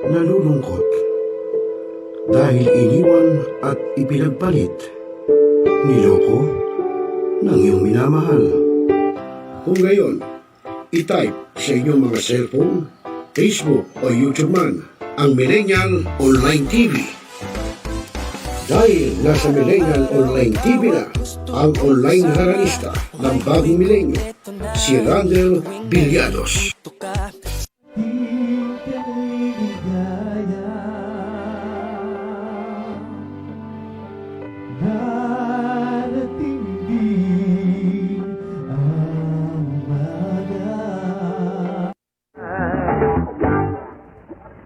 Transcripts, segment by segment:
nalulungkot dahil iniwan at ipinagpalit, niloko ng iyong minamahal. Kung ngayon, i-type sa inyong mga cellphone, Facebook o YouTube man ang Millennial Online TV. Dahil nasa Millennial Online TV na ang online haralista ng bagong milenyo, si Randel Villados.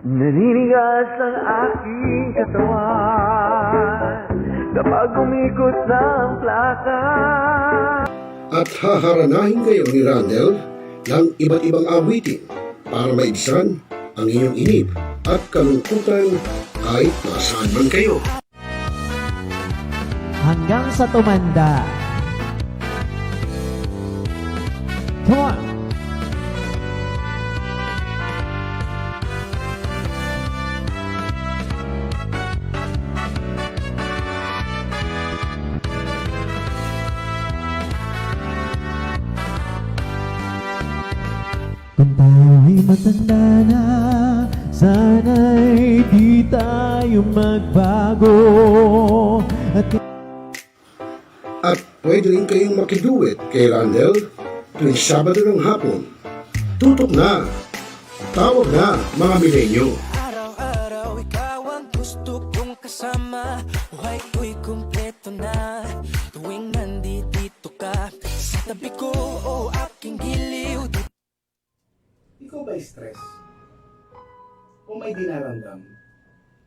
Naninigas ang aking katawan kapag umikot ng plaka. At haharanahin kayo ni Randel ng iba't ibang awitin para maibsan ang inyong inip at kalungkutan kahit nasaan man kayo. Hanggang sa tumanda. Come on! Kung tayo'y matanda na, sana'y di tayo magbago. At pwede rin kayong makiduet kay Randel tuwing Sabado ng hapon. Tutok na! Tawag na, mga milenyo! Araw-araw ikaw ang gusto kong kasama. Buhay ko'y kumpleto na tuwing nandito ka sa tabi ko o aking giliw. Ikaw ba stress? O may dinaramdam?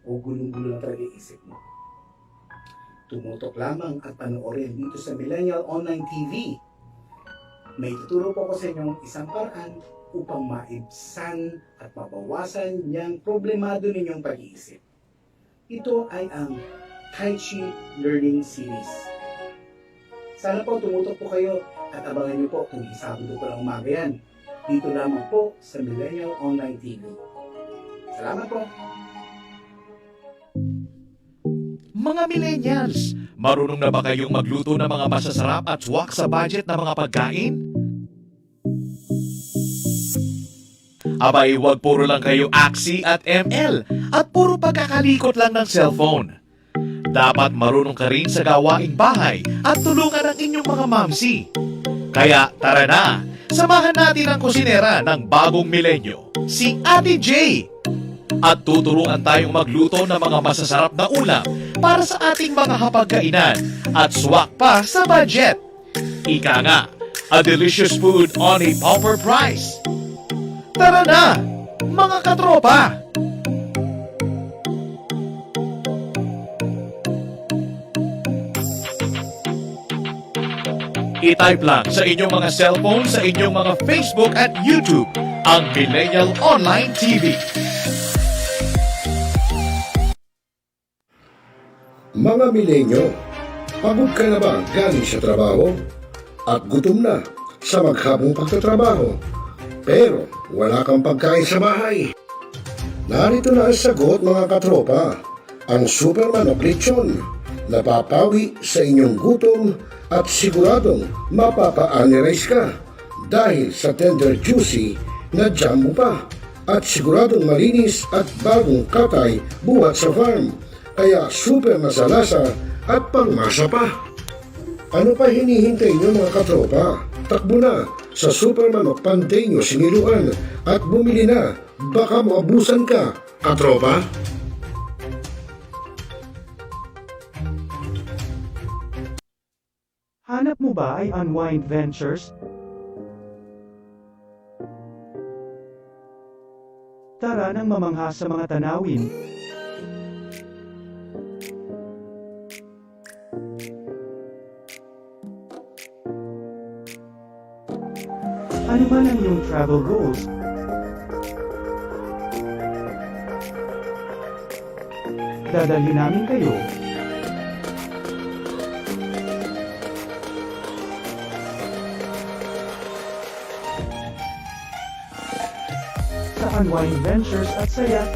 O gulong-gulo na talaga isip mo? Tumutok lamang at panoorin dito sa Millennial Online TV. May tuturo po ko sa inyong isang paraan upang maibsan at mabawasan niyang problemado ninyong pag-iisip. Ito ay ang Tai Chi Learning Series. Sana po tumutok po kayo at abangan niyo po kung Sabado po ng umaga yan. Dito lamang po sa Millennial Online TV. Salamat po! Mga millennials, marunong na ba kayong magluto ng mga masasarap at swak sa budget na mga pagkain? Abay, wag puro lang kayo Axie at ML at puro pagkakalikot lang ng cellphone. Dapat marunong ka rin sa gawaing bahay at tulungan ang inyong mga mamsi. Kaya tara na! Samahan natin ang kusinera ng bagong milenyo, si Ate J. At tuturuan tayong magluto ng mga masasarap na ulam para sa ating mga hapagkainan at swak pa sa budget. Ika nga, a delicious food on a pauper price. Tara na, mga katropa! I-type lang sa inyong mga cellphone, sa inyong mga Facebook at YouTube, ang Millennial Online TV. Mga milenyo, pagod ka na ba galing sa trabaho? At gutom na sa maghabong pagtatrabaho? Pero wala kang pagkain sa bahay? Narito na ang sagot, mga katropa, ang Superman of Lechon. Napapawi sa inyong gutom at siguradong mapapa-analyze ka dahil sa tender juicy na jam mo pa at siguradong malinis at bagong katay buhat sa farm, kaya super masalasa at pangmasa pa. Ano pa hinihintay niyo, mga katropa? Takbo na sa Superman of Panteño Siniluan at bumili na, baka maabusan ka, katropa. Hanap mo ba ay Unwind Ventures? Tara nang mamangha sa mga tanawin. Ano man ang iyong travel goals? Dadalhin namin kayo sa unwind ventures at saya.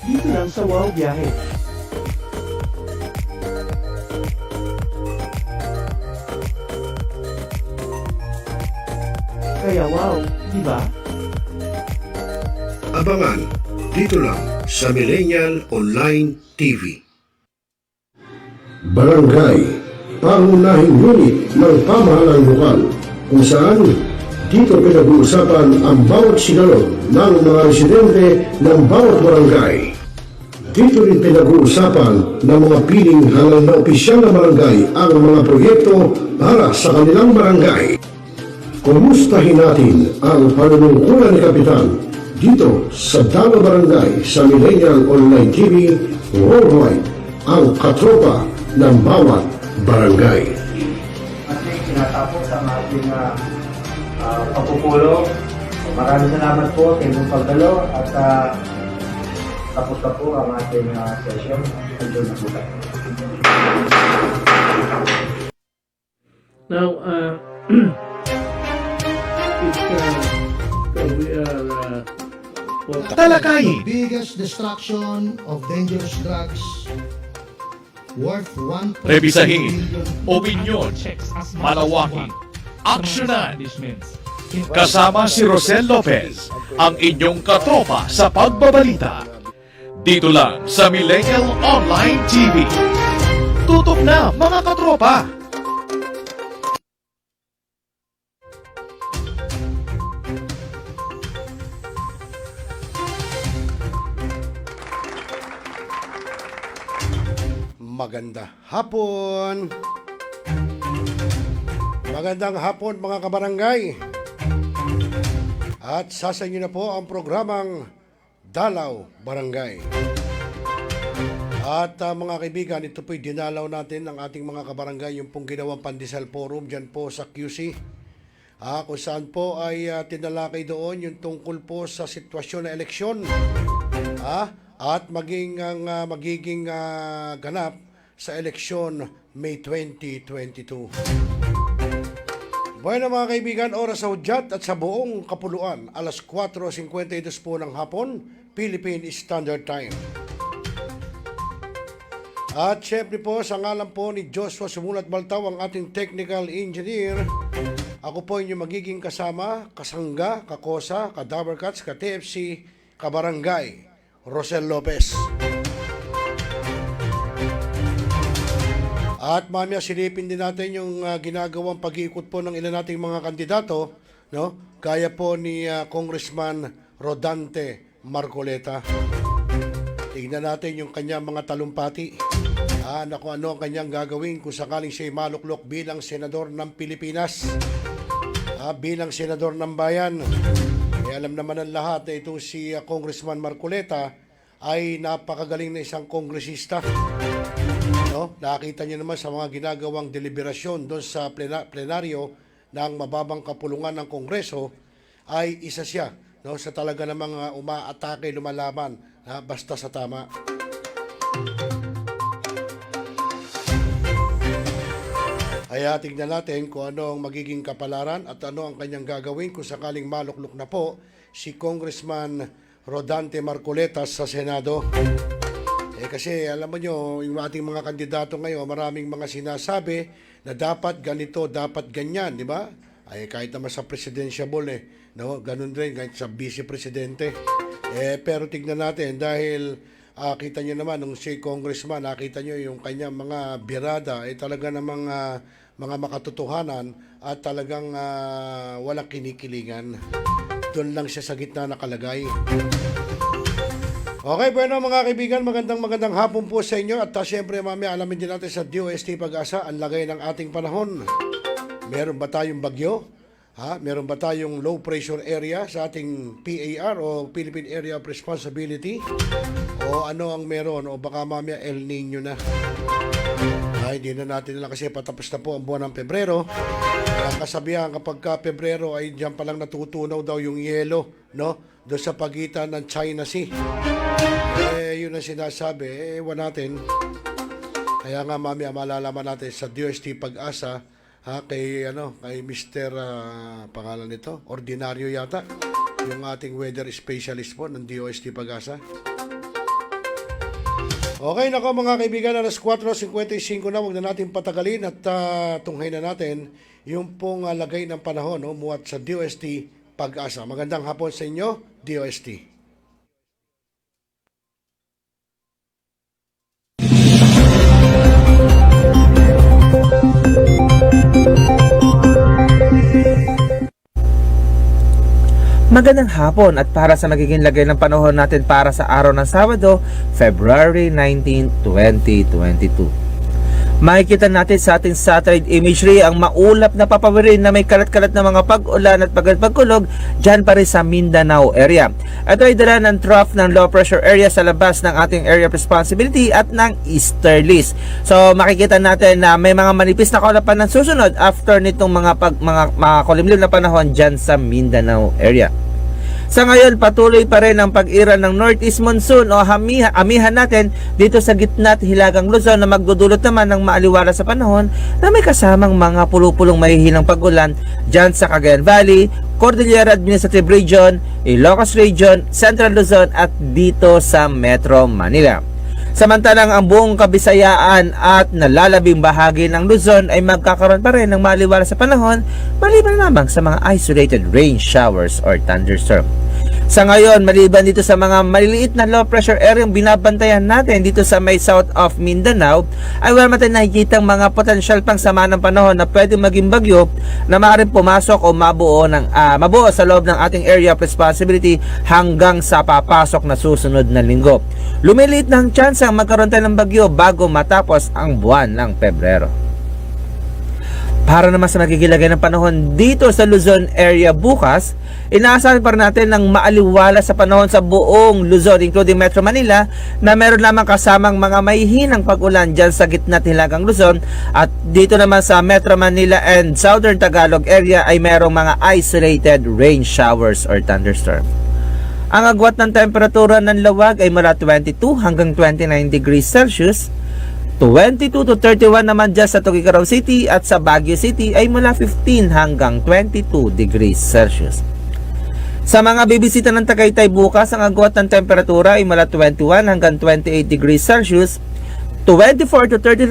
Dito lang sa Wow Biyahe. Kaya wow, di ba? Abangan dito lang sa Millennial Online TV. Barangay, pangunahing unit ng pamahalang lokal kung saan dito pinag-uusapan ang bawat sinalog ng mga residente ng bawat barangay. Dito rin pinag-uusapan ng mga piling halal na opisyal na barangay ang mga proyekto para sa kanilang barangay. Kumustahin natin ang panunungkulan ni Kapitan dito sa Dalaw Barangay sa Millennial Online TV worldwide, ang katropa ng bawat barangay. Ating tinatapos ang ating pagpupulong. Maraming salamat po sa inyong pagdalo at tapos na po ang ating session. Enjoy na po tayo. Now, we are Talakayin, Biggest destruction of dangerous drugs worth 1.2 rebisahin, billion. opinyon, malawaking, aksyonan. Kasama si Rosel Lopez, ang inyong katropa sa pagbabalita. Dito lang sa Millennial Online TV. Tutok na mga katropa! Maganda hapon! Magandang hapon mga kabarangay! At sasanyo na po ang programang Dalaw Barangay. At mga kaibigan, ito po'y dinalaw natin ang ating mga kabarangay, yung pong ginawang Pandesal Forum dyan po sa QC. Kung saan po ay tinalakay doon yung tungkol po sa sitwasyon na eleksyon. At magiging ganap sa eleksyon May 2022. Bueno mga kaibigan, oras sa hudyat at sa buong kapuluan, alas 4:52 po ng hapon, Philippine Standard Time. At syempre po, sa ngalan po ni Joshua Sumulat Baltaw, ang ating technical engineer, ako po inyong magiging kasama, kasangga, kakosa, kadabarkats, ka-TFC, kabarangay, Rosel Lopez. At mamaya silipin din natin yung ginagawang pag-iikot po ng ilan nating mga kandidato, no? Kaya po ni Congressman Rodante Marcoleta. Tingnan natin yung kanyang mga talumpati. Na kung ano ang kanyang gagawin kung sakaling siya'y maluklok bilang senador ng Pilipinas. Bilang senador ng bayan. Alam naman ng lahat na ito si Congressman Marcoleta ay napakagaling na isang kongresista. No? Nakita niyo naman sa mga ginagawang deliberasyon doon sa plenaryo ng mababang kapulungan ng Kongreso ay isa siya, no? Sa talaga namang umaatake, lumalaban basta sa tama. Kaya tignan natin kung ano ang magiging kapalaran at ano ang kanyang gagawin kung sakaling maluklok na po si Congressman Rodante Marcoleta sa Senado. Kasi alam mo nyo, yung ating mga kandidato ngayon, maraming mga sinasabi na dapat ganito, dapat ganyan, di ba? Ay kahit naman sa presidentiable no? Ganun rin kahit sa vice-presidente. Pero tignan natin dahil kita nyo naman nung si Congressman, nakita nyo yung kanyang mga birada talaga namang mga makatotohanan at talagang walang kinikilingan. Doon lang siya sa gitna nakalagay. Okay, bueno mga kaibigan, magandang hapon po sa inyo at syempre mamaya alamin din natin sa DOST Pag-asa ang lagay ng ating panahon. Meron ba tayong bagyo? Meron ba tayong low pressure area sa ating PAR o Philippine Area of Responsibility? O ano ang meron? O baka mamaya El Nino na? Hindi na natin lang kasi patapos na po ang buwan ng Pebrero. Ang kasabihan kapag ka Pebrero ay diyan pa lang natutunaw daw yung yelo, no? Doon sa pagitan ng China Sea. yun ang sinasabi, ewan natin. Kaya nga mamaya malalaman natin sa DOST Pag-asa, kay Mr. Pangalan nito, Ordinaryo yata, yung ating weather specialist po ng DOST Pag-asa. Okay, nako mga kaibigan, alas 4:55 na, huwag na natin patagalin at tunghay na natin yung pong lagay ng panahon muwat sa DOST Pag-asa. Magandang hapon sa inyo, DOST. Magandang hapon at para sa magiging lagay ng panahon natin para sa araw ng Sabado, February 19, 2022. Makikita natin sa ating satellite imagery ang maulap na papawirin na may kalat-kalat na mga pag-ulan at pagkulog dyan pa rin sa Mindanao area. Ito ay dala ng trough ng low pressure area sa labas ng ating area of responsibility at ng easterlies. So makikita natin na may mga manipis na kaulapan ng susunod after nitong mga kulimlim na panahon dyan sa Mindanao area. Sa ngayon, patuloy pa rin ang pag-iral ng northeast monsoon o amihan natin dito sa gitna at hilagang Luzon na magdudulot naman ng maaliwala sa panahon na may kasamang mga pulupulong mahihinang pag-ulan dyan sa Cagayan Valley, Cordillera Administrative Region, Ilocos Region, Central Luzon at dito sa Metro Manila. Samantalang ang buong Kabisayaan at nalalabing bahagi ng Luzon ay magkakaroon pa rin ng maaliwala sa panahon maliban lamang sa mga isolated rain showers or thunderstorm. Sa ngayon, maliban dito sa mga maliliit na low pressure area yung binabantayan natin dito sa may south of Mindanao, ay wala natin nakikita mga potential pang sama ng panahon na pwede maging bagyo na maaaring pumasok o mabuo sa loob ng ating area of responsibility hanggang sa papasok na susunod na linggo. Lumiliit na ang chance ang magkaroon tayo ng bagyo bago matapos ang buwan ng Pebrero. Para naman sa magigilagay ng panahon dito sa Luzon area bukas, inaasahan pa rin natin ng maaliwala sa panahon sa buong Luzon including Metro Manila na meron lamang kasamang mga mahihinang pag-ulan dyan sa gitna at hilagang Luzon at dito naman sa Metro Manila and Southern Tagalog area ay merong mga isolated rain showers or thunderstorm. Ang agwat ng temperatura ng lawag ay mula 22 hanggang 29 degrees Celsius, 22 to 31 naman dyan sa Tuguegarao City at sa Baguio City ay mula 15 hanggang 22 degrees Celsius. Sa mga bibisita ng Tagaytay bukas, ang agwat ng temperatura ay mula 21 hanggang 28 degrees Celsius, 24 to 30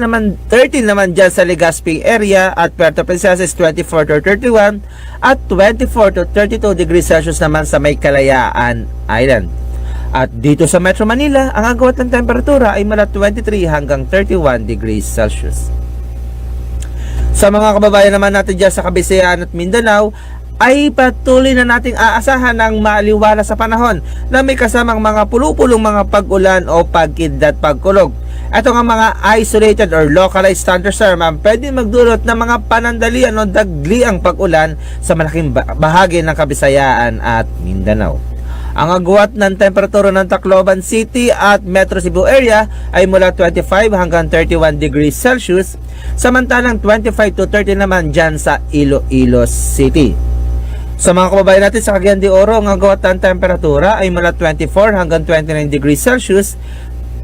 naman dyan sa Legazpi area at Puerto Princesa is 24 to 31 at 24 to 32 degrees Celsius naman sa may Kalayaan Island. At dito sa Metro Manila, ang agwat ng temperatura ay mula 23 hanggang 31 degrees Celsius. Sa mga kababayan naman natin dyan sa Kabisayaan at Mindanao, ay patuloy na nating aasahan ng maaliwala sa panahon na may kasamang mga pulupulong mga pag-ulan o pagkidlat pagkulog. Ito nga mga isolated or localized thunderstorm ang pwede magdulot ng mga panandalian o dagliang pag-ulan sa malaking bahagi ng Kabisayaan at Mindanao. Ang agwat ng temperatura ng Tacloban City at Metro Cebu area ay mula 25 hanggang 31 degrees Celsius, samantalang 25 to 30 naman dyan sa Iloilo City. Sa mga kababayan natin sa Cagayan de Oro, ang agwat ng temperatura ay mula 24 hanggang 29 degrees Celsius,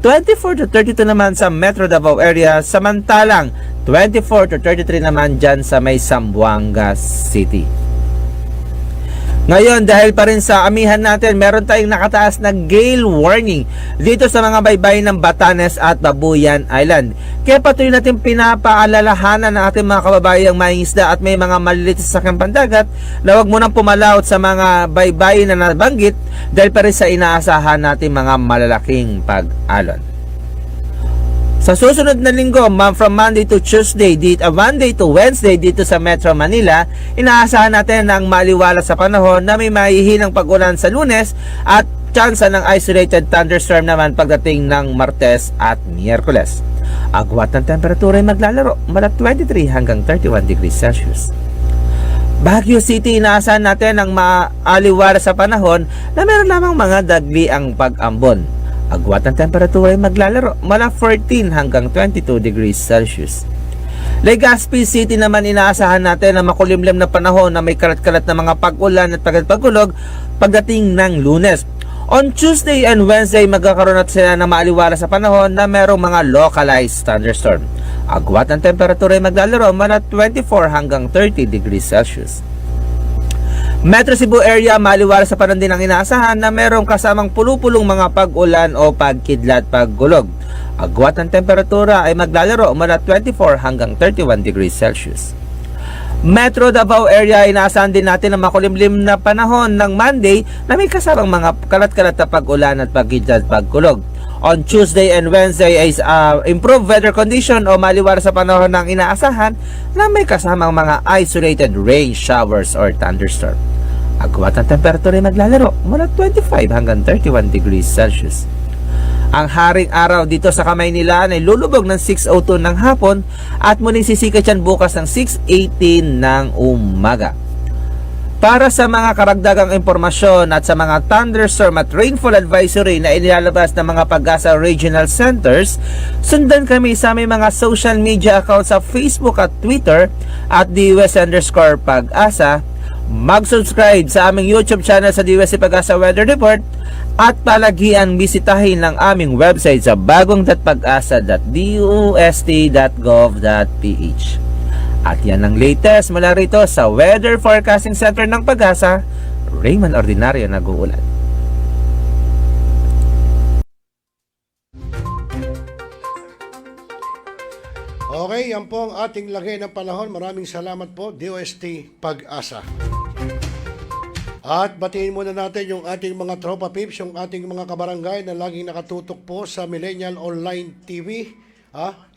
24 to 32 naman sa Metro Davao area, samantalang 24 to 33 naman dyan sa may Zamboanga City. Ngayon, dahil pa rin sa amihan natin, meron tayong nakataas na gale warning dito sa mga baybayin ng Batanes at Babuyan Island. Kaya patuloy natin pinapaalalahanan ng ating mga kababayang mangingisda at may mga maliliit sa sakyang pandagat na huwag munang pumalaot sa mga baybayin na nabanggit dahil pa rin sa inaasahan natin mga malalaking pag-alon. Sa susunod na linggo, from Monday to Tuesday, Monday to Wednesday dito sa Metro Manila, inaasahan natin ng maliwala sa panahon na may mahihinang pag-ulan sa Lunes at tsansa ng isolated thunderstorm naman pagdating ng Martes at Miyerkules. Agwat ng temperatura ay maglalaro mula 23 hanggang 31 degrees Celsius. Baguio City, inaasahan natin ng maaliwala sa panahon na meron lamang mga dagli ang pag-ambon. Agwat ng temperatura ay maglalaro mula 14 hanggang 22 degrees Celsius. Legazpi City naman, inaasahan natin na makulimlim na panahon na may kalat-kalat na mga pag-ulan at pagkulog pagdating ng Lunes. On Tuesday and Wednesday, magkakaroon at sila ng maaliwala sa panahon na merong mga localized thunderstorm. Agwat ng temperatura ay maglalaro mula 24 hanggang 30 degrees Celsius. Metro Cebu area, maaliwala sa panahon din ang inaasahan na merong kasamang pulupulong mga pag-ulan o pagkidlat paggulog. Agwat ng temperatura ay maglalaro mula 24 hanggang 31 degrees Celsius. Metro Davao area, inaasahan din natin ang makulimlim na panahon ng Monday na may kasamang mga kalat-kalat na pag-ulan at pagkidlat pagkulog. On Tuesday and Wednesday ay improved weather condition o maliwala sa panahon ng inaasahan na may kasamang mga isolated rain showers or thunderstorm. Agwat ang temperatura ay maglalaro mula 25 hanggang 31 degrees Celsius. Ang haring araw dito sa kamay nila ay lulubog ng 6:02 ng hapon at muling sisikat yan bukas ng 6:18 ng umaga. Para sa mga karagdagang impormasyon at sa mga thunderstorm at rainfall advisory na inilalabas ng mga Pag-asa Regional Centers, sundan kami sa aming mga social media accounts sa Facebook at Twitter at DUS_Pag-asa. Mag-subscribe sa aming YouTube channel sa DUS Pag-asa Weather Report at palagian bisitahin ng aming website sa bagong.pag-asa.dust.gov.ph. At yan ang latest mula rito sa Weather Forecasting Center ng Pag-asa. Raymond Ordinario nag-uulat. Okay, yan po ang ating lagay ng panahon. Maraming salamat po, DOST Pag-asa. At batiin muna natin yung ating mga tropa pips, yung ating mga kabarangay na laging nakatutok po sa Millennial Online TV.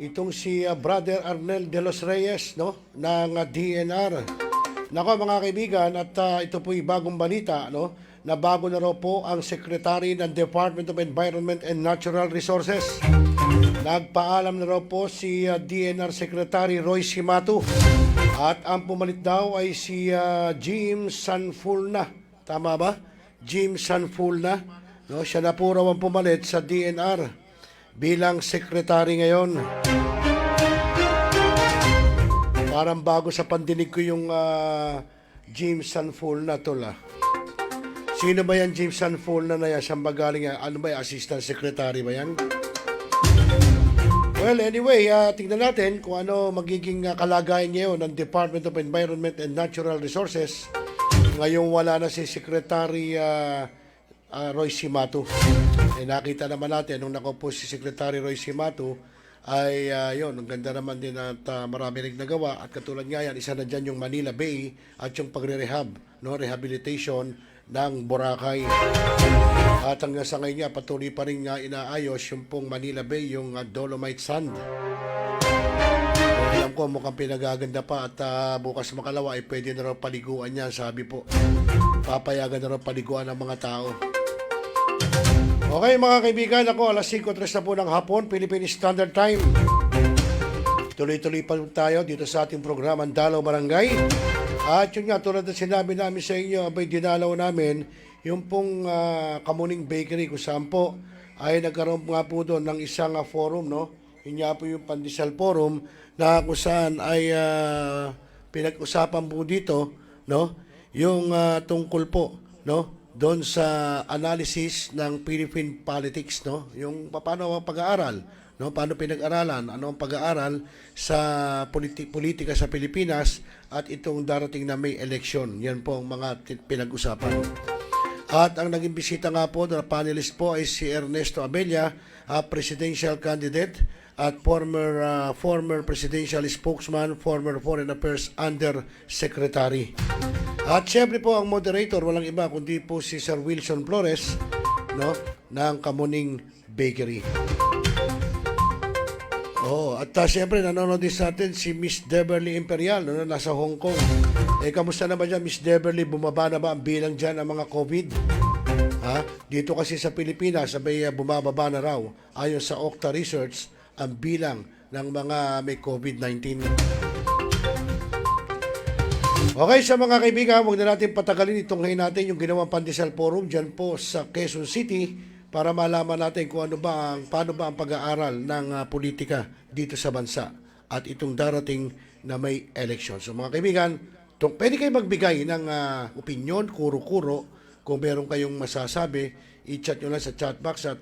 Itong si Brother Arnel de los Reyes, no, ng DNR. Nako mga kaibigan, at ito po'y bagong balita, no, na bago na raw po ang Secretary ng Department of Environment and Natural Resources. Nagpaalam na raw po si DNR Secretary Roy Cimatu. At ang pumalit daw ay si Jim Sanfulna. Tama ba? Jim Sanfulna. No, siya na po raw ang pumalit sa DNR bilang secretary ngayon. Parang bago sa pandinig ko yung Jim Sanfulna tol. Sino ba yan Jim Sanfulna na yan? Saan ba galing yan? Ano ba yan? Assistant Secretary ba yan? Well, anyway, tingnan natin kung ano magiging kalagayan ngayon ng Department of Environment and Natural Resources. Ngayong wala na si Secretary Roy Cimatu. Nakita naman natin nung nakaupo si Secretary Roy Cimatu ay yun, ang ganda naman din at marami rin nagawa. At katulad nga yan, isa na dyan yung Manila Bay at yung pagre-rehab, no, rehabilitation ng Boracay. At hanggang sa ngayon nga, patuloy pa rin nga inaayos yung pong Manila Bay, yung Dolomite Sand. Alam ko mukhang pinagaganda pa at bukas makalawa ay pwede na raw paliguan niya, sabi po. Papayagan na raw paliguan ng mga tao. Okay mga kaibigan, ako alas 5:03 na po ng hapon, Philippine Standard Time. Tuloy-tuloy pa tayo dito sa ating programang Dalaw Barangay. At yun nga, tulad na sinabi namin sa inyo, abay dinalaw namin yung pong Kamuning Bakery kung saan po ay nagkaroon nga po doon ng isang forum, no? Yun nga po yung Pandesal Forum na kung saan ay pinag-usapan po dito, no? Yung tungkol po, no? Doon sa analysis ng Philippine politics, no? Yung paano ang pag-aaral, no? Paano pinag-aralan, ano ang pag-aaral sa politika sa Pilipinas at itong darating na may election. Yan po ang mga pinag-usapan. At ang naging bisita nga po na panelist po ay si Ernesto Abella, presidential candidate at former presidential spokesman, former foreign affairs undersecretary. At syempre po ang moderator, walang iba kundi po si Sir Wilson Flores, no, ng Kamuning Bakery. At syempre nanonood din sa atin si Miss Deverly Imperial, no, nasa Hong Kong. Kamusta naman dyan, Miss Deverly? Bumaba na ba ang bilang dyan ng mga COVID? Dito kasi sa Pilipinas, sabay bumababa na raw. Ayon sa Octa Research, ang bilang ng mga may COVID-19. Okay, sa mga kaibigan, huwag na natin patagalin. Itunghayin natin yung ginawang Pandesal Forum dyan po sa Quezon City para malaman natin kung paano ba ang pag-aaral ng politika dito sa bansa at itong darating na may election. So mga kaibigan, pwede kayo magbigay ng opinion, kuro-kuro, kung meron kayong masasabi, i-chat nyo lang sa chat box at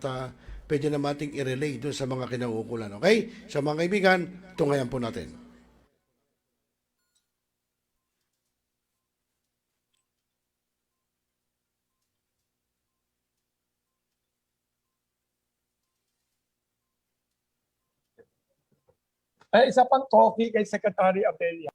pwede na mating i-relay doon sa mga kinauukulan. Okay? Sa mga kaibigan, tungayan po natin. Isa pang coffee kay Secretary Abella.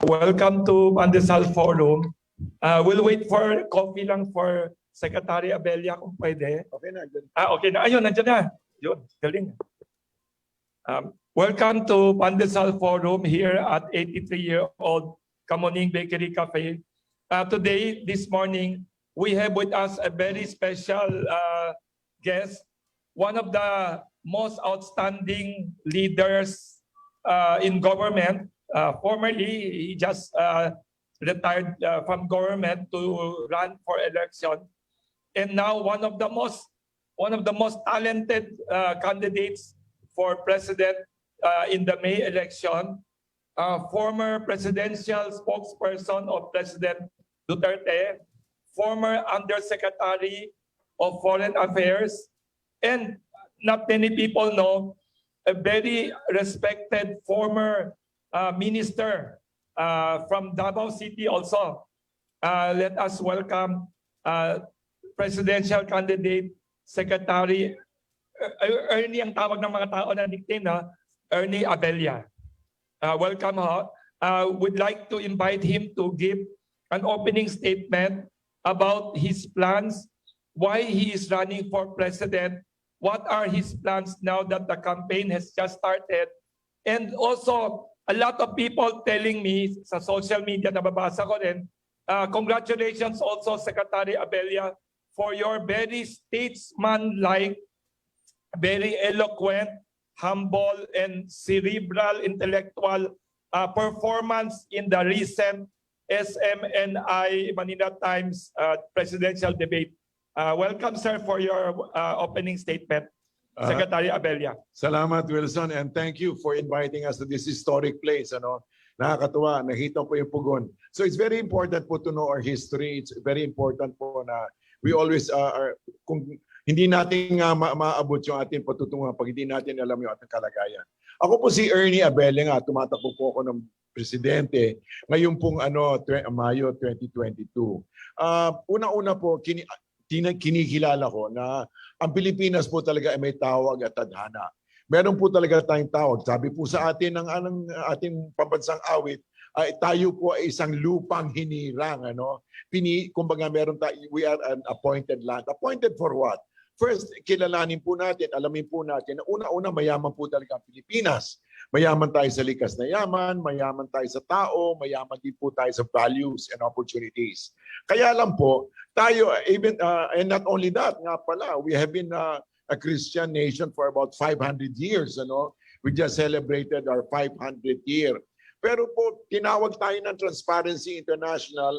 Welcome to Pandesal Forum. We'll wait for coffee lang for Secretary Abella kung pwede. Okay na. Okay na. Ayun, nandiyan na. Yun, galing. Welcome to Pandesal Forum here at 83-year-old Kamuning Bakery Cafe. Today, this morning, we have with us a very special guest, one of the most outstanding leaders in government. Formerly, he just retired from government to run for election, and now one of the most talented candidates for president in the May election, former presidential spokesperson of President Duterte, former Undersecretary of Foreign Affairs, and not many people know, a very respected former minister from Davao City also. Let us welcome presidential candidate Secretary Ernie, ang tawag ng mga tao na nickname, Ernie Abella. Welcome ho. Would like to invite him to give an opening statement about his plans, why he is running for president, what are his plans now that the campaign has just started, and also a lot of people telling me sa social media, nababasa ko rin, congratulations also Secretary Abella for your very statesman-like, very eloquent, humble, and cerebral intellectual performance in the recent SMNI Manila Times presidential debate. Welcome, sir, for your opening statement. Secretary Abella. Salamat, Wilson, and thank you for inviting us to this historic place. Nakakatuwa, nakita po yung pugon. So it's very important po to know our history. It's very important po na we always kung hindi natin maabot yung ating patutunguhan pag hindi natin alam yung ating kalagayan. Ako po si Ernie Abella, tumatakbo po ako ng presidente ngayon pong Mayo 2022. Una-una po, kinikilala ko na ang Pilipinas po talaga ay may tawag at tadhana. Meron po talaga tayong tawag. Sabi po sa atin ng ating pambansang awit, ay tayo po ay isang lupang hinirang. Kumbaga we are an appointed land. Appointed for what? First, kilalanin po natin, alamin po natin na una-una mayaman po talaga ang Pilipinas. Mayaman tayo sa likas na yaman, mayaman tayo sa tao, mayaman din po tayo sa values and opportunities. Kaya lang po, tayo, and not only that, nga pala, we have been a Christian nation for about 500 years. We just celebrated our 500th year. Pero po, tinawag tayo ng Transparency International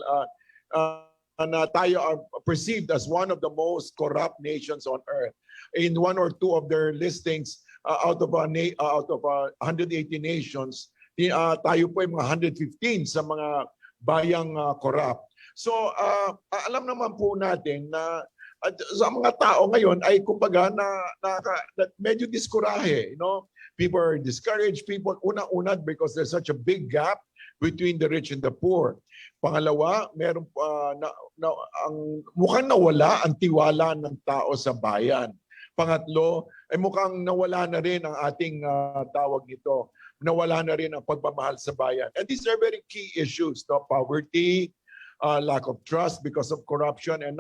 na tayo are perceived as one of the most corrupt nations on earth. In one or two of their listings, out of 180 nations, tayo po ay mga 115 sa mga bayang corrupt. So, alam naman po natin na sa mga tao ngayon ay kumbaga na medyo diskurahe. People are discouraged. People, una-una, because there's such a big gap between the rich and the poor. Pangalawa, meron mukhang nawala ang tiwala ng tao sa bayan. Pangatlo, ay mukhang nawala na rin ang ating tawag nito. Nawala na rin ang pagmamahal sa bayan. And these are very key issues, poverty, lack of trust because of corruption, and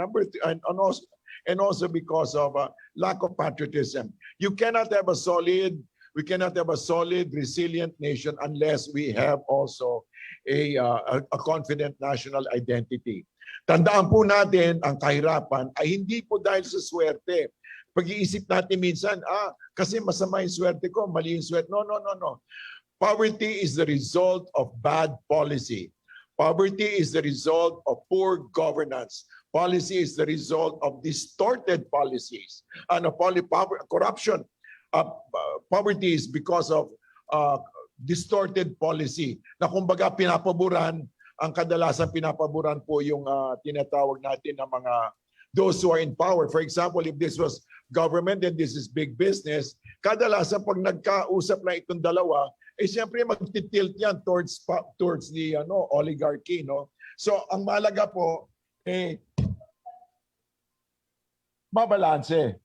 also because of lack of patriotism. You cannot have a solid We cannot have a solid, resilient nation unless we have also a confident national identity. Tandaan po natin, ang kahirapan ay hindi po dahil sa swerte. Pag-iisip natin minsan, kasi masama yung swerte ko, mali yung swerte. No, no, no, no. Poverty is the result of bad policy. Poverty is the result of poor governance. Policy is the result of distorted policies. Corruption. Poverty is because of distorted policy. Na kumbaga pinapaboran, ang kadalasan pinapaboran po yung tinatawag natin na mga those who are in power. For example, if this was government and this is big business, kadalasan pag nagkausap na itong dalawa, siyempre magtitilt yan towards the oligarchy, no? So ang mahalaga po mabalanse.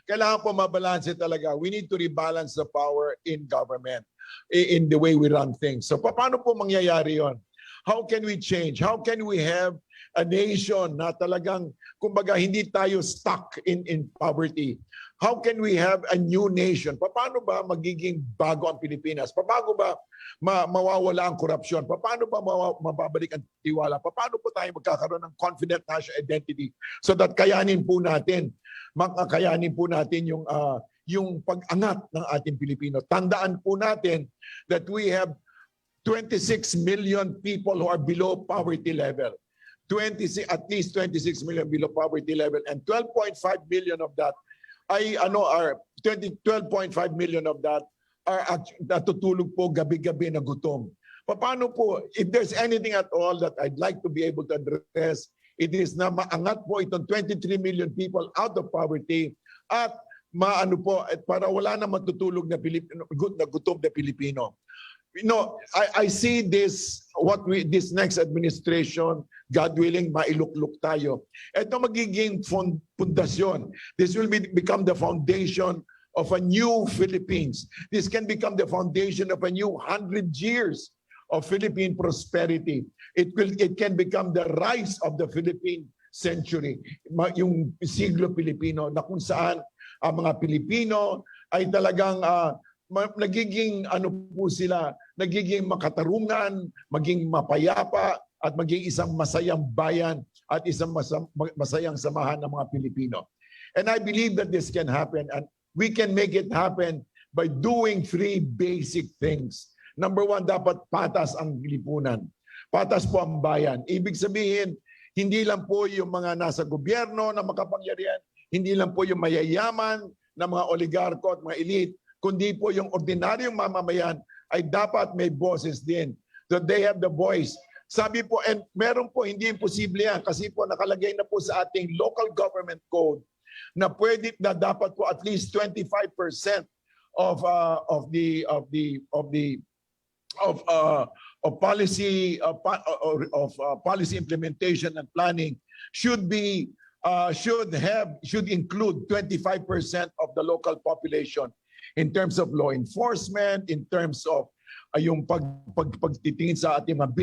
Kailangan po mabalanse talaga. We need to rebalance the power in government, in the way we run things. So paano po mangyayari yon? How can we change? How can we have a nation na talagang, kumbaga, hindi tayo stuck in poverty? How can we have a new nation? Paano ba magiging bago ang Pilipinas? Paano ba mawawala ang korupsyon? Paano ba mababalik ang tiwala? Paano po tayo magkakaroon ng confident national identity so that kayanin po natin yung pag-angat ng ating Pilipino? Tandaan po natin that we have 26 million people who are below poverty level. At least 26 million below poverty level, and 12.5 million of that are 12.5 million of that are natutulog po gabi-gabi na gutom. Paano po, if there's anything at all that I'd like to be able to address, it is na maangat po itong 23 million people out of poverty at para wala na matutulog na gutom na Pilipino. I see this next administration, God willing, mailukluk tayo. Ito magiging pundasyon. This will become the foundation of a new Philippines. This can become the foundation of a new 100 years of Philippine prosperity. It can become the rise of the Philippine century, yung siglo Pilipino, na kung saan ang mga Pilipino ay talagang nagiging nagiging makatarungan, maging mapayapa, at maging isang masayang bayan at isang masayang samahan ng mga Pilipino. And I believe that this can happen, and we can make it happen by doing 3 basic things. Number 1, dapat patas ang lipunan. Patas po ang bayan. Ibig sabihin, hindi lang po yung mga nasa gobyerno na makapangyarihan, hindi lang po yung mayayaman na mga oligarko at mga elite, kundi po yung ordinaryong mamamayan ay dapat may boses din. So they have the voice. Sabi po, and meron po, hindi imposible yan kasi po nakalagay na po sa ating local government code na dapat po at least 25% of policy implementation and planning should include 25% of the local population. In terms of law enforcement, in terms of yung pagtitingin sa ating mga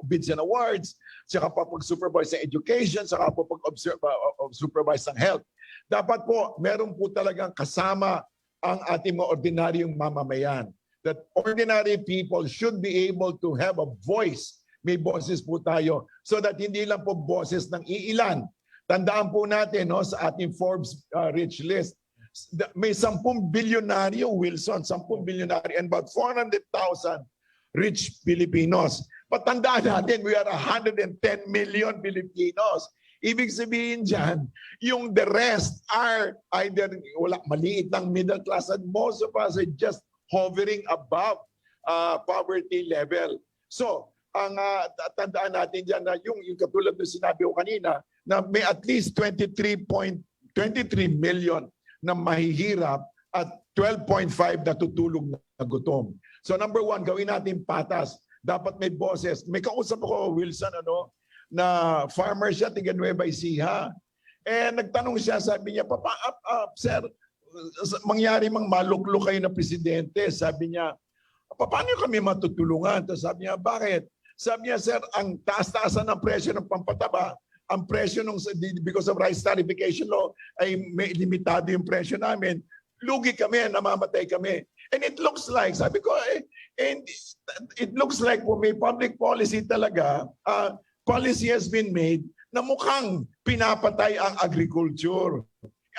bids and awards, saka pa pag-supervise sa education, saka po pag-supervise ng health. Dapat po, meron po talagang kasama ang ating mga ordinaryong mamamayan. That ordinary people should be able to have a voice. May boses po tayo so that hindi lang po boses ng iilan. Tandaan po natin sa ating Forbes rich list, may 10 bilyonaryo, Wilson, 10 bilyonaryo, and about 400,000 rich Filipinos. Patandaan natin, we are 110 million Filipinos. Ibig sabihin dyan, yung the rest are either maliit ng middle class, and most of us are just hovering above poverty level. So, ang tandaan natin dyan na yung katulad ng sinabi ko kanina, na may at least 23 million na mahihirap at 12.5 na tutulog na gutom. So number 1, gawin natin patas. Dapat may boses. May kausap ako, Wilson, na farmer siya, tiga Nueva Ecija. Nagtanong siya, sabi niya, sir, mangyari mang maluklok kayo na presidente. Sabi niya, paano kami matutulungan? Tapos sabi niya, bakit? Sabi niya, sir, ang taas-taasan ng presyo ng pampataba, ang presyo because of rice tariffication law ay may limitado yung presyo namin. lugi kami, namamatay kami. And it looks like, sabi ko, and it looks like kung may public policy talaga, policy has been made na mukhang pinapatay ang agriculture.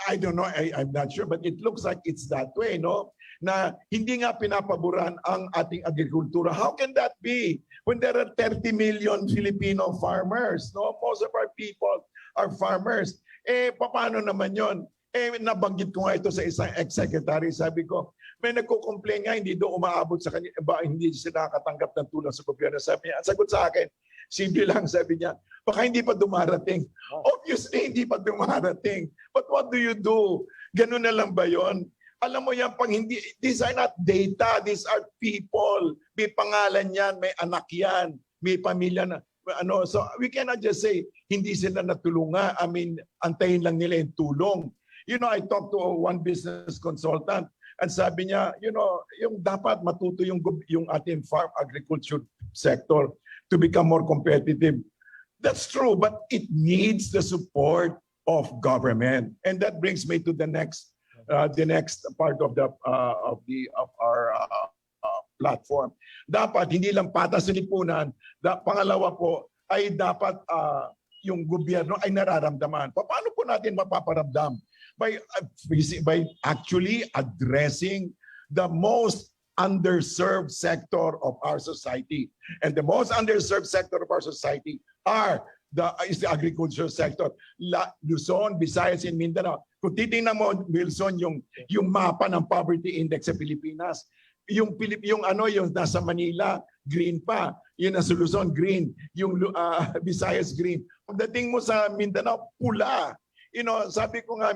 I don't know, I'm not sure, but it looks like it's that way, no? Na hindi nga pinapaboran ang ating agrikultura. How can that be when there are 30 million Filipino farmers? No, most of our people are farmers. Paano naman yon? Nabanggit ko nga ito sa isang ex-secretary. Sabi ko, may nagko-complain nga, hindi doon umaabot sa kanya, hindi sila nakatanggap ng tulong sa gobyerno. Sabi niya, sagot sa akin, simple lang, sabi niya, baka hindi pa dumarating. Obviously, hindi pa dumarating. But what do you do? Ganun na lang ba yon? Alam mo yan, pag hindi, these are not data, these are people. May pangalan yan, may anak yan, may pamilya na. So we cannot just say, hindi sila natulungan. I mean, antayin lang nila yung tulong. You know, I talked to one business consultant and sabi niya, you know, yung dapat matuto yung ating farm agriculture sector to become more competitive. That's true, but it needs the support of government. And that brings me to the next part of our platform. Dapat hindi lang patas sa lipunan. Pangalawa po ay dapat yung gobyerno ay nararamdaman. Paano po natin mapaparamdam? By actually addressing the most underserved sector of our society. And the most underserved sector of our society is the agriculture sector. Luzon, Visayas, and Mindanao. Kung titingnan mo, Wilson, yung mapa ng poverty index sa Pilipinas, yung nasa Manila, green pa. Yung nasa Luzon, green. Yung Visayas, green. Pagdating mo sa Mindanao, pula. You know, sabi ko nga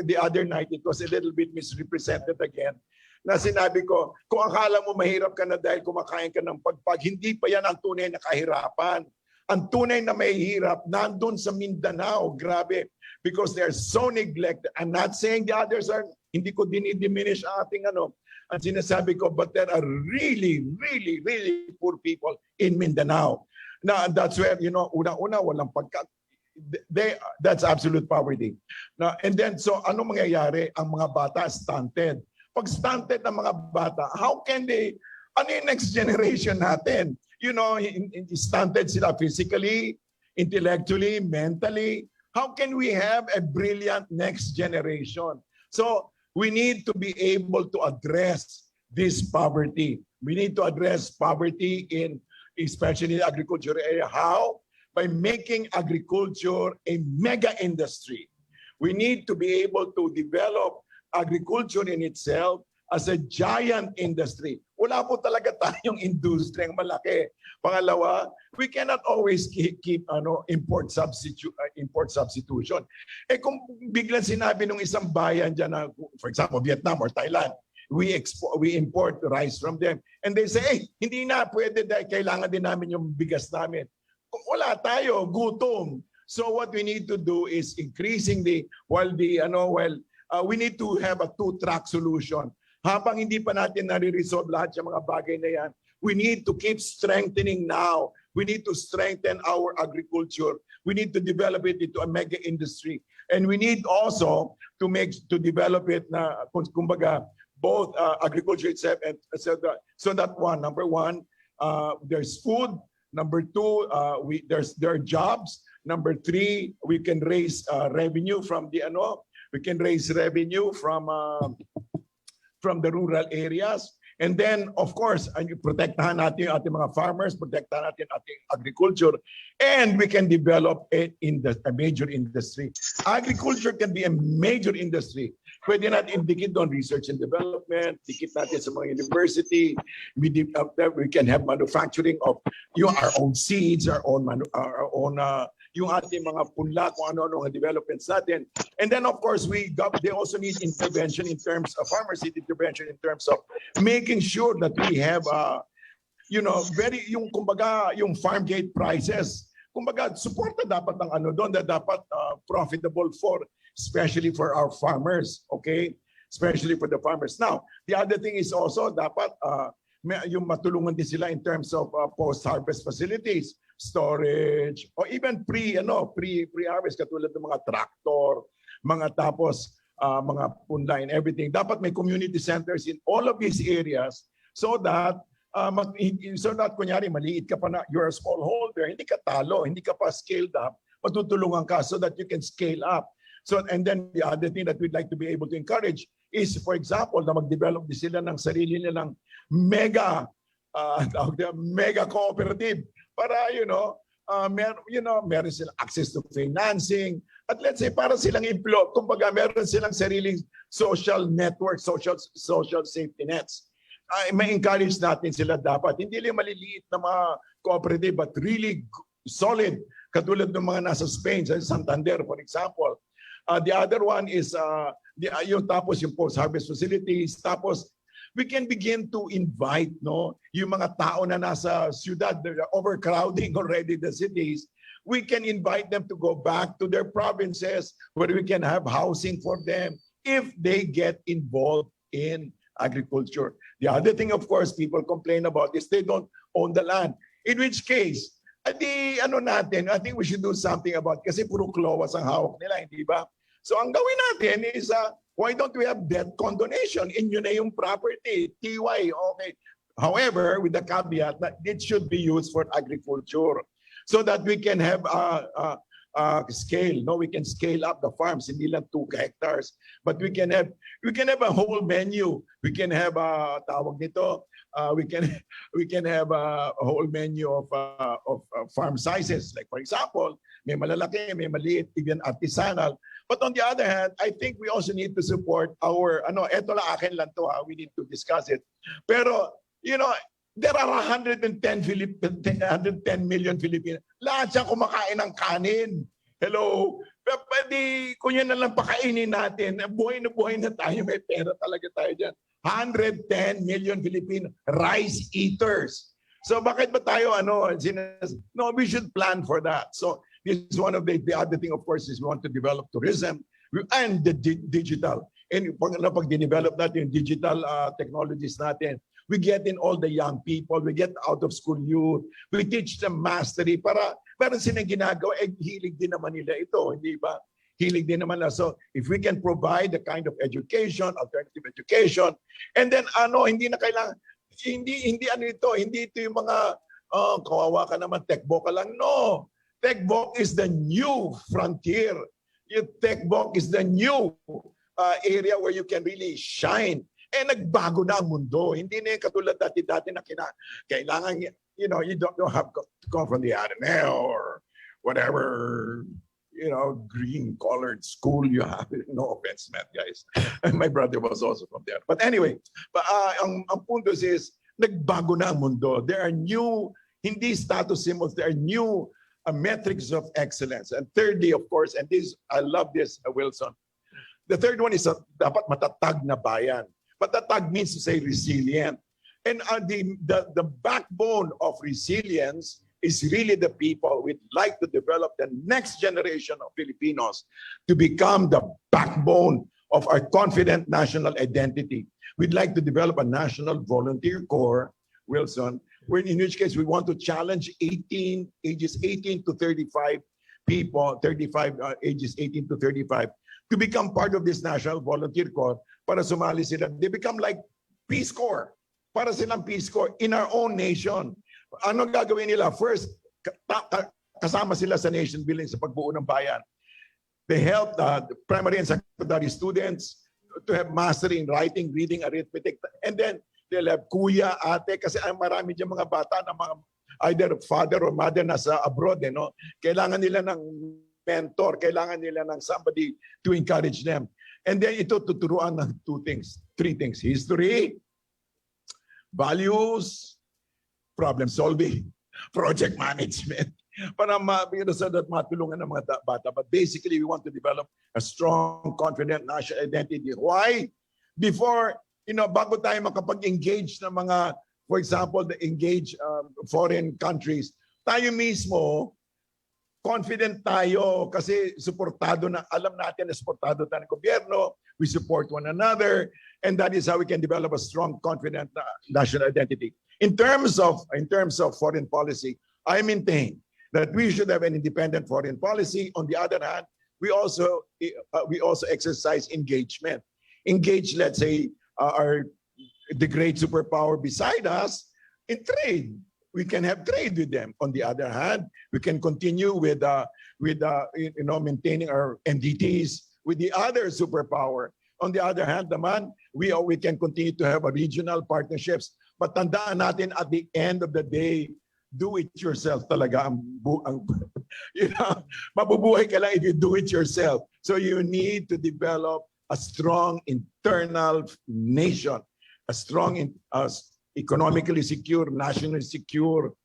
the other night, it was a little bit misrepresented again, na sinabi ko, kung akala mo mahirap ka na dahil kumakain ka ng pagpag, hindi pa yan ang tunay na kahirapan. Ang tunay na mahihirap, nandun sa Mindanao, grabe, because they're so neglected. I'm not saying the others are, hindi ko dinidiminish ang ating ang sinasabi ko, but there are really, really, really poor people in Mindanao. Now, that's where, you know, una-una, walang that's absolute poverty. Now, and then, so ano mangyayari? Ang mga bata stunted. Pag stunted ng mga bata, how can they, ano yung next generation natin? You know, stunted sila physically, intellectually, mentally. How can we have a brilliant next generation? So, we need to be able to address this poverty. We need to address poverty especially in the agriculture area. How? By making agriculture a mega industry. We need to be able to develop agriculture in itself as a giant industry. Wala po talaga tayong industriyang malaki. Pangalawa, we cannot always keep import substitution. Kung biglang sinabi ng isang bayan dyan na, for example, Vietnam or Thailand, we import rice from them. And they say, hindi na pwede dahil kailangan din namin yung bigas namin. Wala tayo, gutom. So what we need to do is increasing we need to have a two-track solution. Habang hindi pa natin nare-resolve lahat yung mga bagay na yan, we need to keep strengthening now. We need to strengthen our agriculture. We need to develop it into a mega industry. And we need also to develop it na, kumbaga, both agriculture itself and so that number one, there's food. Number two, there are jobs. Number three, we can raise revenue from the from the rural areas. And then, of course, protektahan natin yung ating mga farmers, protektahan natin ating agriculture, and we can develop a major industry. Agriculture can be a major industry. Pwede natin dikit doon research and development, dikit natin sa mga university. We can have manufacturing of our own seeds, our own yung ating mga punla, kung ano-ano ang developments natin. And then, of course, they also need intervention in terms of farmers need intervention in terms of making sure that we have, yung farm gate prices. Kumbaga, suporta dapat ng doon na dapat profitable especially for our farmers, okay? Especially for the farmers. Now, the other thing is also dapat yung matulungan din sila in terms of post-harvest facilities, storage, or even pre-harvest katulad ng mga tractor, mga tapos mga punla and everything. Dapat may community centers in all of these areas so that kunyari maliit ka pa na, you're a smallholder, hindi ka talo, hindi ka pa scaled up, matutulungan ka so that you can scale up. So, and then the other thing that we'd like to be able to encourage is, for example, na mag-develop din sila ng sarili nilang mega cooperative para, meron silang access to financing. At let's say, para silang employ, kumbaga meron silang sariling social network, social safety nets. May encourage natin sila dapat. Hindi lang maliliit na mga cooperative, but really solid, katulad ng mga nasa Spain, sa Santander, for example. The other one is yung post-harvest facilities. Tapos, we can begin to invite yung mga tao na nasa syudad, they're overcrowding already the cities. We can invite them to go back to their provinces where we can have housing for them if they get involved in agriculture. The other thing, of course, people complain about is they don't own the land. In which case, I think we should do something about, kasi puro klowas ang hawak nila, hindi ba? So ang gawin natin is, why don't we have debt condonation? Inyo na yung property, TY, okay. However, with the caveat that it should be used for agriculture so that we can have scale. We can scale up the farms, hindi lang 2 hectares, but we can have a whole menu. We can have tawag nito. We can have a whole menu of farm sizes. Like for example, may malalaki, may maliit, even artisanal. But on the other hand, I think we also need to support our eto lang akin lang to, we need to discuss it. Pero there are 110 million Filipinos. Lahat siya kumakain ng kanin. Hello? Pwede, kung yan na lang pakainin natin, buhay na tayo, may pera talaga tayo dyan. 110 million Filipino rice eaters. So bakit ba tayo, we should plan for that. So this is one of the other thing, of course, is we want to develop tourism and the digital. And pag dinevelop natin yung digital technologies natin, we get in all the young people, we get out of school youth, we teach them mastery para meron silang ginagawa, hilig din naman nila ito, hindi ba? Hilig din naman nila. So if we can provide the kind of education, alternative education, and then hindi na kailangan, hindi ito yung mga, kawawa ka naman, techbook ka lang. No! Techbook is the new frontier. Yung techbook is the new area where you can really shine. Nagbago na ang mundo. Hindi na yung katulad dati-dati na kailangan, you don't have to come from the Ateneo or whatever, green-colored school you have. No offense, Matt, guys. My brother was also from there. But anyway, ang punto is, nagbago na ang mundo. There are new, hindi status symbols, there are new metrics of excellence. And thirdly, of course, and this, I love this, Wilson. The third one is dapat matatag na bayan. Matatag means to say resilient. And the backbone of resilience is really the people. We'd like to develop the next generation of Filipinos to become the backbone of our confident national identity. We'd like to develop a national volunteer corps, Wilson, in which case we want to challenge ages 18 to 35 people, ages 18 to 35, to become part of this national volunteer corps para sumali sila. They become like Peace Corps. Para silang Peace Corps in our own nation. Ano gagawin nila? First, kasama sila sa nation building sa pagbuo ng bayan. They help the primary and secondary students to have mastery in writing, reading, arithmetic. And then, they'll have kuya, ate, kasi marami dyan mga bata na mga either father or mother nasa abroad. Kailangan nila ng mentor, kailangan nila ng somebody to encourage them. And then ito tuturuan ng 3 things. History, values, problem solving, project management. Para so that matulungan ng mga bata. But basically, we want to develop a strong, confident national identity. Why? Before, bago tayo makapag-engage ng mga, for example, engage foreign countries, tayo mismo, confident tayo kasi suportado na, alam natin na suportado tayo ng gobyerno, we support one another, and that is how we can develop a strong, confident national identity. In terms of foreign policy, I maintain that we should have an independent foreign policy. On the other hand, we also exercise engagement. Engage, let's say, the great superpower beside us in trade. We can have trade with them. On the other hand, we can continue with maintaining our NDTs with the other superpower. On the other hand, naman, we can continue to have a regional partnerships. But tandaan natin, at the end of the day, do it yourself talaga mabubuhay ka lang if you do it yourself. So you need to develop a strong internal nation, a strong economically secure, nationally secure,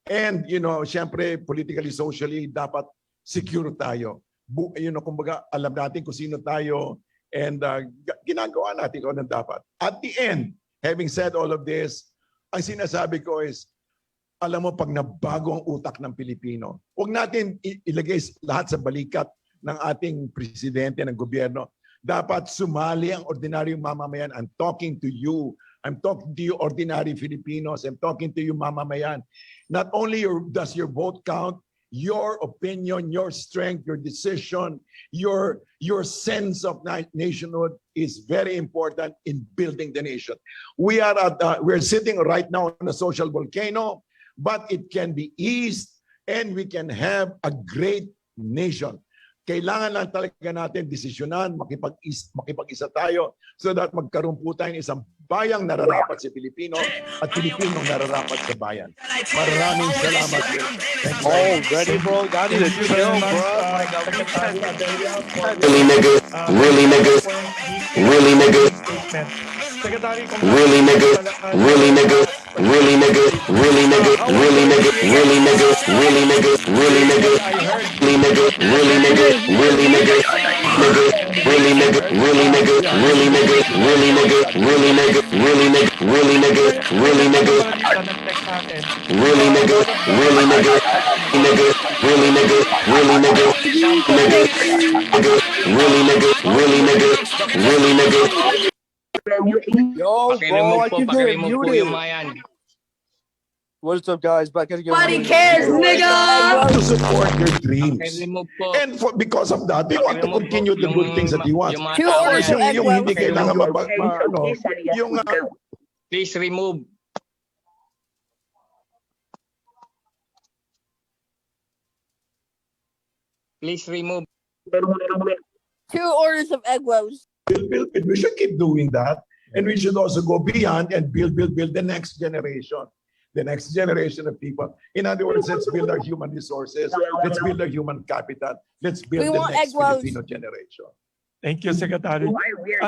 and syempre politically, socially dapat secure tayo. Kumbaga alam natin kung sino tayo, and ginagawa natin kung ano dapat. At the end, having said all of this, ang sinasabi ko is, alam mo, pag nabago ang utak ng Pilipino, huwag natin ilagay lahat sa balikat ng ating presidente, ng gobyerno. Dapat sumali ang ordinaryong mamamayan. I'm talking to you. I'm talking to you, ordinary Filipinos. I'm talking to you, mamamayan. Not only does your vote count, your opinion, your strength, your decision, your sense of nationhood is very important in building the nation. We're sitting right now on a social volcano, but it can be eased and we can have a great nation. Kailangan lang talaga natin desisyonan, makipag-isa tayo so that magkaroon po tayo ng isang bayang nararapat sa Pilipino at Pilipinong nararapat sa bayan. Maraming salamat. Ready, bro? Got it. Chill, bro. Really, nigga. Really, nigga. Really, nigga. Really, nigga. Really, nigga. Really, nigga. Really, nigga. Really, nigga. Really, nigga. Really, nigga. Really, nigga. Really, nigga. Really, nigga. Really, nigga. Nigga. Really, nigga. Really, nigga. Really, nigga. Really, nigga. Really, nigga. Really, nigga. Really, nigga. Really, nigga. Really, nigga. Really, nigga. Nigga. Really, nigga. Really, nigga. Nigga. Nigga. Really, nigga. Really, nigga. Really, nigga. Yo, bro, I keep getting muted. What's up, guys? Nobody cares, nigga. To support your dreams. And because of that, they want to continue the good things that you want. Yung hindi kailangan Please remove. Please remove. 2 orders of egg rolls. We should keep doing that. And we should also go beyond and build the next generation. The next generation of people. In other words, let's build our human resources. Let's build our human capital. Let's build the next Filipino generation. Thank you, Secretary.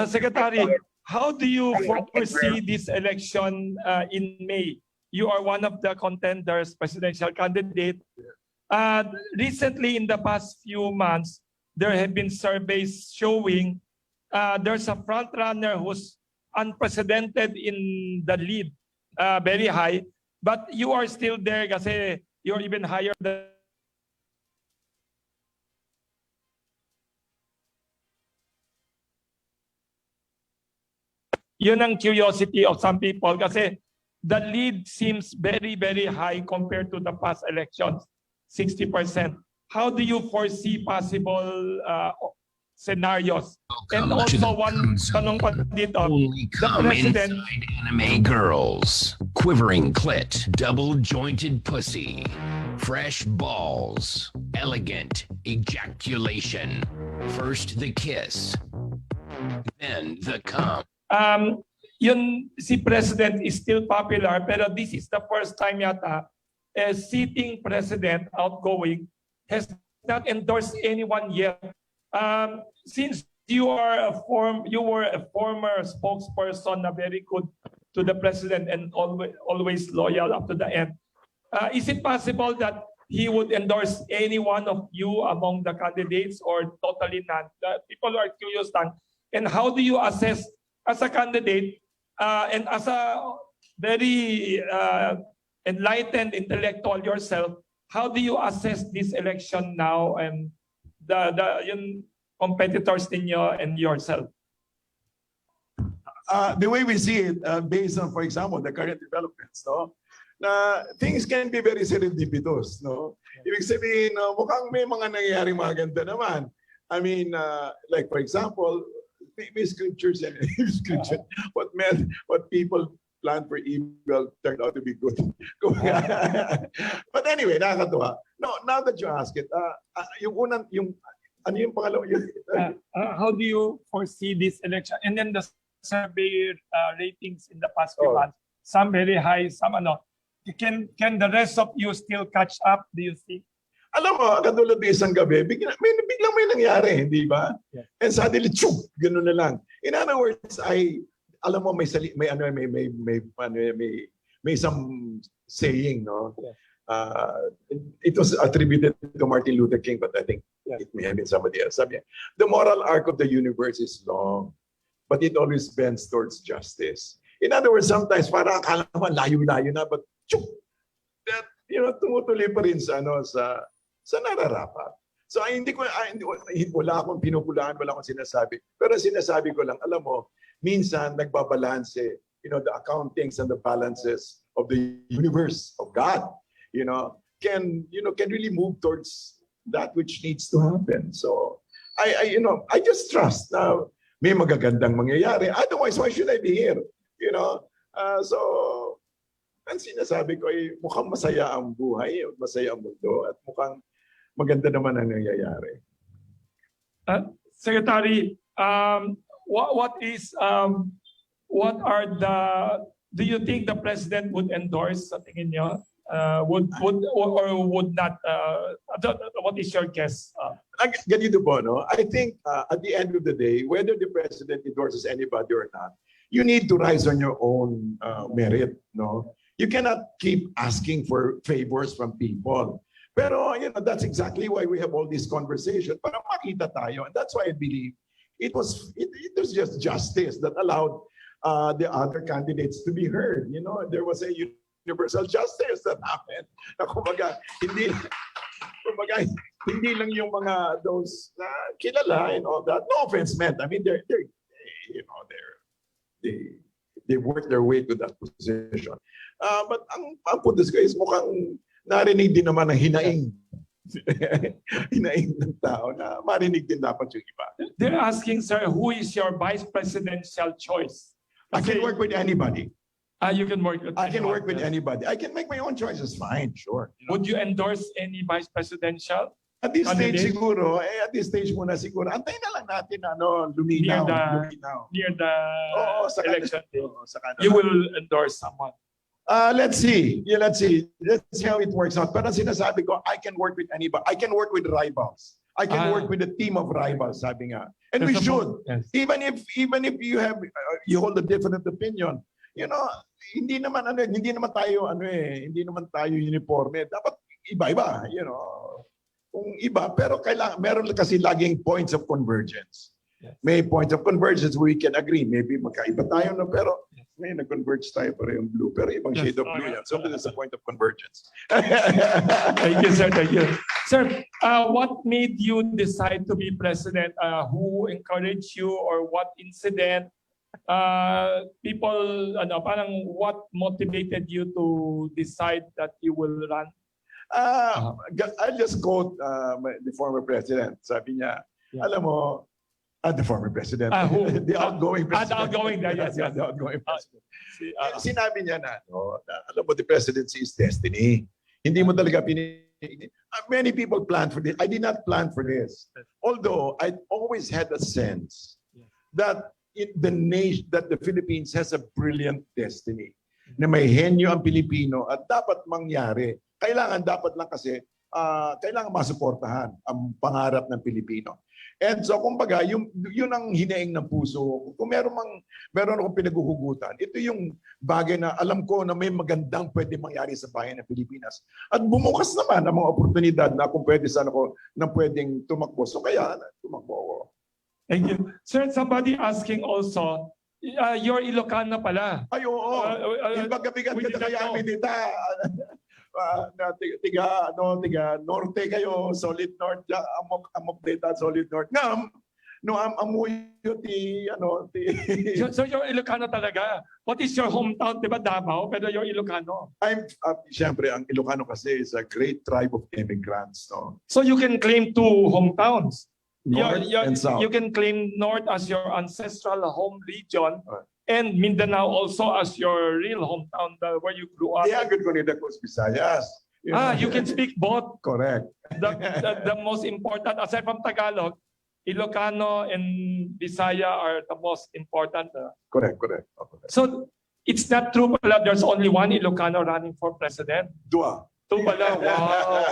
Secretary, how do you foresee this election in May? You are one of the contenders, presidential candidate. Recently, in the past few months, there have been surveys showing there's a front runner who's unprecedented in the lead, very high. But you are still there kasi you're even higher than yun ang curiosity of some people kasi the lead seems very, very high compared to the past elections, 60%. How do you foresee possible scenarios? And also one tanong pa dito, the president... Anime girls, quivering clit, double-jointed pussy, fresh balls, elegant ejaculation, first the kiss, then the cum. Yun si President is still popular, pero this is the first time yata a sitting president, outgoing, has not endorsed anyone yet. Since you were a former spokesperson, na very good to the president and always loyal up to the end, is it possible that he would endorse any one of you among the candidates or totally none? People are curious lang. And how do you assess as a candidate and as a very enlightened intellectual yourself, how do you assess this election now and yung competitors ninyo and yourself? The way we see it, based on, for example, the current developments, no, na things can be very serendipitous, no. Ibig sabihin, mukhang may mga nangyayaring maganda naman. I mean, like for example, may scriptures and scripture, what people plan for evil turned out to be good. But anyway, nakakatuwa. No, now that you ask it, yung unang, ano yung pangalawa yun? How do you foresee this election? And then the survey ratings in the past few months, some very high, some ano. Can the rest of you still catch up, do you think? Alam mo, katulad ng isang gabi, biglang may nangyari, di ba? Yeah. And suddenly, tsyuk, gano'n na lang. In other words, alam mo, may some saying, no? Yeah. It was attributed to Martin Luther King, but I think it may have been somebody else. Sabi niya, the moral arc of the universe is long, but it always bends towards justice. In other words, sometimes parang akala mo layo-layo na, but tsyuk, that, tumutuloy pa rin sa nararapat. So wala akong pinupulaan, wala akong sinasabi. Pero sinasabi ko lang, alam mo, minsan nagbabalanse, the accountings and the balances of the universe, of God, can really move towards that which needs to happen. So I just trust na may magagandang mangyayari. Otherwise, why should I be here? So ang sinasabi ko ay mukhang masaya ang buhay, masaya ang mundo, at mukhang maganda naman ang nangyayari. Secretary, do you think the president would endorse sa tingin niyo? Would not? What is your guess? Ganito po, no? I think at the end of the day, whether the president endorses anybody or not, you need to rise on your own merit, no? You cannot keep asking for favors from people. Pero, that's exactly why we have all this conversation, para makita tayo. And that's why I believe it was just justice that allowed the other candidates to be heard. There was a universal justice that happened. Na kumbaga, hindi lang yung mga those kilala and all that. No offense meant. I mean, they worked their way to that position. But ang puntos ko is mukhang narinig din naman ang hinaing ng tao na marinig din dapat yung iba. They're asking, sir, who is your vice presidential choice? I can work with anybody. You can work with I can work with anybody. I can make my own choices, fine, sure. Would you endorse any vice presidential? At this stage siguro, at this stage muna siguro, antayin na lang natin luminaw. Near the election day. Sa you will endorse someone. Let's see. Let's see how it works out. Pero sinasabi ko, I can work with anybody. I can work with rivals. I can work with a team of rivals, sabi nga. And we should. Yes. Even if you hold a different opinion, hindi naman tayo uniforme. Dapat iba-iba, Kung iba, pero meron kasi laging points of convergence. Yes. May points of convergence we can agree. Maybe magkaiba tayo, no? Pero may nag-converge tayo parehong blue. Pero ibang shade of blue yan. So there's a point of convergence. Thank you, sir. Thank you. Sir, what made you decide to be president? Who encouraged you, or what incident? What motivated you to decide that you will run? I'll just quote the former president. Sabi niya, alam mo, the former president. The outgoing president. The outgoing, yes. The outgoing president. Sinabi niya na, alam mo, the presidency is destiny. Hindi mo talaga many people plan for this. I did not plan for this. Although I always had a sense that the Philippines has a brilliant destiny. Na may henyo ang Pilipino at dapat mangyari. Dapat lang kasi, kailangan masuportahan ang pangarap ng Pilipino. And so, kumbaga, yun ang hinaing ng puso. Kung meron akong pinaguhugutan, ito yung bagay na alam ko na may magandang pwede mangyari sa bayan ng Pilipinas. At bumukas naman ang mga oportunidad na kung pwede sana ko na pwedeng tumakbo. So, kaya tumakbo ako. Thank you. Sir, somebody asking also, you're Ilocano pala. Ay, oo. Yung bigat ka na kaya Minita. Tiga norte kayo, solid north, amok data, solid north. Amuyo So you're Ilocano talaga. What is your hometown? Diba Davao? Pero you're Ilocano. Siyempre, ang Ilocano kasi is a great tribe of immigrants. No? So you can claim two hometowns. North and South. You can claim North as your ancestral home region, and Mindanao also as your real hometown, where you grew up. Yeah, good ko nila ko Visayas. You can speak both. Correct. The most important, aside from Tagalog, Ilocano and Bisaya are the most important. Correct. So it's not true pala there's only one Ilocano running for president. Dua. Two pala. Wow.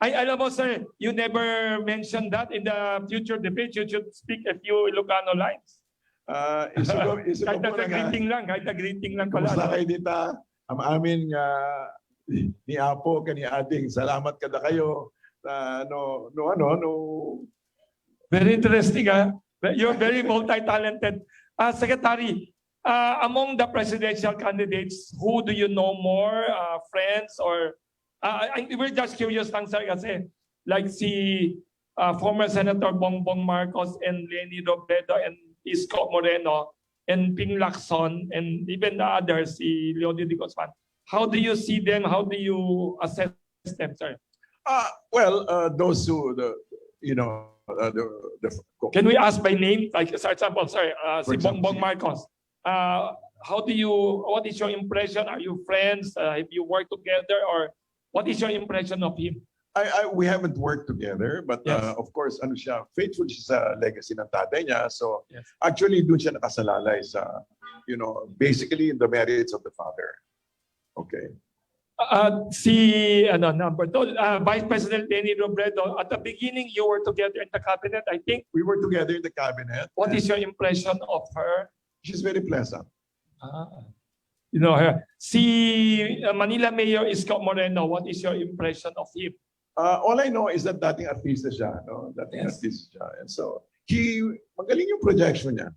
Ay, alam mo sir, you never mentioned that in the future debate. You should speak a few Ilocano lines. Kahit na greeting lang pala. Kumusta kayo dita? Ang amin ni Apo kani Ading, salamat kada kayo. Very interesting, You're very multi-talented. Secretary, among the presidential candidates, who do you know more? Friends or... we're just curious lang, sir, kasi like si former Senator Bongbong Marcos and Leni Robredo and Isko Moreno and Ping Lacson and even the others, si Leody de Guzman. How do you see them? How do you assess them, sir? Those who, Can we ask by name? Like, for example, si Bongbong Marcos. What is your impression? Are you friends? Have you worked together? Or what is your impression of him? We haven't worked together, but of course, faithful siya sa legacy ng tatay niya. So actually, doon siya nakasalalay sa, basically the merits of the father. Okay. Number two, Vice President Leni Robredo, at the beginning you were together in the cabinet, I think. We were together in the cabinet. What is your impression of her? She's very pleasant. You know her. Si Manila Mayor Isko Moreno, what is your impression of him? All I know is that dating artista siya, no? Artista siya. And so, magaling yung projection niya.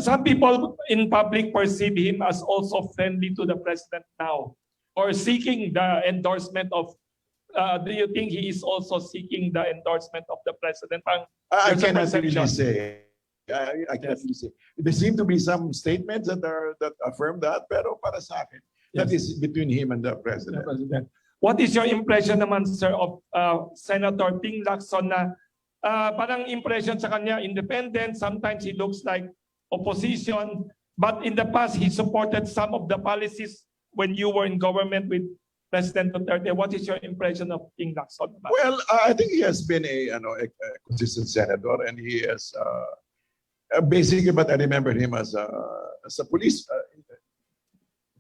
Some people in public perceive him as also friendly to the president now, or seeking the endorsement of, do you think he is also seeking the endorsement of the president? I cannot really say. I cannot really say. There seem to be some statements that affirm that, pero para sa akin, that is between him and the president. What is your impression naman, sir, of Senator Ping Lacson na parang impression sa kanya, independent, sometimes he looks like opposition, but in the past he supported some of the policies when you were in government with President Duterte. What is your impression of Ping Lacson? Well, I think he has been a consistent senator, and he has basically, but I remember him as a police,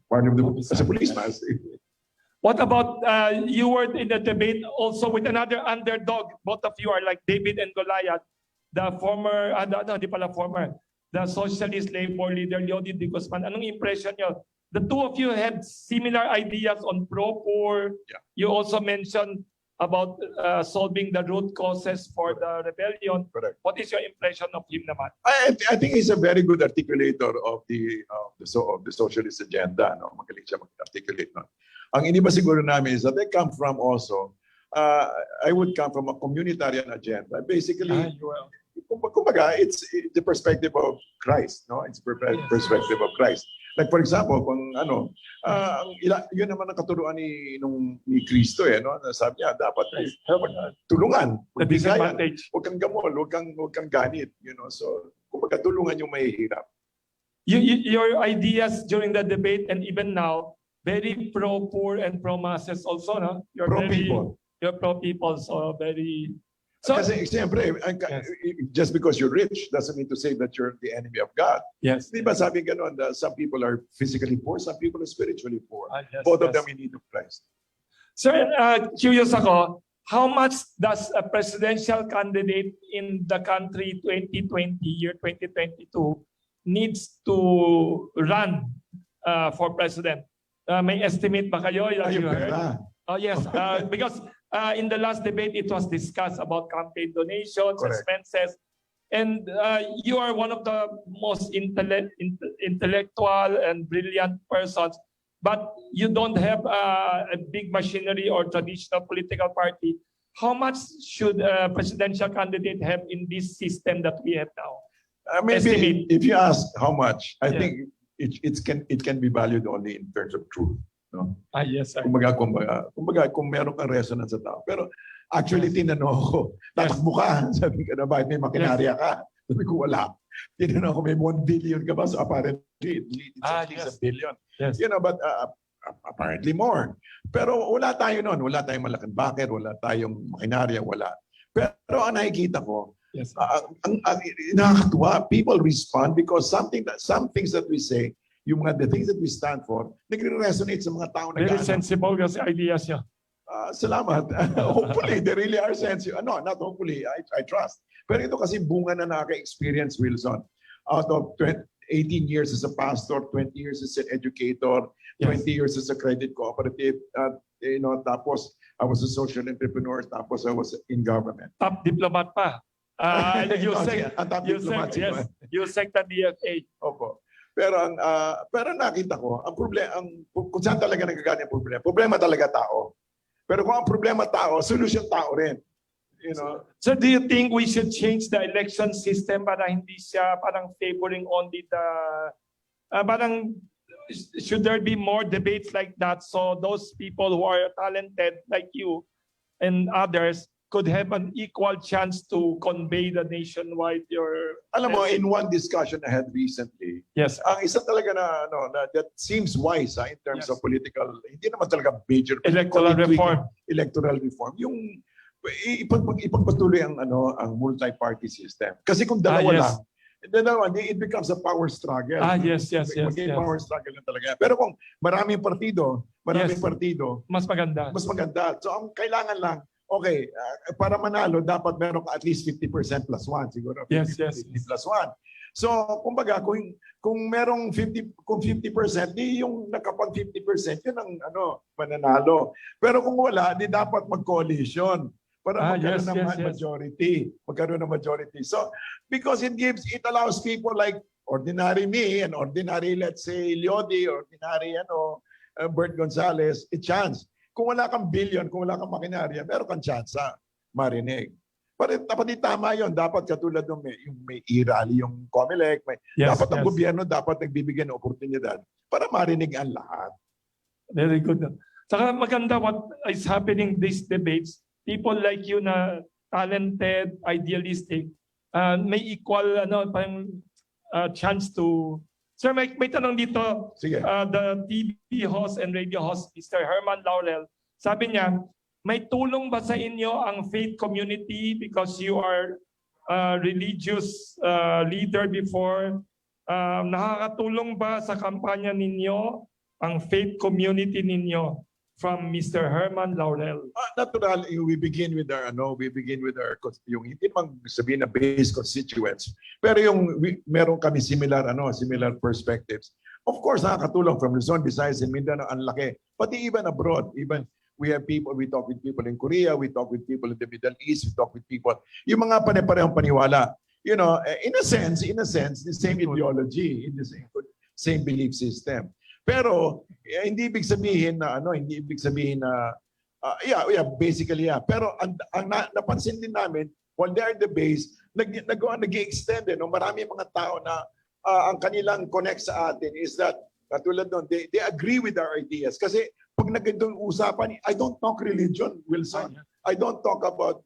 as a policeman. What about, you were in the debate also with another underdog. Both of you are like David and Goliath. The former, the socialist labor leader, Leody de Guzman. Anong impression nyo? The two of you had similar ideas on pro-poor. Yeah. You also mentioned about solving the root causes for the rebellion. Correct. What is your impression of him naman? I think he's a very good articulator of the socialist agenda. No? Magaling siya mag-articulate. No? Ang iniba siguro namin is that I come from also, I would come from a communitarian agenda. Basically, kumbaga, it's the perspective of Christ. No? It's the perspective of Christ. Like for example, kung yun naman ang katuruan ni Kristo no? Sabi niya, dapat tulungan, magbigayan, huwag kang gamol, huwag kang ganit, so kumbaga tulungan yung mahihirap. Your ideas during the debate and even now, very pro-poor and pro-masses also, no? You're pro-people. You're pro-people, so very... So, kasi siyempre, just because you're rich doesn't mean to say that you're the enemy of God. Yes. Di ba sabi ganon, some people are physically poor, some people are spiritually poor. Both of them in need of Christ. Sir, curious ako, how much does a presidential candidate in the country 2020, year 2022, needs to run for president? May estimate ba kayo? Oh yes, because in the last debate it was discussed about campaign donations, expenses, and you are one of the most intellectual and brilliant persons, but you don't have a big machinery or traditional political party. How much should a presidential candidate have in this system that we have now? Maybe if you ask how much, I think it can be valued only in terms of truth. No? Yes, sir. Kumbaga, kung meron kang resonance sa tao. Pero Actually, tinanong ko, tatakbo ka. Sabi ko na, bakit may makinarya ka? Sabi ko, wala. Tinanong ko, may 1 billion ka ba? So apparently, it's at least a billion. Yes. You know, but apparently more. Pero wala tayo noon. Wala tayong malaking bucket, wala tayong makinarya, wala. Pero ang nakikita ko, Yes. nakakatuwa. People respond because some things that we say, the things that we stand for, nagre-resonate sa mga tao na Very sensible kasi ideas niya. Salamat. Hopefully, they really are sensitive. No, not hopefully. I trust. Pero ito kasi bunga na nakaka-experience, Wilson. Out of 18 years as a pastor, 20 years as an educator, 20 years as a credit cooperative, tapos I was a social entrepreneur, tapos I was in government. Top diplomat pa. You sector DFA. Opo. Pero nakita ko, ang problema, kung saan talaga nagagaling ang problema talaga tao. Pero kung ang problema tao, solution tao rin. You know? So do you think we should change the election system para hindi siya parang favoring only the parang should there be more debates like that so those people who are talented like you and others could have an equal chance to convey the nationwide your... Alam mo, in one discussion I had recently, yes, ang isa talaga na that seems wise in terms of political, hindi naman talaga major electoral reform. Electoral reform. Yung ipagpatuloy ang multi-party system. Kasi kung dalawa lang, it becomes a power struggle. Yes. Power struggle na talaga. Pero kung maraming partido, mas maganda. So ang kailangan lang, okay, para manalo, dapat meron ka at least 50% plus 1. Siguro 50 plus 1. So, kumbaga, kung merong 50%, di yung nakapag 50%, yun ang mananalo. Pero kung wala, di dapat mag-coalition para magkaroon ng majority. Magkaroon ng majority. So, because it allows people like ordinary me and ordinary, let's say, Leody, ordinary, Bert Gonzalez, a chance. Kung wala kang billion, kung wala kang makinarya, meron kang tsansa marinig. Dapat tama yun. Dapat katulad ng may e-rally yung COMELEC. Dapat ang gobyerno dapat nagbibigay ng oportunidad para marinig ang lahat. Very good. Saka maganda what is happening these debates. People like you na talented, idealistic, may equal chance to... Sir, may tanong dito. Sige. The TV host and radio host, Mr. Herman Laurel, sabi niya, may tulong ba sa inyo ang faith community because you are a religious leader before? Nakakatulong ba sa kampanya ninyo ang faith community ninyo? From Mr. Herman Laurel. Natural, we begin with our yung hindi mang sabihin na base constituents, pero yung meron kami similar perspectives. Of course, nakakatulong from Luzon, Visayas, and Mindanao, ang laki. Pati even abroad, even we talk with people in Korea, we talk with people in the Middle East, we talk with people, yung mga pare-parehong paniwala. You know, in a sense, the same ideology, in the same belief system. Pero hindi ibig sabihin na basically. Pero ang napansin din namin while they are the base, nag-extend marami mga tao na ang kanilang connect sa atin is that katulad doon, they agree with our ideas. Kasi pag nagandong usapan, I don't talk religion, Wilson. I talk about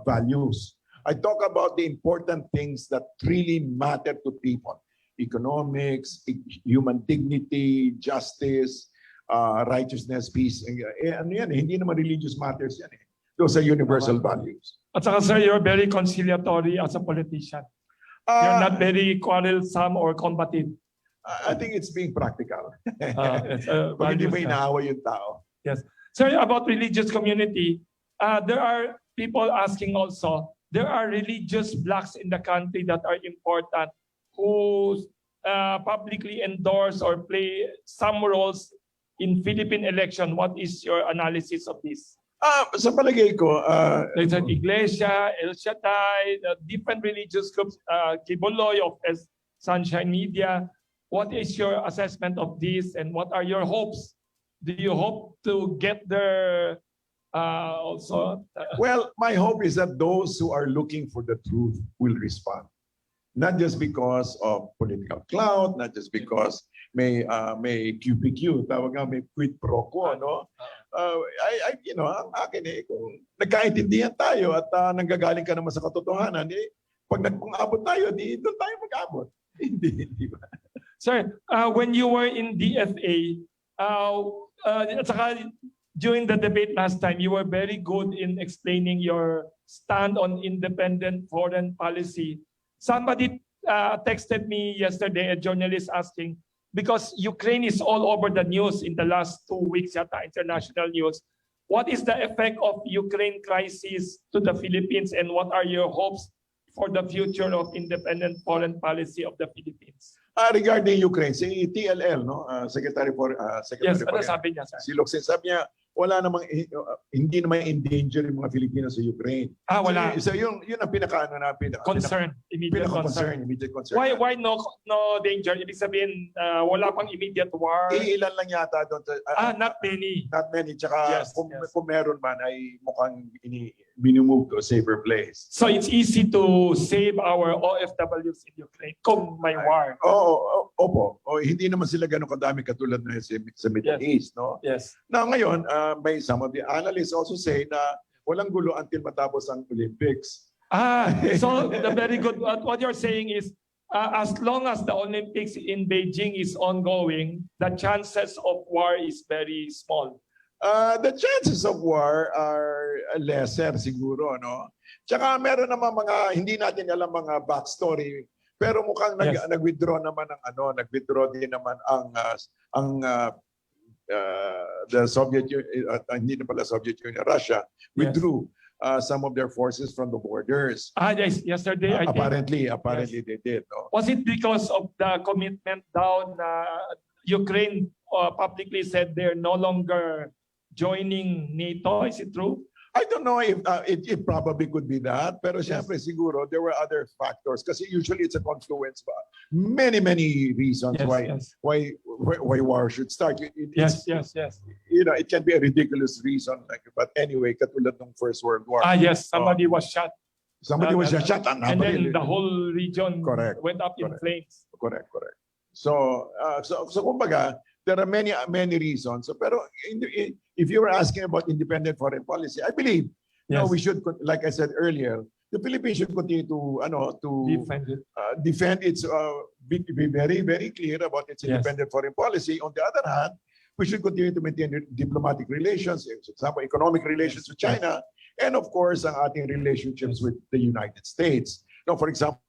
values. I talk about the important things that really matter to people. Economics, human dignity, justice, righteousness, peace. Hindi naman religious matters yan. Those are universal values. At saka sir, you're very conciliatory as a politician. You're not very quarrelsome or combative. I think it's being practical. Pag hindi mo inaawa yung tao. Yes. Sir, about religious community, there are people asking also, there are religious blocks in the country that are important who publicly endorse or play some roles in Philippine election. What is your analysis of this? Sa palagay ko, there's an Iglesia, El Shaddai, different religious groups, Kiboloy of Sunshine Media. What is your assessment of this and what are your hopes? Do you hope to get there also? Well, my hope is that those who are looking for the truth will respond. Not just because of political clout, not just because may QPQ, tawag nga may quid pro quo, no? ang akin kung nagkaintindihan tayo at nanggagaling ka naman sa katotohanan, pag nagpang-abot tayo, doon tayo mag-abot. Hindi ba? Sir, when you were in DFA, at saka during the debate last time, you were very good in explaining your stand on independent foreign policy. Somebody texted me yesterday, a journalist asking, because Ukraine is all over the news in the last 2 weeks, yata, international news. What is the effect of Ukraine crisis to the Philippines, and what are your hopes for the future of independent foreign policy of the Philippines? Regarding Ukraine, si TLL, no, Secretary for Yes, ano sabi niya, sir? Si Locsin, sabi niya, wala namang hindi naman endanger yung mga Filipino sa Ukraine. Wala. So yun ang pinaka Concern, immediate concern. Immediate concern. Why no danger? Ibig sabihin, wala pang immediate war. Ilan lang yata doon. Not many. Not many. Tsaka kung meron man ay mukhang minimove to a safer place. So it's easy to save our OFWs in Ukraine kung may war. Opo. Hindi naman sila ganun kadami katulad na sa Middle East, no? Yes. Now ngayon, by some of the analysts also say na walang gulo until matapos ang Olympics. So the very good. What you're saying is, as long as the Olympics in Beijing is ongoing, the chances of war is very small. The chances of war are lesser siguro, no? Tsaka meron naman mga hindi natin alam mga backstory, pero mukhang nag-withdraw naman nag-withdraw din naman ang the Soviet Union, hindi na pala Soviet Union, Russia withdrew some of their forces from the borders. Yes, yesterday I apparently they did. No? Was it because of the commitment down Ukraine publicly said they're no longer joining NATO? Is it true? I don't know if it probably could be that, pero siyempre siguro there were other factors kasi usually it's a confluence ba many reasons why war should start. Yes. You know, it can be a ridiculous reason, but anyway, katulad ng First World War. Yes, somebody was shot. Somebody was shot, and then the whole region went up in flames. Correct. So kumbaga, there are many reasons. So, pero if you were asking about independent foreign policy, I believe we should, like I said earlier, the Philippines should continue to defend its be very clear about its independent foreign policy. On the other hand, we should continue to maintain diplomatic relations, for example, economic relations with China, and of course, ang ating relationships with the United States. Now, for example,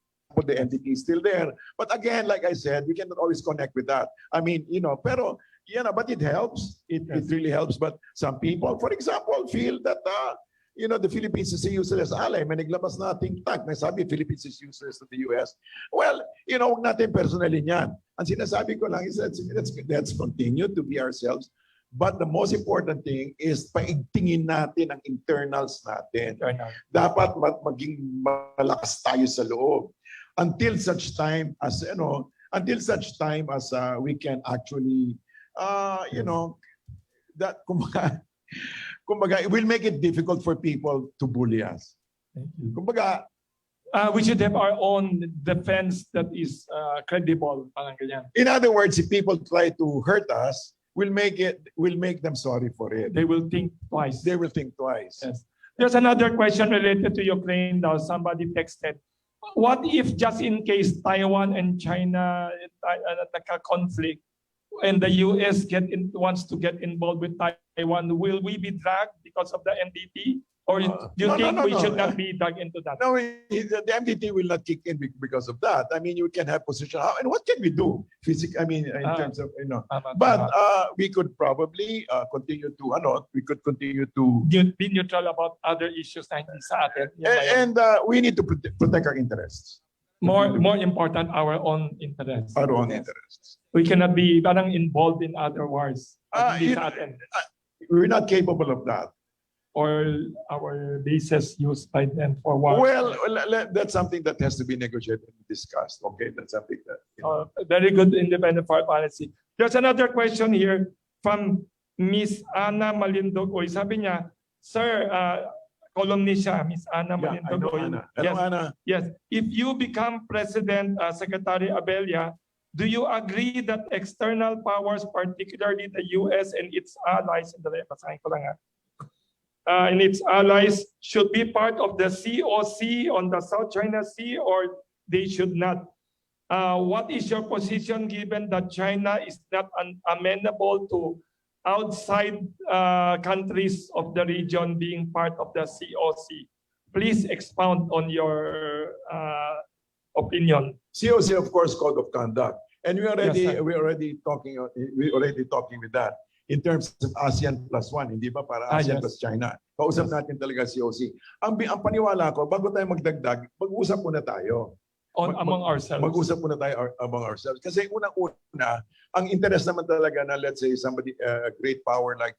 the entity is still there. But again, like I said, we cannot always connect with that. I mean, but it helps. It really helps. But some people, for example, feel that, the Philippines is a useless ally. May naglabas na think tank na sabi Philippines is useless to the US. Well, huwag natin personally yan. Ang sinasabi ko lang is let's continue to be ourselves. But the most important thing is paigtingin natin ang internals natin. Dapat maging malakas tayo sa loob. Until such time as we can actually that kumbaga it will make it difficult for people to bully us. Kumbaga we should have our own defense that is credible, parang ganyan. In other words, if people try to hurt us, we'll make them sorry for it. They will think twice. Yes. There's another question related to Ukraine now. Somebody texted, what if just in case Taiwan and China conflict and the US wants to get involved with Taiwan, will we be dragged because of the MDT? Or do you think we should not be dragged into that? No, the MDT will not kick in because of that. I mean, you can have position. And what can we do? In terms of, But we could probably continue to be neutral about other issues na hindi sa atin. And we need to protect our interests. More important, our own interests. Our own interests. We cannot be parang involved in other wars. We're not capable of that. Or our bases used by them for war. Well, that's something that has to be negotiated and discussed. Okay, that's something that. Very good independent foreign policy. There's another question here from Miss Ana Malindogoy. Sabi niya, Sir, columnist siya, Miss Ana Malindogoy. Hello, Ana. Yes. If you become President, Secretary Abella, Do you agree that external powers, particularly the US and its allies, and its allies, should be part of the COC on the South China Sea, or they should not? What is your position given that China is not amenable to outside countries of the region being part of the COC? Please expound on your opinion. COC, of course, code of conduct, and we Yes, already talking with that in terms of ASEAN +1, hindi ba, para ASEAN plus China. Kausap natin talaga COC. Ang paniwala ko, bago tayo magdagdag, mag-usap muna tayo. Among ourselves. Mag-usap muna tayo among ourselves. Kasi unang-una, ang interest naman talaga na, let's say, somebody, a great power like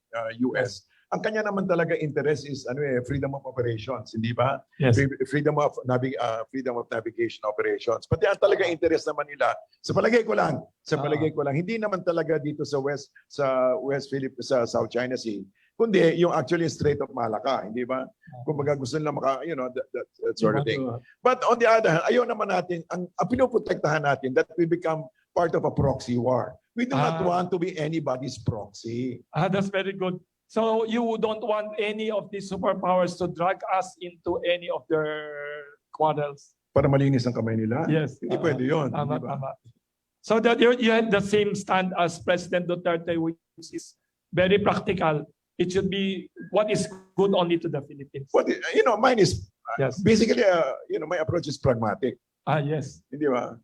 US, ang kanya naman talaga interest is freedom of operations, hindi ba? Yes. Freedom of navigation operations. Pati ang talaga interest naman nila, sa palagay ko lang, hindi naman talaga dito sa South China Sea, kundi yung actually Strait of Malacca, hindi ba? Kumbaga gusto nila that sort of thing. But on the other hand, ayaw naman natin, ang pinoprotektahan natin that we become part of a proxy war. We do not want to be anybody's proxy. That's very good. So you don't want any of these superpowers to drag us into any of their quarrels? Para malinis ang kamay nila? Yes. Hindi pwede yun. Tama. So that you had the same stand as President Duterte, which is very practical. It should be what is good only to the Philippines. Mine is basically, my approach is pragmatic. Yes. Hindi ba?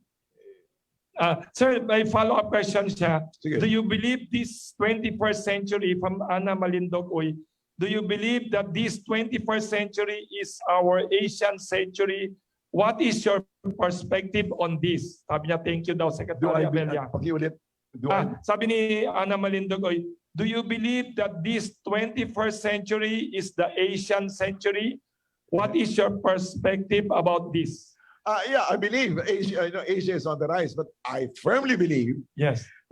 Sir, my follow-up question siya. Sige. Do you believe this 21st century, from Ana Malindogoy, do you believe that this 21st century is our Asian century? What is your perspective on this? Sabi niya, thank you daw, Secretary Amelia. Pakiulit. Sabi ni Ana Malindogoy, do you believe that this 21st century is the Asian century? What is your perspective about this? Yeah, I believe Asia is on the rise, but I firmly believe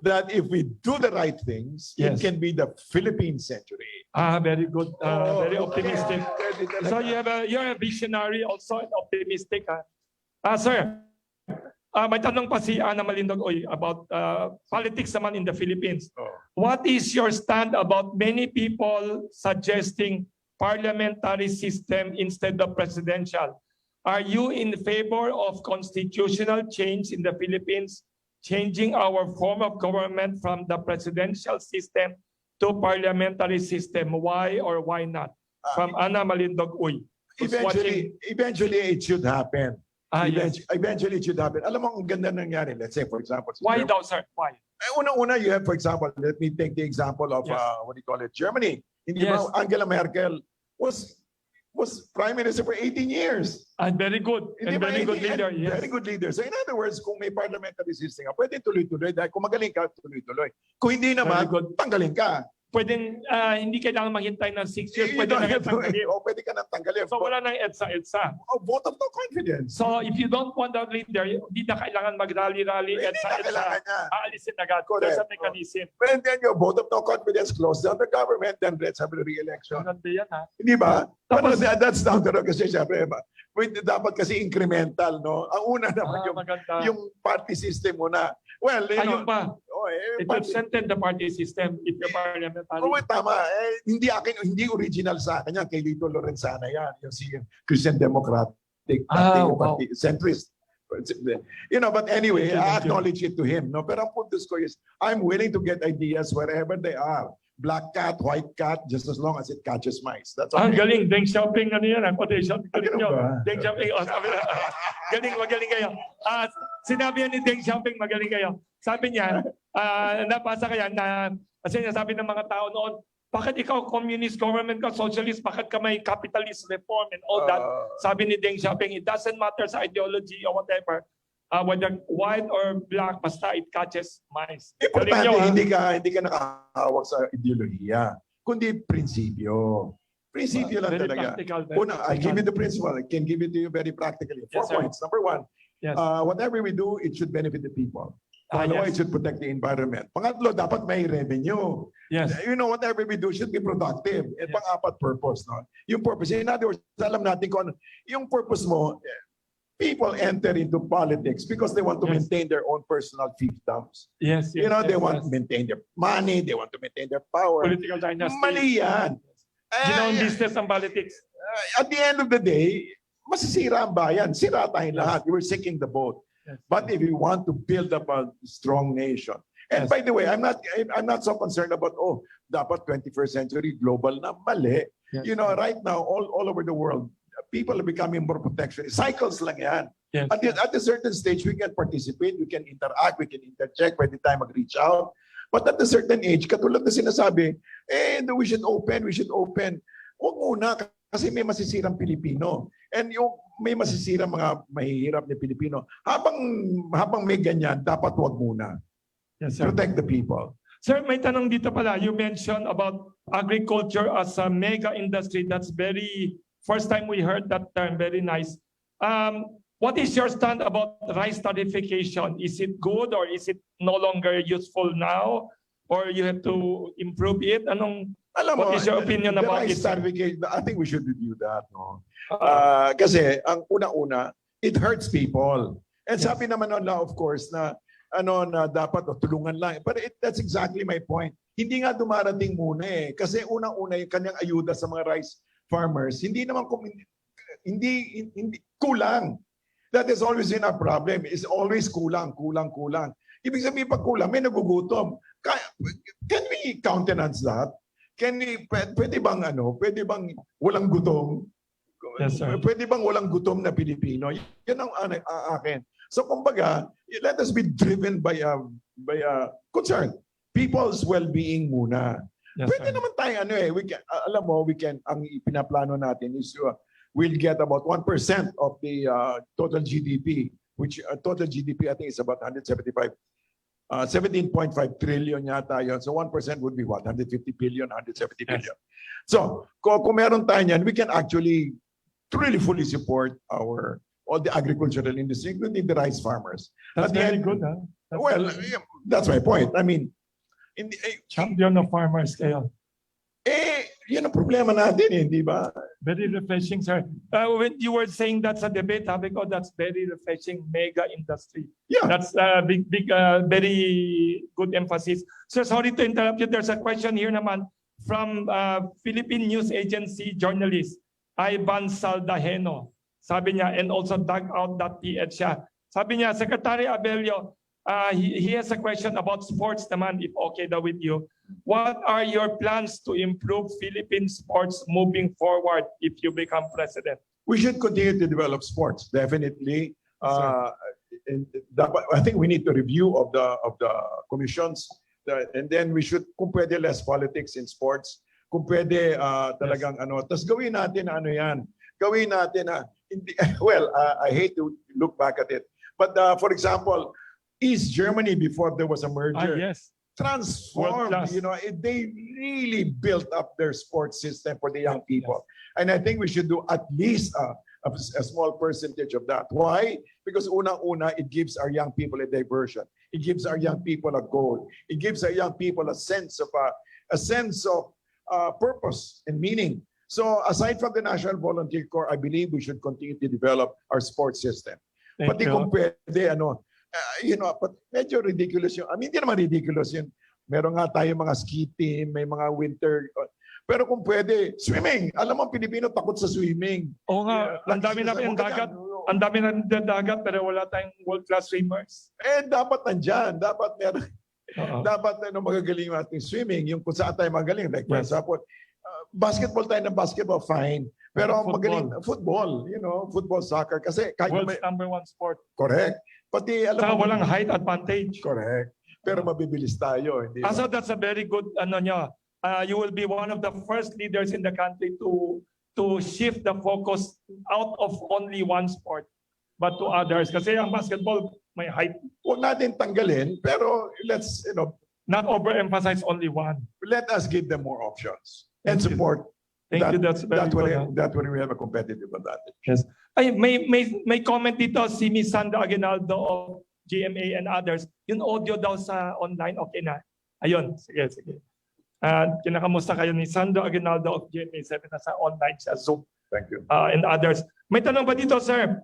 that if we do the right things, it can be the Philippine century. Very good. Very optimistic. So you're a visionary, also and optimistic. Sir, may tanong pa si Ana Malindogoy about politics naman in the Philippines. What is your stand about many people suggesting parliamentary system instead of presidential? Are you in favor of constitutional change in the Philippines, changing our form of government from the presidential system to parliamentary system? Why or why not? From Ana Malindogoy. Eventually, it should happen. Eventually, it should happen. Alam mo, ang ganda nangyari. Let's say, for example. Why daw, sir? Why? Una, you have, for example, let me take the example of, Germany. Hindi ba, Angela Merkel was Prime Minister for 18 years. And very good. And very good leader. Yes. Very good leader. So in other words, kung may parliamentary system ka, pwede tuloy-tuloy. Dahil kung magaling ka, tuloy-tuloy. Kung hindi naman, tanggalin ka. Pwedeng hindi kailangan maghintay ng 6 years. Pwede na tanggalin. Pwede ka nang tanggalin. So wala nang EDSA. Vote of no confidence. So if you don't want the leader, hindi na kailangan mag-rally, EDSA. Aalisin agad. There's a mechanism. But then you vote of no confidence, close down the government, then let's have a re-election. Maganda yan, ha? Hindi ba? Tapos, that's down the road kasi syempre, dapat kasi incremental, no? Ang una naman yung party system muna. Well, ayun pa. It will strengthen the party system if the parliamentary. Tama. Hindi original sa akin yan. Kay Lito Lorenzana yan. Yung si Christian Democratic Party, centrist. But anyway, I acknowledge it to him. No? Pero ang puntos ko is, I'm willing to get ideas wherever they are. Black cat, white cat, just as long as it catches mice. That's okay. Galing. Deng Xiaoping, ano yan? Ang quotation. Galing nyo. Deng Xiaoping. Magaling kayo. Sinabi yan ni Deng Xiaoping, magaling kayo. Sabi niya, nabasa kaya na, kasi sabi ng mga tao noon, bakit ikaw communist government ka, socialist, bakit ka may capitalist reform and all that? Sabi ni Deng Xiaoping, it doesn't matter sa ideology or whatever, whether white or black, basta it catches mice. Importante, hindi ka nakahawak sa ideolohiya, kundi prinsipyo. Prinsipyo lang talaga. Una, I give you the principle. I can give it to you very practically. 4 points. Number 1, whatever we do, it should benefit the people. Pangalawa, it should protect the environment. Pangatlo, dapat may revenue. Yes. Whatever we do should be productive. And pang-apat, purpose. No? Yung purpose, in other words, alam natin kung ano, yung purpose mo, people enter into politics because they want to maintain their own personal fiefdoms. Yes, You know, they want to maintain their money, they want to maintain their power. Political dynasty. Mali yan. Ginawang business ang politics. At the end of the day, masisira ang bayan. Sira tayong lahat. We're sinking the boat. But if you want to build up a strong nation, and by the way, I'm not so concerned about, dapat 21st century global na. Mali. You know, right now, all over the world, people are becoming more protectionist. Cycles lang yan. Yes. At a certain stage, we can participate, we can interact, we can interject, pwede tayo mag-reach out. But at a certain age, katulad na sinasabi, we should open. Huwag muna, kasi may masisirang Pilipino. And yung may masisirang mga mahihirap na Pilipino, habang may ganyan, dapat huwag muna. Yes, sir. Protect the people. Sir, may tanong dito pala. You mentioned about agriculture as a mega industry. That's first time we heard that term. Very nice. What is your stand about rice tariffication? Is it good or is it no longer useful now? Or you have to improve it? What is your opinion about it? I think we should review that. No? Kasi ang una-una, it hurts people. And sabi naman nila, of course, na dapat tulungan lang. But that's exactly my point. Hindi nga dumarating muna eh. Kasi unang-una yung kanyang ayuda sa mga rice farmers, hindi kulang. That has always been our problem. It's always kulang. Ibig sabihin pag kulang, may nagugutom. Can we countenance that? Pwede bang walang gutom? Yes, sir. Pwede bang walang gutom na Pilipino? Yan ang akin. So kumbaga, let us be driven by a concern. People's well-being muna. Yes, Pwede sir. naman tayo ang ipinaplano natin is we'll get about 1% of the total GDP, which total GDP I think is about 17.5 trillion yata yun. So 1% would be what? 150 billion, 170 billion. So kung meron tayo yan, we can actually really fully support all the agricultural industry, including the rice farmers. That's very good, huh? That's my point. I mean, champion of farmers kayo. Yan ang problema natin, di ba? Very refreshing, sir. When you were saying that's a debate, sabi ko that's very refreshing, mega industry. Yeah. That's a big, very good emphasis. Sir, sorry to interrupt you. There's a question here naman from Philippine News Agency journalist, Bansa. Sabi niya, and also dugout.ph siya. Sabi niya, Secretary Abelio, he has a question about sports naman, if okay daw with you. What are your plans to improve Philippine sports moving forward if you become president? We should continue to develop sports, definitely. I think we need to review of the commissions, and then we should, kung pwede, less politics in sports. Kung pwede talagang tas gawin natin gawin natin I hate to look back at it, but for example, East Germany, before there was a merger, transformed. They really built up their sports system for the young people, and I think we should do at least a small percentage of that. Why? Because una, it gives our young people a diversion. It gives our young people a goal. It gives our young people a sense of purpose and meaning. So aside from the National Volunteer Corps, I believe we should continue to develop our sports system. Pati kung pwede, but medyo ridiculous yun. I mean, hindi naman ridiculous yun. Meron nga tayo mga ski team, may mga winter. Pero kung pwede, swimming. Alam mo, ang Pilipino takot sa swimming. Oo nga, ang dami na yung dagat. Ang dami na yung dagat, pero wala tayong world-class swimmers. Dapat nandyan. Dapat meron. Dapat magagaling natin swimming. Yung kung saan tayo magaling. Like, for example, basketball tayo ng basketball, fine. Pero magaling, football, football, soccer. Kasi world's number one sport. Correct. Pati alam mo, walang height advantage. Correct. Pero mabibilis tayo. Hindi So that's a very good, you will be one of the first leaders in the country to shift the focus out of only one sport, but to others. Kasi ang basketball, may height. Huwag natin tanggalin, pero let's, not overemphasize only one. Let us give them more options and support. Thank you. That's very good. That's when we have a competitive advantage. Yes. Ay, may comment dito si Miss Sandra Aguinaldo of GMA and others. Yung audio daw sa online, okay na. Ayun, sige. Kinakamusta kayo ni Sandra Aguinaldo of GMA 7 na sa online sa Zoom. Thank you. And others. May tanong ba dito, sir?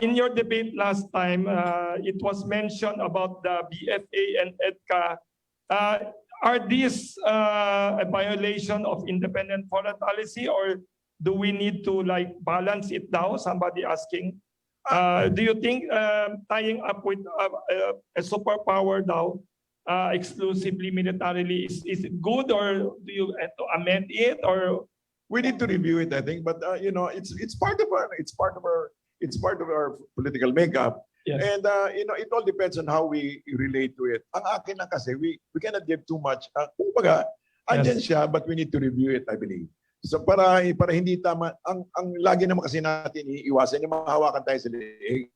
In your debate last time, it was mentioned about the BFA and EDCA. Are these a violation of independent foreign policy, or do we need to like balance it down? Somebody asking. Do you think tying up with a superpower now, exclusively militarily, is it good, or do you have to amend it, or? We need to review it, I think, but you know, it's part of our political makeup. Yes. And you know, it all depends on how we relate to it. Ang akin lang kasi, we cannot give too much. Kumbaga, andyan siya, but we need to review it, I believe. So para hindi tama, ang lagi naman kasi natin iiwasan yung mahawakan tayo sa leeg.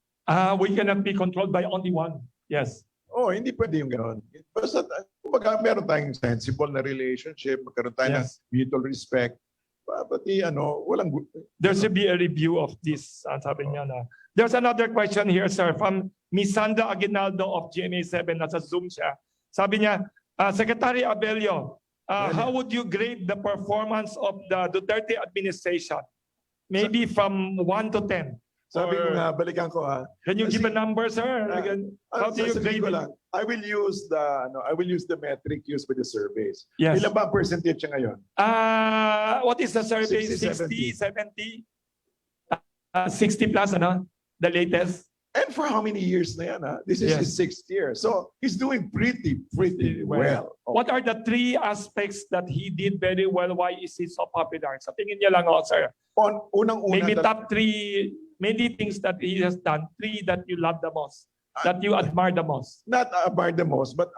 We cannot be controlled by only one. Yes. Oh, hindi pwede yung gano'n. Basta, kumbaga, meron tayong sensible na relationship, magkaroon tayo ng mutual respect. Pati walang... There should be a review of this, sabi niya na. There's another question here, sir, from Miss Sandra Aguinaldo of GMA7, nasa Zoom siya. Sabi niya, Secretary Abelio, how would you grade the performance of the Duterte administration? Maybe from 1 to 10. Sabi ko nga, balikan ko ha. Can you give a number, sir? How do you grade it? I will use the metric used by the surveys. Yes. Ilan ba ang percentage siya ngayon? What is the survey? 60, 70? 60 plus, the latest. And for how many years na yan, ha? This is his 6th year. So he's doing pretty well. What are the 3 aspects that he did very well? Why is he so popular? Sa tingin niya lang, sir. Unang-una, maybe top 3, many things that he has done. 3 that you love the most, that you admire the most. Not admire the most, but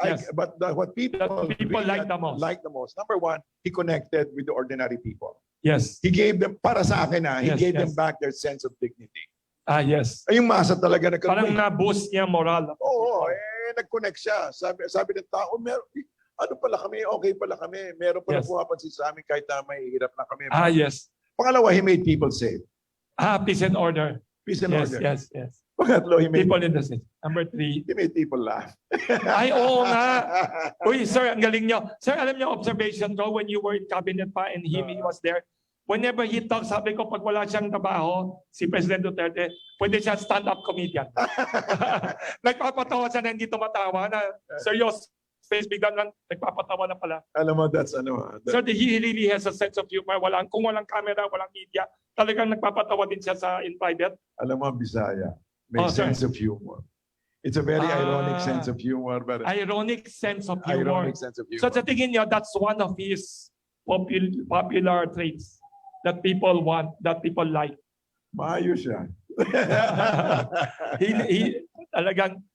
what people really like the most. Like the most. Number 1, he connected with the ordinary people. Yes. He gave them, para sa akin he gave them back their sense of dignity. Yes. Ay, yung masa talaga parang na-boost niya moral. Oo, nag-connect siya. Sabi ng tao, ano pala kami, okay pala kami. Meron pala pumapansin sa amin kahit na may hirap na kami. Yes. Pangalawa, he made people safe. Peace and order. Peace and order. Yes. Pangatlo, he made people in the city. Number 3. He made people laugh. Ay, oo nga. Uy, sir, ang galing niyo. Sir, alam niyo, observation ko when you were in cabinet pa and he was there. Whenever he talks, sabi ko, pag wala siyang trabaho, si President Duterte, pwede siya stand-up comedian. Nagpapatawa siya na hindi tumatawa na serious face, biglang lang nagpapatawa na pala. Alam mo, that's Sir, he really has a sense of humor. Kung walang camera, walang media, talagang nagpapatawa din siya in private. Alam mo, Bisaya, may sense of humor. It's a very ironic sense of humor. But ironic sense of humor. Ironic sense of humor. So sa tingin niyo, that's one of his popular traits that people want, that people like. Maayos siya. he talagang,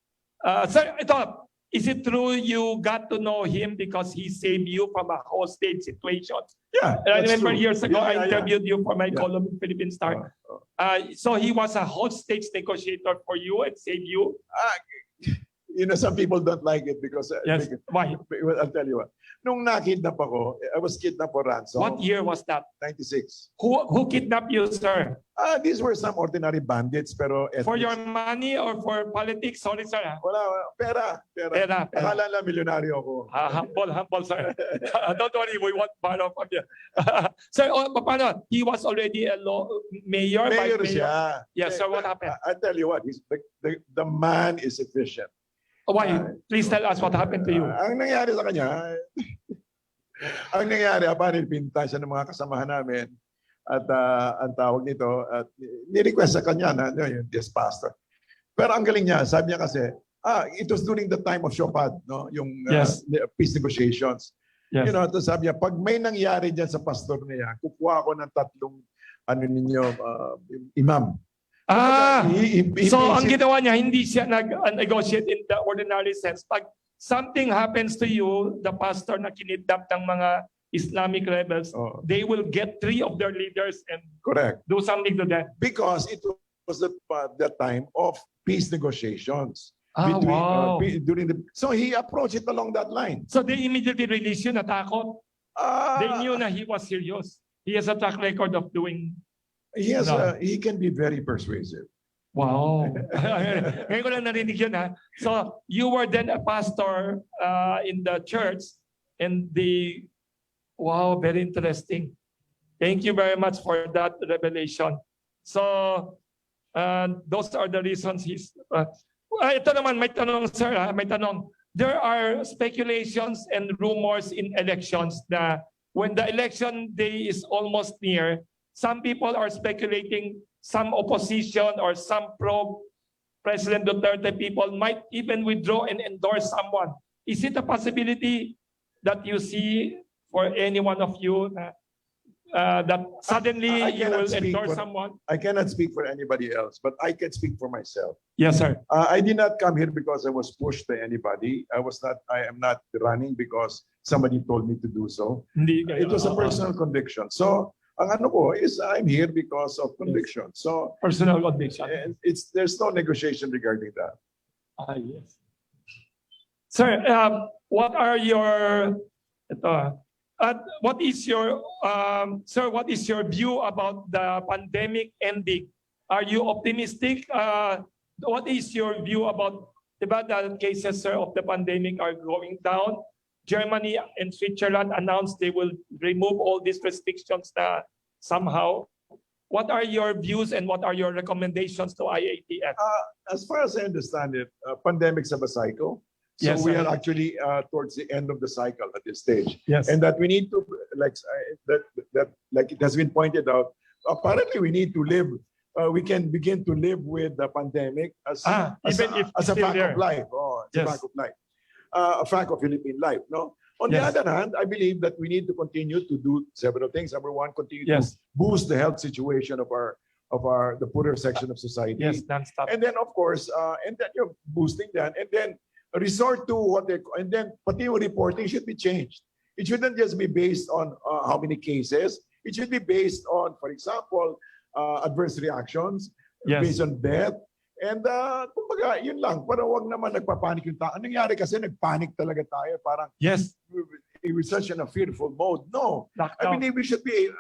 sir, ito, is it true you got to know him because he saved you from a hostage situation? Yeah, I remember years ago, I interviewed you for my column in Philippine Star. So he was a hostage negotiator for you and saved you? You know, some people don't like it because... Why? I'll tell you what. Nung nakidnap ako, I was kidnapped for ransom. What year was that? 96. Who kidnapped you, sir? These were some ordinary bandits, pero... For your money or for politics? Sorry, sir. Wala, pera. Akala lang milyonaryo ako. Humble, sir. Don't worry, we want borrow from you. Sir, paano? He was already a mayor? Mayor siya. Yes, sir, what happened? I'll tell you what, the man is efficient. Why? Please tell us what happened to you. Ang nangyari sa kanya, pinta siya ng mga kasamahan namin at ang tawag nito, at ni-request sa kanya na yung yes, pastor. Pero ang galing niya, sabi niya kasi, it was during the time of Chopad, no? Yung peace negotiations. Yes. You know, sabi niya, pag may nangyari dyan sa pastor niya, kukuha ako ng 3 imam. So ang ginawa niya, hindi siya nag-negotiate in the ordinary sense. Pag something happens to you, the pastor na kinidnap ng mga Islamic rebels, they will get 3 of their leaders and do something to them. Because it was the time of peace negotiations. So he approached it along that line. So they immediately released you, natakot? They knew na he was serious. He has a track record of doing... He can be very persuasive. Wow. Ngayon ko lang narinig yun, ha? So, you were then a pastor in the church and wow, very interesting. Thank you very much for that revelation. So, Those are the reasons he's... ito naman, may tanong, sir. May tanong. There are speculations and rumors in elections na when the election day is almost near, some people are speculating some opposition or some pro-President Duterte people might even withdraw and endorse someone. Is it a possibility that you see for any one of you that suddenly you will endorse someone? I cannot speak for anybody else, but I can speak for myself. Yes, sir. I did not come here because I was pushed by anybody. I am not running because somebody told me to do so. It was a personal conviction. So, ang ano ko is I'm here because of conviction. So, personal conviction. And there's no negotiation regarding that. Yes. Sir, what are your what is your sir, what is your view about the pandemic ending? Are you optimistic? What is your view about the cases, sir, of the pandemic are going down? Germany and Switzerland announced they will remove all these restrictions somehow. What are your views and what are your recommendations to IATF? As far as I understand it, pandemics have a cycle. So Yes, we sir. are actually towards the end of the cycle at this stage. Yes. And that we need to, like it has been pointed out, apparently we need to live, we can begin to live with the pandemic as a fact of life. It's a fact of life. A fact of Philippine life. No. On the other hand, I believe that we need to continue to do several things. Number one, continue to boost the health situation of the poorer section of society. Yes, non-stop. And then of course, and then you're boosting that, and then resort to and then pati yung reporting should be changed. It shouldn't just be based on how many cases. It should be based on, for example, adverse reactions, based on death. And kumbaga, yun lang. Para wag naman nagpapanik yung tao. Anong nangyari kasi nagpanik talaga tayo. Parang we were such in a fearful mode. No. I believe we should be,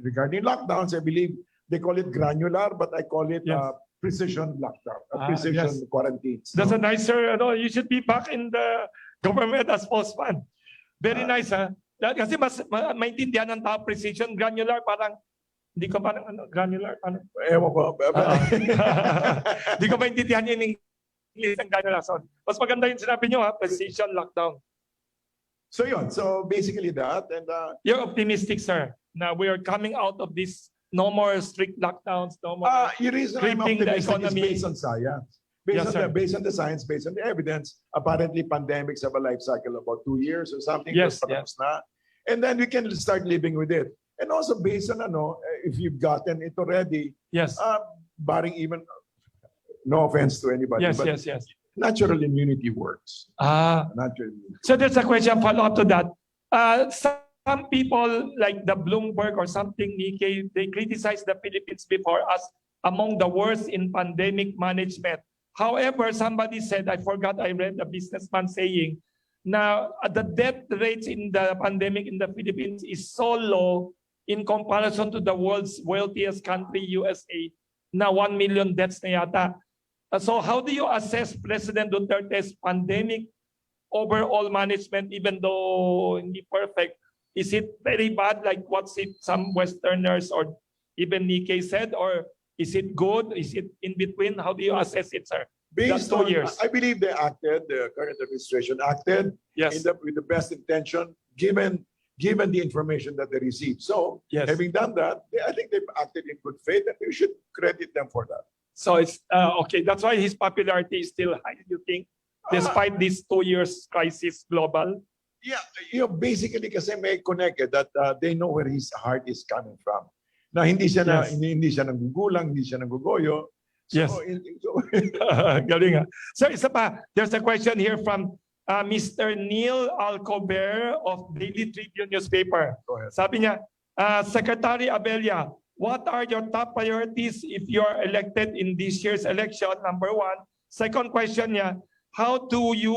regarding lockdowns, I believe they call it granular, but I call it precision lockdown, precision quarantines. That's a nicer, you should be back in the government as postman. Very nice, ha? Kasi mas maintindihan ng tao, precision, granular, parang, hindi ko parang, granular, parang. Ewan ko. Hindi ko maintindihan yung English ng granular. So, mas maganda yung sinabi nyo, ha? Precision lockdown. So yun, so basically that. And you're optimistic, sir, na we are coming out of this. No more strict lockdowns, no more yung reason I'm creeping the optimistic is economy. based on science. Based on the science, based on the evidence, apparently pandemics have a life cycle of about 2 years or something. Yes, patapos na. And then we can start living with it. And also based on if you've gotten it already, barring even, no offense to anybody, but natural immunity works. Natural immunity. So there's a question follow up to that. Some people like the Bloomberg or something, Nikkei, they criticize the Philippines before as among the worst in pandemic management. However, somebody said, I forgot, I read a businessman saying, now the death rates in the pandemic in the Philippines is so low in comparison to the world's wealthiest country, USA, na 1 million deaths na yata. So how do you assess President Duterte's pandemic overall management, even though hindi perfect? Is it very bad, like what's it some Westerners or even Nikkei said, or is it good? Is it in between? How do you assess it, sir? Based on, I believe the current administration acted with the best intention, given the information that they received. So, having done that, I think they've acted in good faith, and we should credit them for that. So it's okay. That's why his popularity is still high. You think, despite this 2 years crisis global? Yeah, basically kasi may connected that they know where his heart is coming from. Na hindi siya nanggugulang, hindi siya nanggugoyo. So, galing, ha? Sir, isa pa. There's a question here from Mr. Neil Alcover of Daily Tribune newspaper. Sabi niya, Secretary Abella, what are your top priorities if you are elected in this year's election? Number one. Second question niya, how do you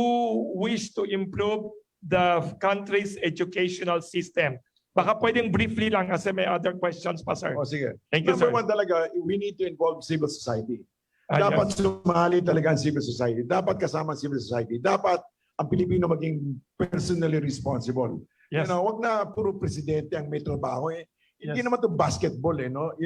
wish to improve the country's educational system? Baka pwedeng briefly lang kasi may other questions pa, sir. Sige. Thank you, Number sir. one talaga, we need to involve civil society. Dapat sumali talaga ang civil society. Dapat kasama ang civil society. Dapat ang Pilipino maging personally responsible. Wag na puro presidente ang may trabaho. Hindi naman to basketball, no?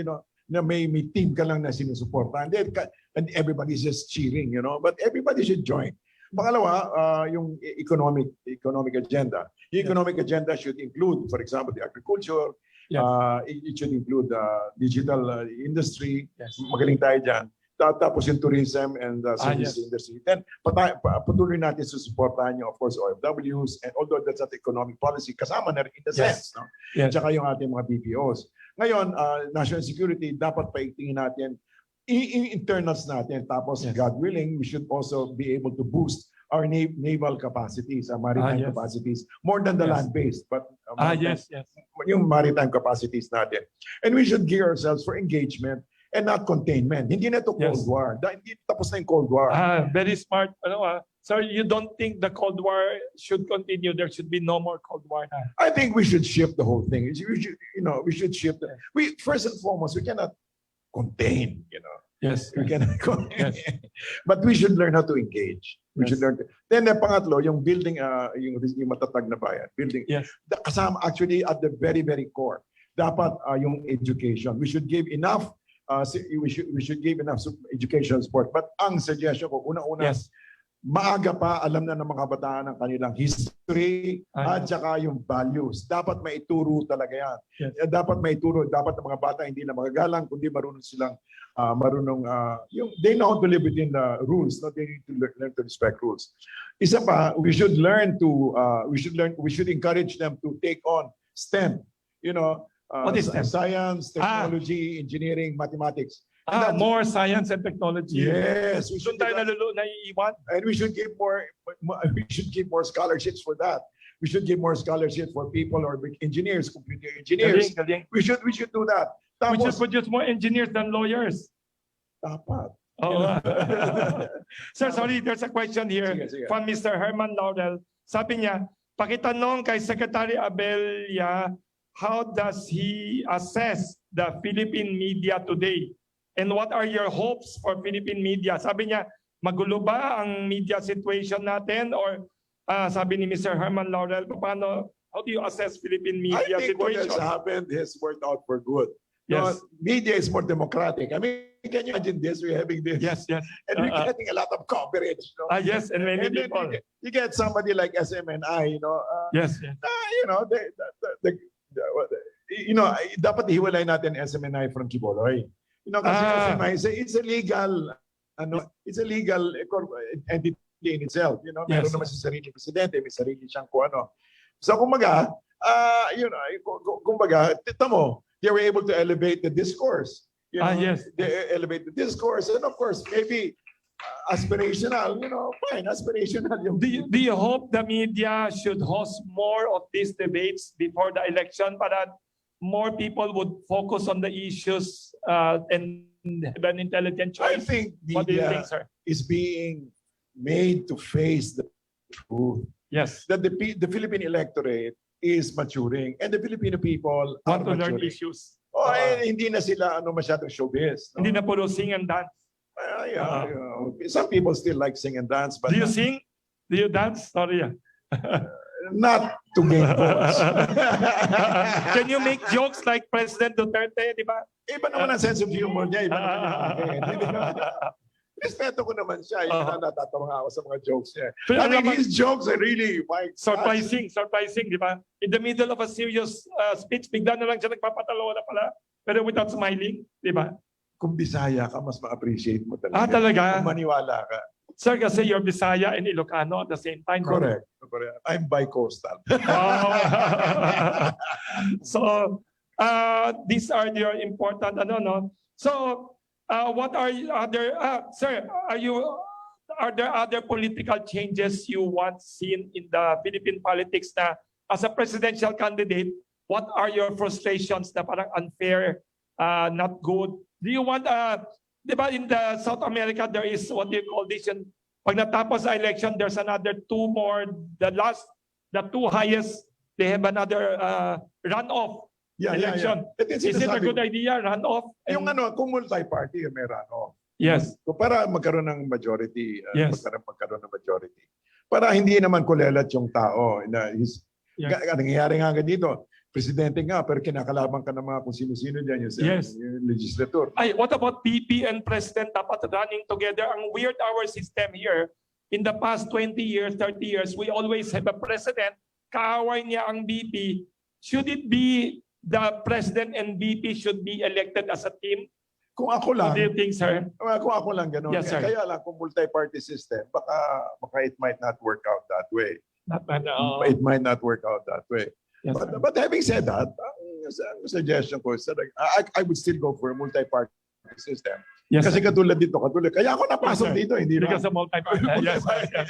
na may team ka lang na sinusuporta. And everybody's just cheering, you know. But everybody should join. Pangalawa, yung economic agenda. The economic agenda should include, for example, the agriculture. It should include digital industry. Magaling tayo dyan. Tapos yung tourism and service industry. Then patuloy natin susuportahan yung, of course, OFWs, and although that's not economic policy, kasama na rin in the sense. No? Tsaka yung ating mga BPOs. Ngayon, national security, dapat paigtingin natin internals natin. Tapos, God willing, we should also be able to boost our naval capacities, our maritime capacities, more than the land-based, but yung maritime capacities natin. And we should gear ourselves for engagement and not containment. Hindi na ito Cold War. Hindi tapos na yung Cold War. Very smart. So you don't think the Cold War should continue? There should be no more Cold War na? I think we should shift the whole thing. We should shift. First and foremost, we cannot contain, Yes. We cannot contain. But we should learn how to engage. We should learn. Then pangatlo, yung building, yung matatag na bayan. Building. Kasama actually at the very, very core. Dapat yung education. We should give enough we should give enough educational support. But ang suggestion ko, una-una, maaga pa alam na ng mga kabataan ang kanilang history at saka yung values. Dapat maituro talaga yan. Dapat maituro. Dapat ang mga bata hindi na magagalang, kundi marunong silang they know how to live within the rules. Not they need to learn to respect rules. Isa pa, we should encourage them to take on STEM. What is STEM? Science, technology, engineering, mathematics. More science and technology. Yes, we should naiiwan. And we should give more scholarships for that. We should give more scholarships for people or engineers, computer engineers. Galing. We should do that. We should produce more engineers than lawyers. Dapat. Sir, sorry, there's a question here from Mr. Herman Laurel. Sabi niya, pakitanong kay Secretary Abella, how does he assess the Philippine media today? And what are your hopes for Philippine media? Sabi niya, magulo ba ang media situation natin? Or sabi ni Mr. Herman Laurel, how do you assess Philippine media situation? I think what has happened has worked out for good. Media is more democratic. I mean, can you imagine this? We're having this. Yes. And we're getting a lot of coverage. Yes, and many people. You get somebody like SMNI, dapat hiwalay natin SMNI from Kiboloy. Kasi SMNI it's a legal entity in itself. Meron naman sa sarili presidente, may sarili siyang kung ano. So kumbaga, tita mo, they were able to elevate the discourse. They elevate the discourse, and of course, maybe aspirational, fine, aspirational. Do you hope the media should host more of these debates before the election para more people would focus on the issues and have an intelligent choice? I think what do you think, media sir? is being made to face the truth. Yes. That the Philippine electorate is maturing and the Filipino people Want to are learn maturing. issues. Hindi na sila masyadong showbiz. Hindi na puro sing and dance. Some people still like sing and dance, but Do you sing? Do you dance? Sorry. not to gain votes. Can you make jokes like President Duterte, di ba? Iba naman ang sense of humor niya. Iba naman yung akin. Respeto ko naman siya. Natatawa nga ako sa mga jokes niya. I mean, his jokes are really surprising, di ba? In the middle of a serious speech, bigla na lang siya nagpapatalo na pala, pero without smiling, di ba? Kung Bisaya ka, mas ma-appreciate mo talaga. Talaga? Kung maniwala ka. Sir, kasi you're Bisaya and Ilocano at the same time. Correct. I'm bi-coastal. So, these are your important, So, what are other, sir, are there other political changes you want seen in the Philippine politics na as a presidential candidate, what are your frustrations na parang unfair, not good? Do you want, di ba in the South America, there is what do you call this? Pag natapos sa election, there's another two more, the two highest, they have another runoff. Election. Is it a good idea, runoff? Yung kung multi-party, may runoff. Yes. Para magkaroon ng majority. Yes. Magkaroon ng majority. Para hindi naman kulelat yung tao. Nangyayari nga dito. presidente nga, pero kinakalaban ka ng mga kung sino-sino dyan, yung legislator. Ay, what about VP and President dapat running together? Ang weird our system here, in the past 20 years, 30 years, we always have a President, kaaway niya ang VP. Should it be the President and VP should be elected as a team? Kung ako lang, what do you think, sir? Kung ako lang gano'n. Yes, sir. Kaya lang, kung multi-party system, baka it might not work out that way. It might not work out that way. Yes, but having said that, ang suggestion ko is that I would still go for a multi-party system. Yes, kasi katulad kaya ako napasok dito, hindi because ba? of multi-party. Yes, yes.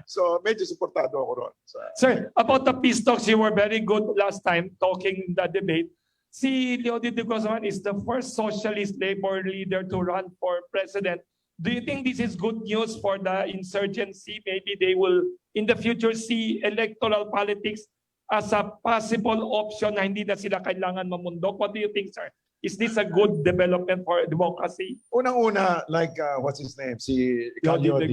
So medyo supportado ako ron. Sir, about the peace talks, you were very good last time talking in the debate. Si Leody de Guzman is the first socialist labor leader to run for president. Do you think this is good news for the insurgency? Maybe they will in the future see electoral politics as a possible option na hindi na sila kailangan mamundok. What do you think, sir? Is this a good development for democracy? Unang-una, like what's his name? Si Leody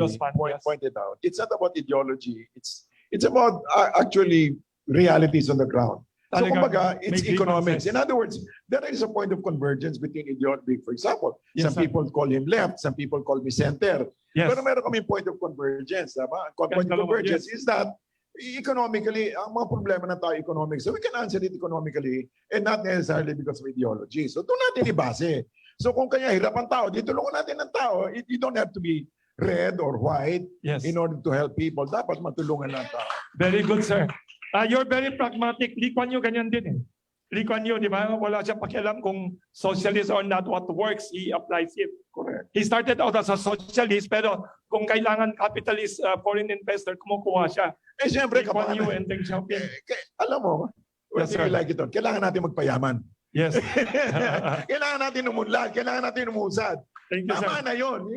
pointed out, it's not about ideology. It's about actually realities on the ground. So kumbaga, it's economics. In other words, there is a point of convergence between ideology. For example, some people call him left, some people call me center. Yes. Pero meron kami point of convergence. Diba? Point of convergence is that economically, ang mga problema ng tao economics, so we can answer it economically and not necessarily because of ideology. So doon natin ibase. So kung kanya hirap ang tao, di tulungan natin ang tao. You don't have to be red or white in order to help people. Dapat matulungan ng tao. Very good, sir. You're very pragmatic. Lee Kuan Yew ganyan din eh. Lee Kuan Yew, di ba? Wala siya pakialam kung socialist or not. What works, he applies it. Correct. He started out as a socialist, pero kung kailangan capitalist foreign investor, kumukuha siya. Eh siyempre, Lee Kuan Yew and Deng Xiaoping. Alam mo, whether you like it or, kailangan natin magpayaman. Yes. Kailangan natin umunlad, kailangan natin umusad. Thank you, sir. Tama na yun.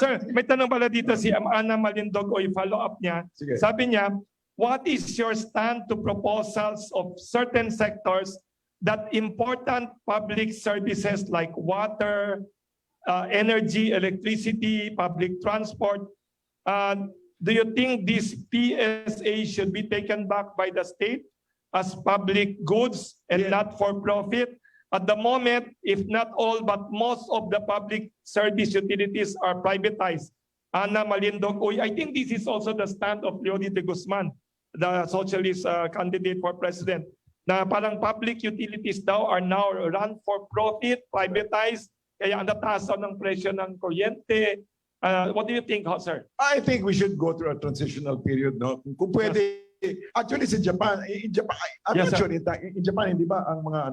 Sir, may tanong pala dito si Ana Malindog o follow up niya. Sige. Sabi niya, what is your stand to proposals of certain sectors that important public services like water, energy, electricity, public transport, do you think this PSA should be taken back by the state as public goods and not for profit? At the moment, if not all, but most of the public service utilities are privatized. Ana Malindog, I think this is also the stand of Leody de Guzman, the socialist candidate for president, na parang public utilities daw are now run for profit, privatized, kaya ang nataas ng presyo ng kuryente. What do you think, sir? I think we should go through a transitional period, no? Kung pwede, actually sa Japan, in Japan, I'm not sure, in Japan, hindi ba, ang mga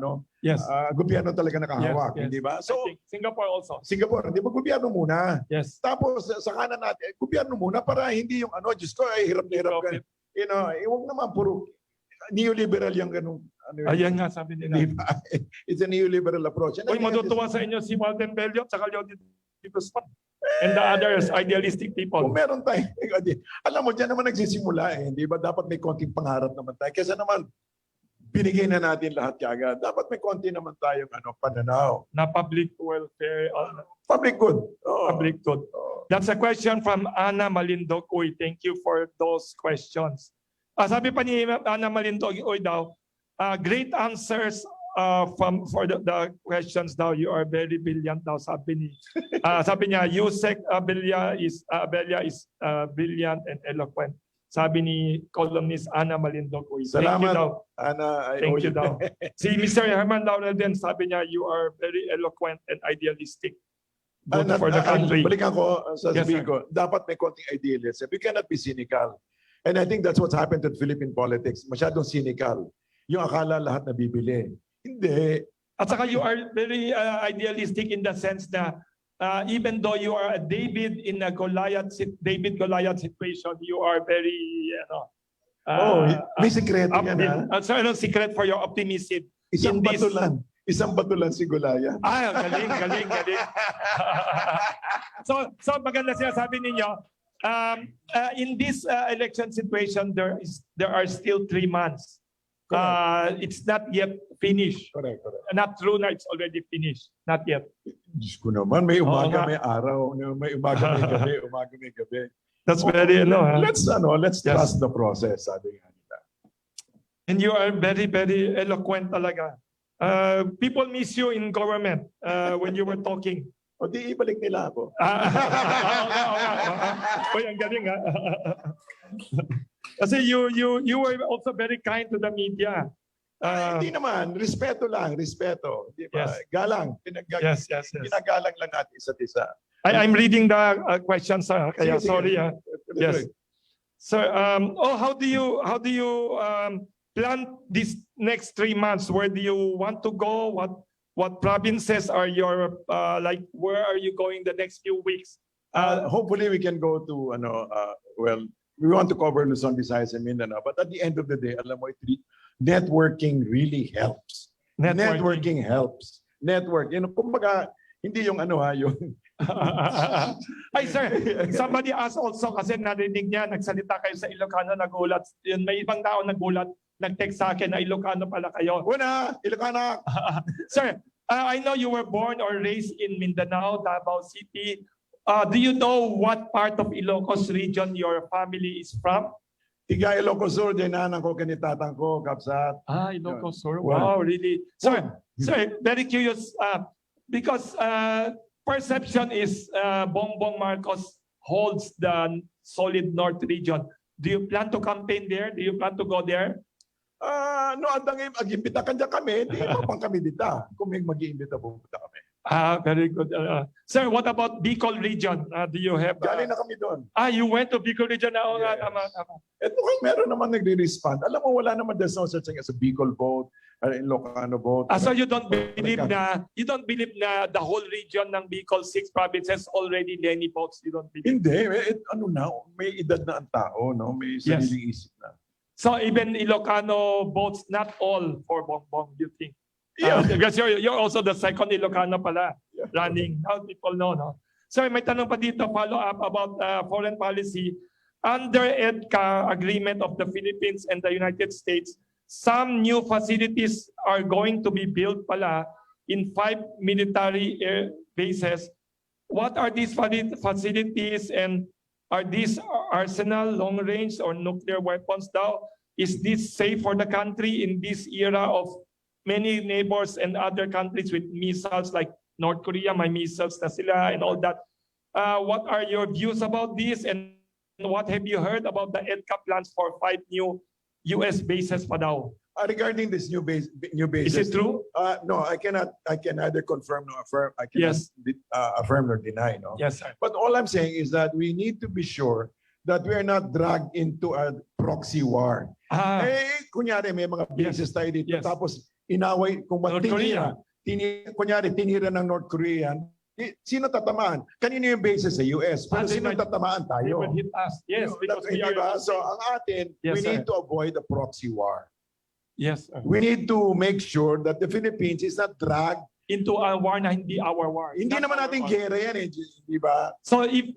gobyerno talaga nakahawak, hindi ba? So, Singapore also. Singapore, hindi ba, gobyerno muna. Yes. Tapos, sa kanan natin, gobyerno muna para hindi yung Diyos ko, hirap na hirap ka. You know, huwag naman puro neoliberal yung ganun. Ayan nga, sabi nila. It's a neoliberal approach. Matutuwa sa inyo si Walden Bello at saka Leody de Guzman and the others idealistic people. Kung meron tayo, alam mo, dyan naman nagsisimula di ba? Dapat may konting pangarap naman tayo. Kesa naman, binigay na natin lahat kagad. Dapat may konti naman tayong pananaw. Na public welfare. Public good. Public good. That's a question from Ana Malindog. Thank you for those questions. Sabi pa ni Ana Malindog daw, great answers for the questions daw. You are very brilliant daw, sabi niya, Yusek Abella is brilliant and eloquent. Sabi ni columnist Ana Malindog. Salamat, thank you daw. Ana. Thank you daw. Si Mr. Herman Laurel din, sabi niya, you are very eloquent and idealistic. Good for the country. Balikan ko, sasabihin Yes, ko, dapat may konting idealism. We cannot be cynical. And I think that's what's happened to Philippine politics. Masyadong cynical. Yung akala lahat na bibili. Hindi. At saka you are very idealistic in the sense na even though you are a David in a Goliath situation, you are very may sikreto yan. So anong secret for your optimism? Isang bato lang si Goliath. Galing. So maganda sinasabi ninyo, in this election situation, there are still 3 months. It's not yet finished. Correct. Not true na it's already finished. Not yet. Diyos ko naman, may umaga, may araw, may umaga, may gabi, umaga, may gabi. That's very, Let's trust the process, sabi nga nila. And you are very, very eloquent talaga. People miss you in government when you were talking. O di ibalik nila ako. Uy, ang galing ha. Kasi you were also very kind to the media. Hindi naman, respeto lang, respeto. Di ba? Yes. Galang, Yes. ginagalang lang natin isa't isa. I'm reading the questions, kaya Sige, sige. sorry. Yes. Tuloy. So, how do you plan this next 3 months? Where do you want to go? What provinces are your like? Where are you going the next few weeks? Hopefully we can go to well, we want to cover Luzon, Visayas, and Mindanao. But at the end of the day, alam mo, networking really helps. Networking helps. Kumbaga, hindi yung yung Ay sir, somebody asked also kasi narinig niya, nagsalita kayo sa Ilocano, nagulat. Yun, may ibang tao nagulat, nag-text sa akin na Ilocano pala kayo. Una, Ilocano! Sir, I know you were born or raised in Mindanao, Davao City. Do you know what part of Ilocos region your family is from? Tiga Ilocos Sur, dinanan ko kanitatang ko, kapsat. Ilocos Sur. Wow, really? Sir, very curious because perception is Bongbong Marcos holds the solid North region. Do you plan to campaign there? Do you plan to go there? No, mag-imbita ka dyan kami, hindi pang kami dita. Kung may mag-iimbita, pupunta kami. Very good. Sir, what about Bicol region? Do you have... Galing na kami doon. You went to Bicol region na? Yes. Ito kung meron naman nagre-respond. Alam mo, wala naman, there's no such thing as a Bicol vote, Ilocano vote. So you don't believe na the whole region ng Bicol 6 provinces already Lenny votes? You don't believe? Hindi. May edad na ang tao, no? May sariling isip na. So even Ilocano votes not all for Bongbong, you think? Yeah. Because you're also the second Ilocano pala running. How people know, no? So may tanong pa dito, follow up about foreign policy. Under EDCA agreement of the Philippines and the United States, some new facilities are going to be built pala in 5 military air bases. What are these facilities, and are these arsenal, long range, or nuclear weapons daw? Is this safe for the country in this era of many neighbors and other countries with missiles like North Korea, may missiles na sila and all that? What are your views about this, and what have you heard about the EDCA plans for 5 new US bases pa daw? Regarding this new bases, is it true? No, I can neither confirm nor affirm. I cannot affirm nor deny. No. Yes, sir. But all I'm saying is that we need to be sure that we are not dragged into a proxy war. Kunyari may mga bases tayo dito, tapos inaway kung ba't tinira ng North Korean. Sino tatamaan? Kanino yung bases sa US? Pero sino tatamaan tayo? They would hit us. Yes, because we are... So ang atin, we need to avoid a proxy war. Yes. We need to make sure that the Philippines is not dragged into a war na hindi our war. Hindi naman natin gera yan di ba? So if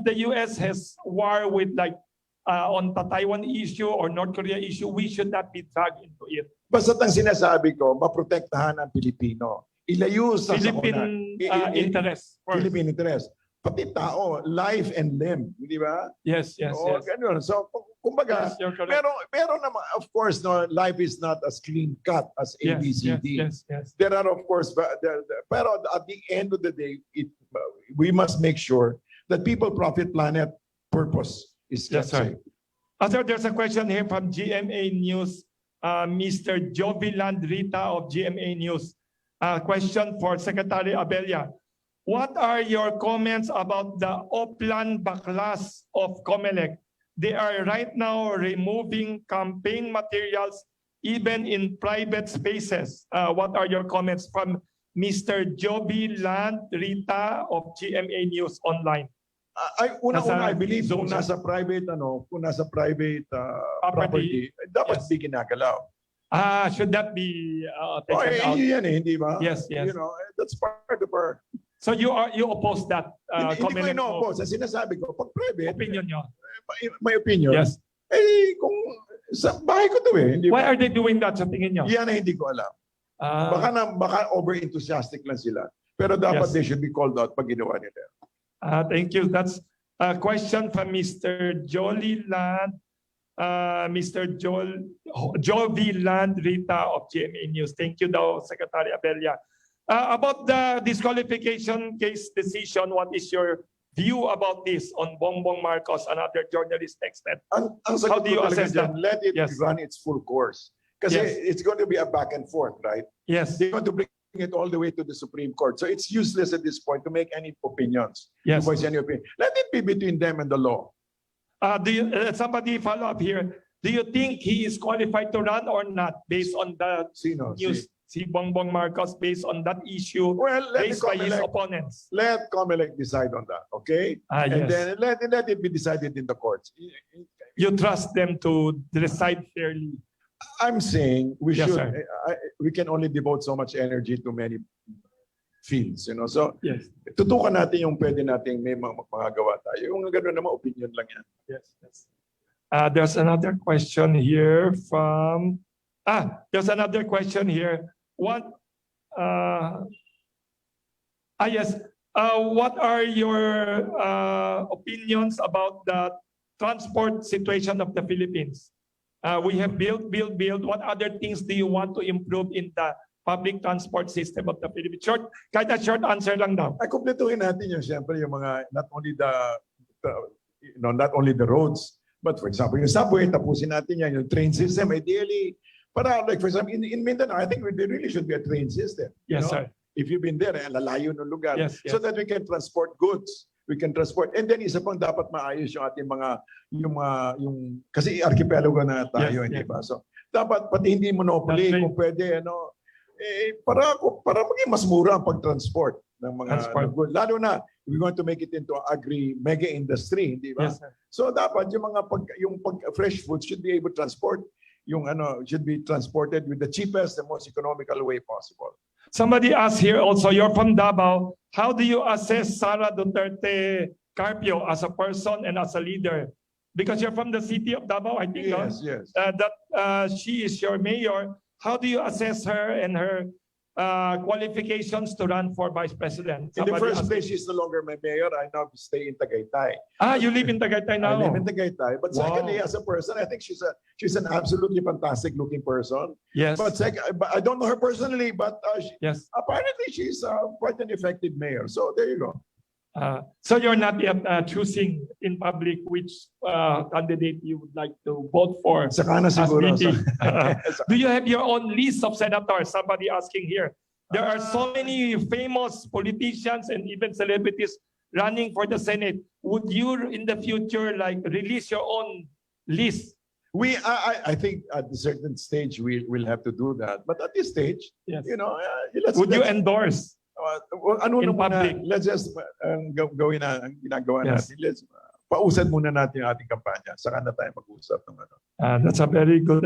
the US has war with like on the Taiwan issue or North Korea issue, we should not be dragged into it. Basta ang sinasabi ko, maprotektahan ang Pilipino. Ilayo sa Philippine interest. Philippine interest. Pati tao, life and limb, di ba? Yes. Ganun. So, kumbaga, pero naman, of course, no, life is not as clean cut as ABCD. Yes. There are, of course, pero at the end of the day, we must make sure that people, profit, planet, purpose is kept safe. Sir, there's a question here from GMA News, Mr. Jovi Landrita of GMA News. Question for Secretary Abella. What are your comments about the Oplan Baklas of Comelec? They are right now removing campaign materials even in private spaces. What are your comments from Mr. Joby Landrita of GMA News Online? I believe kung nasa private property, dapat di ginagalaw. Should that be taken out? Yan hindi ba? Yes. You know, that's part of our... So you oppose that comment? Hindi ko ino-oppose. Sinasabi ko, pag private, opinion nyo. My opinion. Yes. Kung sa bahay ko to Hindi Why are they doing that sa tingin nyo? Yan hindi ko alam. Baka over-enthusiastic lang sila. Pero dapat they should be called out pag ginawa nila. Thank you. That's a question from Mr. Jolly Land Mr. Jovi Land Rita of GMA News. Thank you daw, Secretary Abella. About the disqualification case decision, what is your view about this on Bongbong Marcos, another journalist texted? Ang How sagot do ko you talaga assess dyan, that? let it Yes. run its full course. Kasi Yes. it's going to be a back and forth, right? Yes. They want to bring it all the way to the Supreme Court. So it's useless at this point to make any opinions. Yes. To voice any opinion. Let it be between them and the law. Somebody follow up here. Do you think he is qualified to run or not based on the Sino? news? Si Bongbong Marcos based on that issue Well, let based by his COMELEC opponents. let COMELEC decide on that, okay? And Yes. then let it be decided in the courts. You trust them to decide fairly. I'm saying we Yes, should. sir. We can only devote so much energy to many fields, you know. So Yes. tutukan natin yung pwede nating may magagawa tayo. Yung gano'n naman opinion lang yan. Yes. There's another question here from. There's another question here. What? Yes. What are your opinions about the transport situation of the Philippines? We have built. What other things do you want to improve in the public transport system of the Philippines? Kahit a short answer lang daw. Ay, kumpletuhin natin yung siyempre yung mga not only the roads, but for example, yung subway, tapusin natin yan, yung train system, ideally, para like for example, in Mindanao, I think there really should be a train system. Yes, you know? sir. If you've been there, lalayo ng lugar. Yes, yes. So that we can transport goods. We can transport. And then isa pang dapat maayos yung ating kasi archipelago na tayo, Yes, hindi yes. ba? So, dapat pati hindi monopoly, That's right. kung pwede, para maging mas mura ang pag-transport ng mga Transport. ng goods. Lalo na, we want to make it into an mega industry, hindi ba? Yes, sir. So dapat yung fresh food should be able to transport, should be transported with the cheapest and most economical way possible. Somebody asked here also, you're from Davao. How do you assess Sara Duterte Carpio as a person and as a leader? Because you're from the city of Davao, I think, no? Yes. That she is your mayor. How do you assess her and her qualifications to run for vice president? In the Somebody first asked- place, she's no longer my mayor. I now stay in Tagaytay. You live in Tagaytay now? I live in Tagaytay. But Wow. secondly, as a person, I think she's an absolutely fantastic looking person. Yes. But I don't know her personally, but Yes. apparently she's quite an effective mayor. So there you go. So you're not yet choosing in public which candidate you would like to vote for. Saka na as siguro. VP. Do you have your own list of senators? Somebody asking here. There are so many famous politicians and even celebrities running for the Senate. Would you in the future release your own list? I think at a certain stage we'll have to do that. But at this stage, Yes. Would you endorse? Ano in na muna, public? let's just gawin na ang ginagawa Yes. natin. Let's pausad muna natin ang ating kampanya. Saka na tayo mag-usap ng ano. That's a very good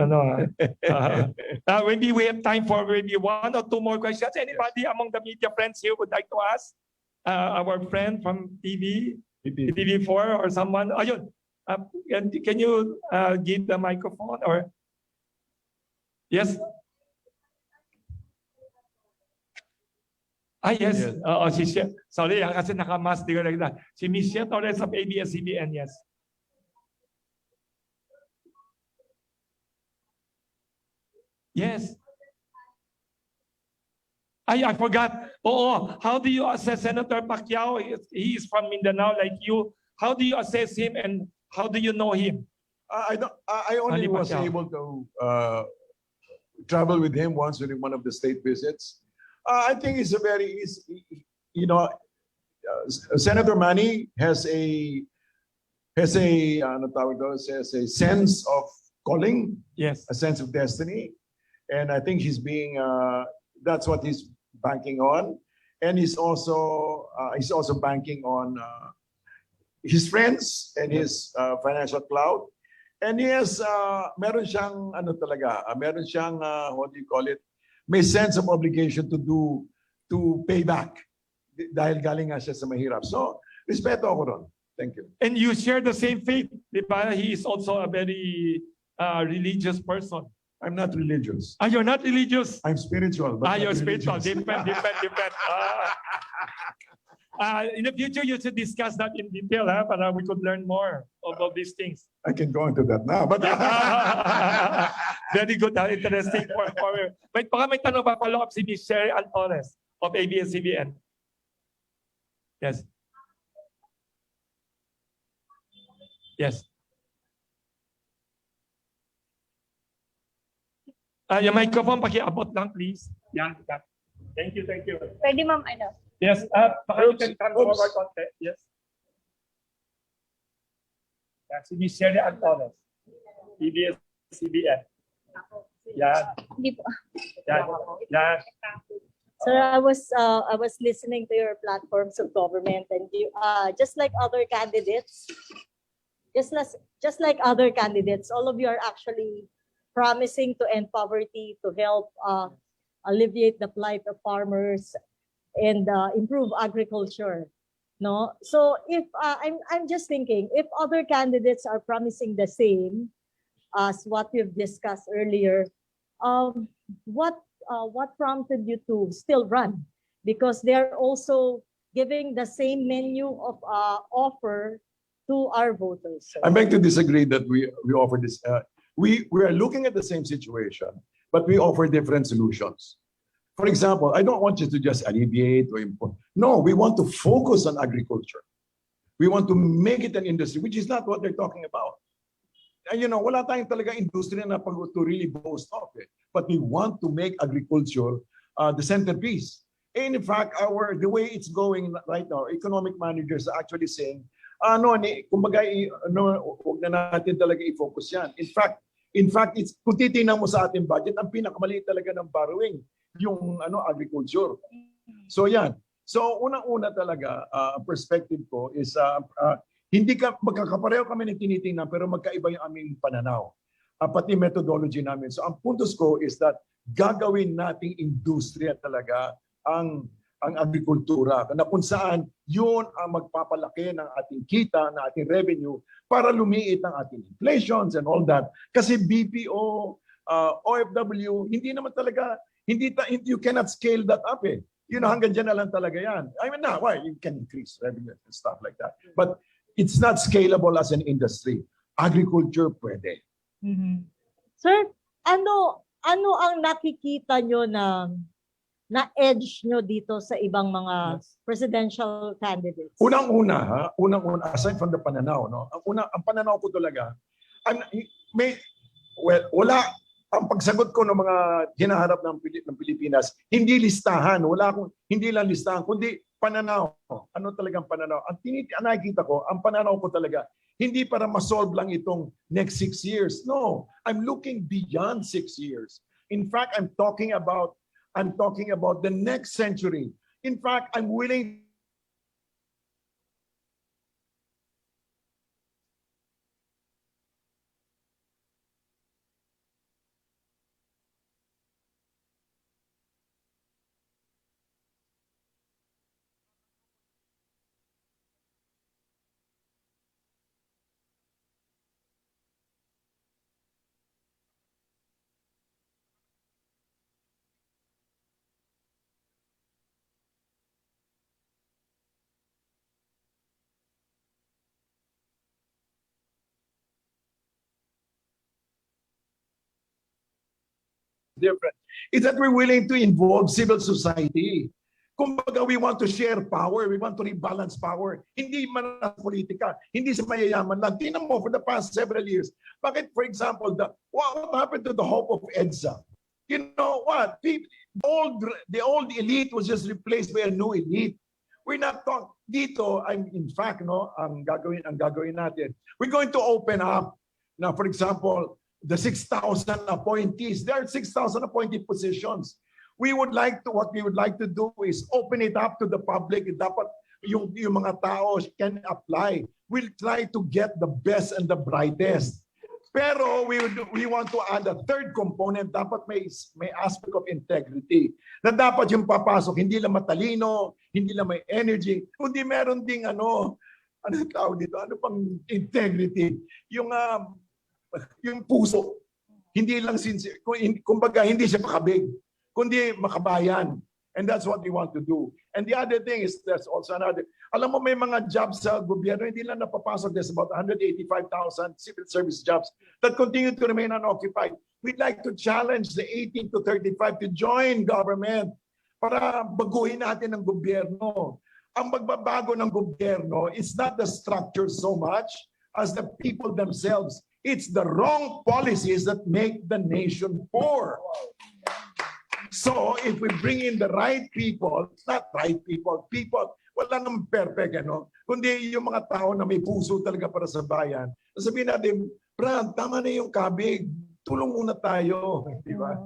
maybe we have time for maybe one or two more questions. Anybody among the media friends here would like to ask? Our friend from TV4 or someone. Ayun. Can you give the microphone or? Yes. Yes. Si sorry, kasi naka-mask di ko nakita. Si Michelle Torres of ABS-CBN, yes. Yes. I forgot. How do you assess Senator Pacquiao? He is from Mindanao like you. How do you assess him and how do you know him? I only was able to travel with him once during one of the state visits. I think it's Senator Manny has a sense of calling, yes, a sense of destiny, and I think that's what he's banking on, and he's also banking on his friends and his financial clout, and he has meron siyang what do you call it? May sense of obligation to pay back dahil galing nga siya sa mahirap. So, respeto ako ron. Thank you. And you share the same faith, di ba? He is also a very religious person. I'm not religious. You're not religious? I'm spiritual. But you're not spiritual. religious. Different. In the future, you should discuss that in detail, para we could learn more about these things. I can go into that now, but Very good, interesting. Baka may tanong pa, follow up si Ms. Sherry Antores of ABS-CBN. Yes. Yes. Yung microphone, pakiabot lang, please. Yan. Thank you, thank you. Pwede ma'am, ano? Yes, baka you can come forward konti. Yes. Yan, si Ms. Sherry Antores, ABS-CBN. Yan. Hindi po. Yan. Yan. Sir, I was listening to your platforms of government, and you, just like other candidates, all of you are actually promising to end poverty, to help alleviate the plight of farmers, and improve agriculture. No, so if I'm just thinking, if other candidates are promising the same as what we've discussed earlier, what prompted you to still run? Because they're also giving the same menu of offer to our voters. So. I beg to disagree that we offer this. We are looking at the same situation, but we offer different solutions. For example, I don't want you to just alleviate or import. No, we want to focus on agriculture. We want to make it an industry, which is not what they're talking about. And wala tayong talaga industry na to really boast of it. But we want to make agriculture the centerpiece. And in fact, the way it's going right now, economic managers are actually saying, kumbaga, huwag na natin talaga i-focus yan. In fact, kung titingnan mo sa ating budget, ang pinakamaliit talaga ng borrowing, yung agriculture. So yan. So unang-una talaga, perspective ko is hindi magkakapareho kami ng tinitingnan pero magkaiba yung aming pananaw. Pati methodology namin. So ang puntos ko is that gagawin nating industriya talaga ang agrikultura na kung saan yun ang magpapalaki ng ating kita, ng ating revenue para lumiit ang ating inflations and all that. Kasi BPO, OFW, hindi naman talaga you cannot scale that up eh. Hanggang dyan na lang talaga yan. I mean, why? You can increase revenue and stuff like that. But it's not scalable as an industry. Agriculture, pwede. Mm-hmm. Sir, ano ang nakikita nyo na edge nyo dito sa ibang mga presidential candidates? Unang-una, aside from the pananaw, ang pananaw ko talaga, wala. Ang pagsagot ko ng mga hinaharap ng Pilipinas, hindi listahan. Hindi lang listahan, kundi pananaw. Ano talagang pananaw? Ang nakikita ko, ang pananaw ko talaga, hindi para ma-solve lang itong next 6 years. No, I'm looking beyond 6 years. In fact, I'm talking about the next century. In fact, I'm willing different. It's that we're willing to involve civil society. Kumbaga, we want to share power. We want to rebalance power. Hindi man sa politika. Hindi sa mayayaman lang. Tingnan mo, for the past several years, bakit, for example, what happened to the hope of EDSA? You know what? The old elite was just replaced by a new elite. We're not talking dito. In fact, ang gagawin natin. We're going to open up. Now, for example, the 6,000 appointees. There are 6,000 appointed positions. What we would like to do is open it up to the public. Dapat yung mga tao can apply. We'll try to get the best and the brightest. Pero we want to add a third component. Dapat may aspect of integrity. Na dapat yung papasok, hindi lang matalino, hindi lang may energy, kundi meron ding ano tawag dito? Ano pang integrity? Yung puso, hindi lang sincere, kumbaga hindi siya makabig, kundi makabayan. And that's what we want to do. And the other thing is, there's also another, alam mo may mga jobs sa gobyerno, hindi lang napapasok. There's about 185,000 civil service jobs that continue to remain unoccupied. We'd like to challenge the 18 to 35 to join government para baguhin natin ang gobyerno. Ang magbabago ng gobyerno is not the structure so much as the people themselves. It's the wrong policies that make the nation poor. So, if we bring in the right people, not right people, wala namang perfect, ano? Kundi yung mga tao na may puso talaga para sa bayan. Sabihin natin, Brad, tama na yung kabig. Tulong muna tayo. Di ba?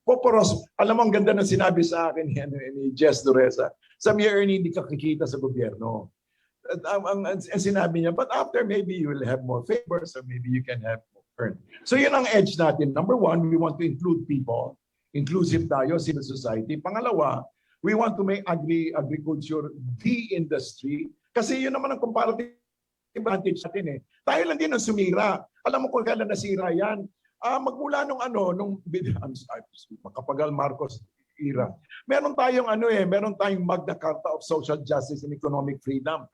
Poporos, alam mo, ang ganda ng sinabi sa akin ni Jess Dureza. Sabi niya, Ernie, hindi ka kikita sa gobyerno. Ang sinabi niya, but after maybe you will have more favors or maybe you can have more earn. So yun ang edge natin. Number one, we want to include people. Inclusive tayo, civil society. Pangalawa, we want to make agriculture the industry. Kasi yun naman ang comparative advantage natin eh. Tayo lang din ang sumira. Alam mo kung kailan nasira yan. Magmula nung makapagal Marcos era. Meron tayong Magna Carta of Social Justice and Economic Freedom.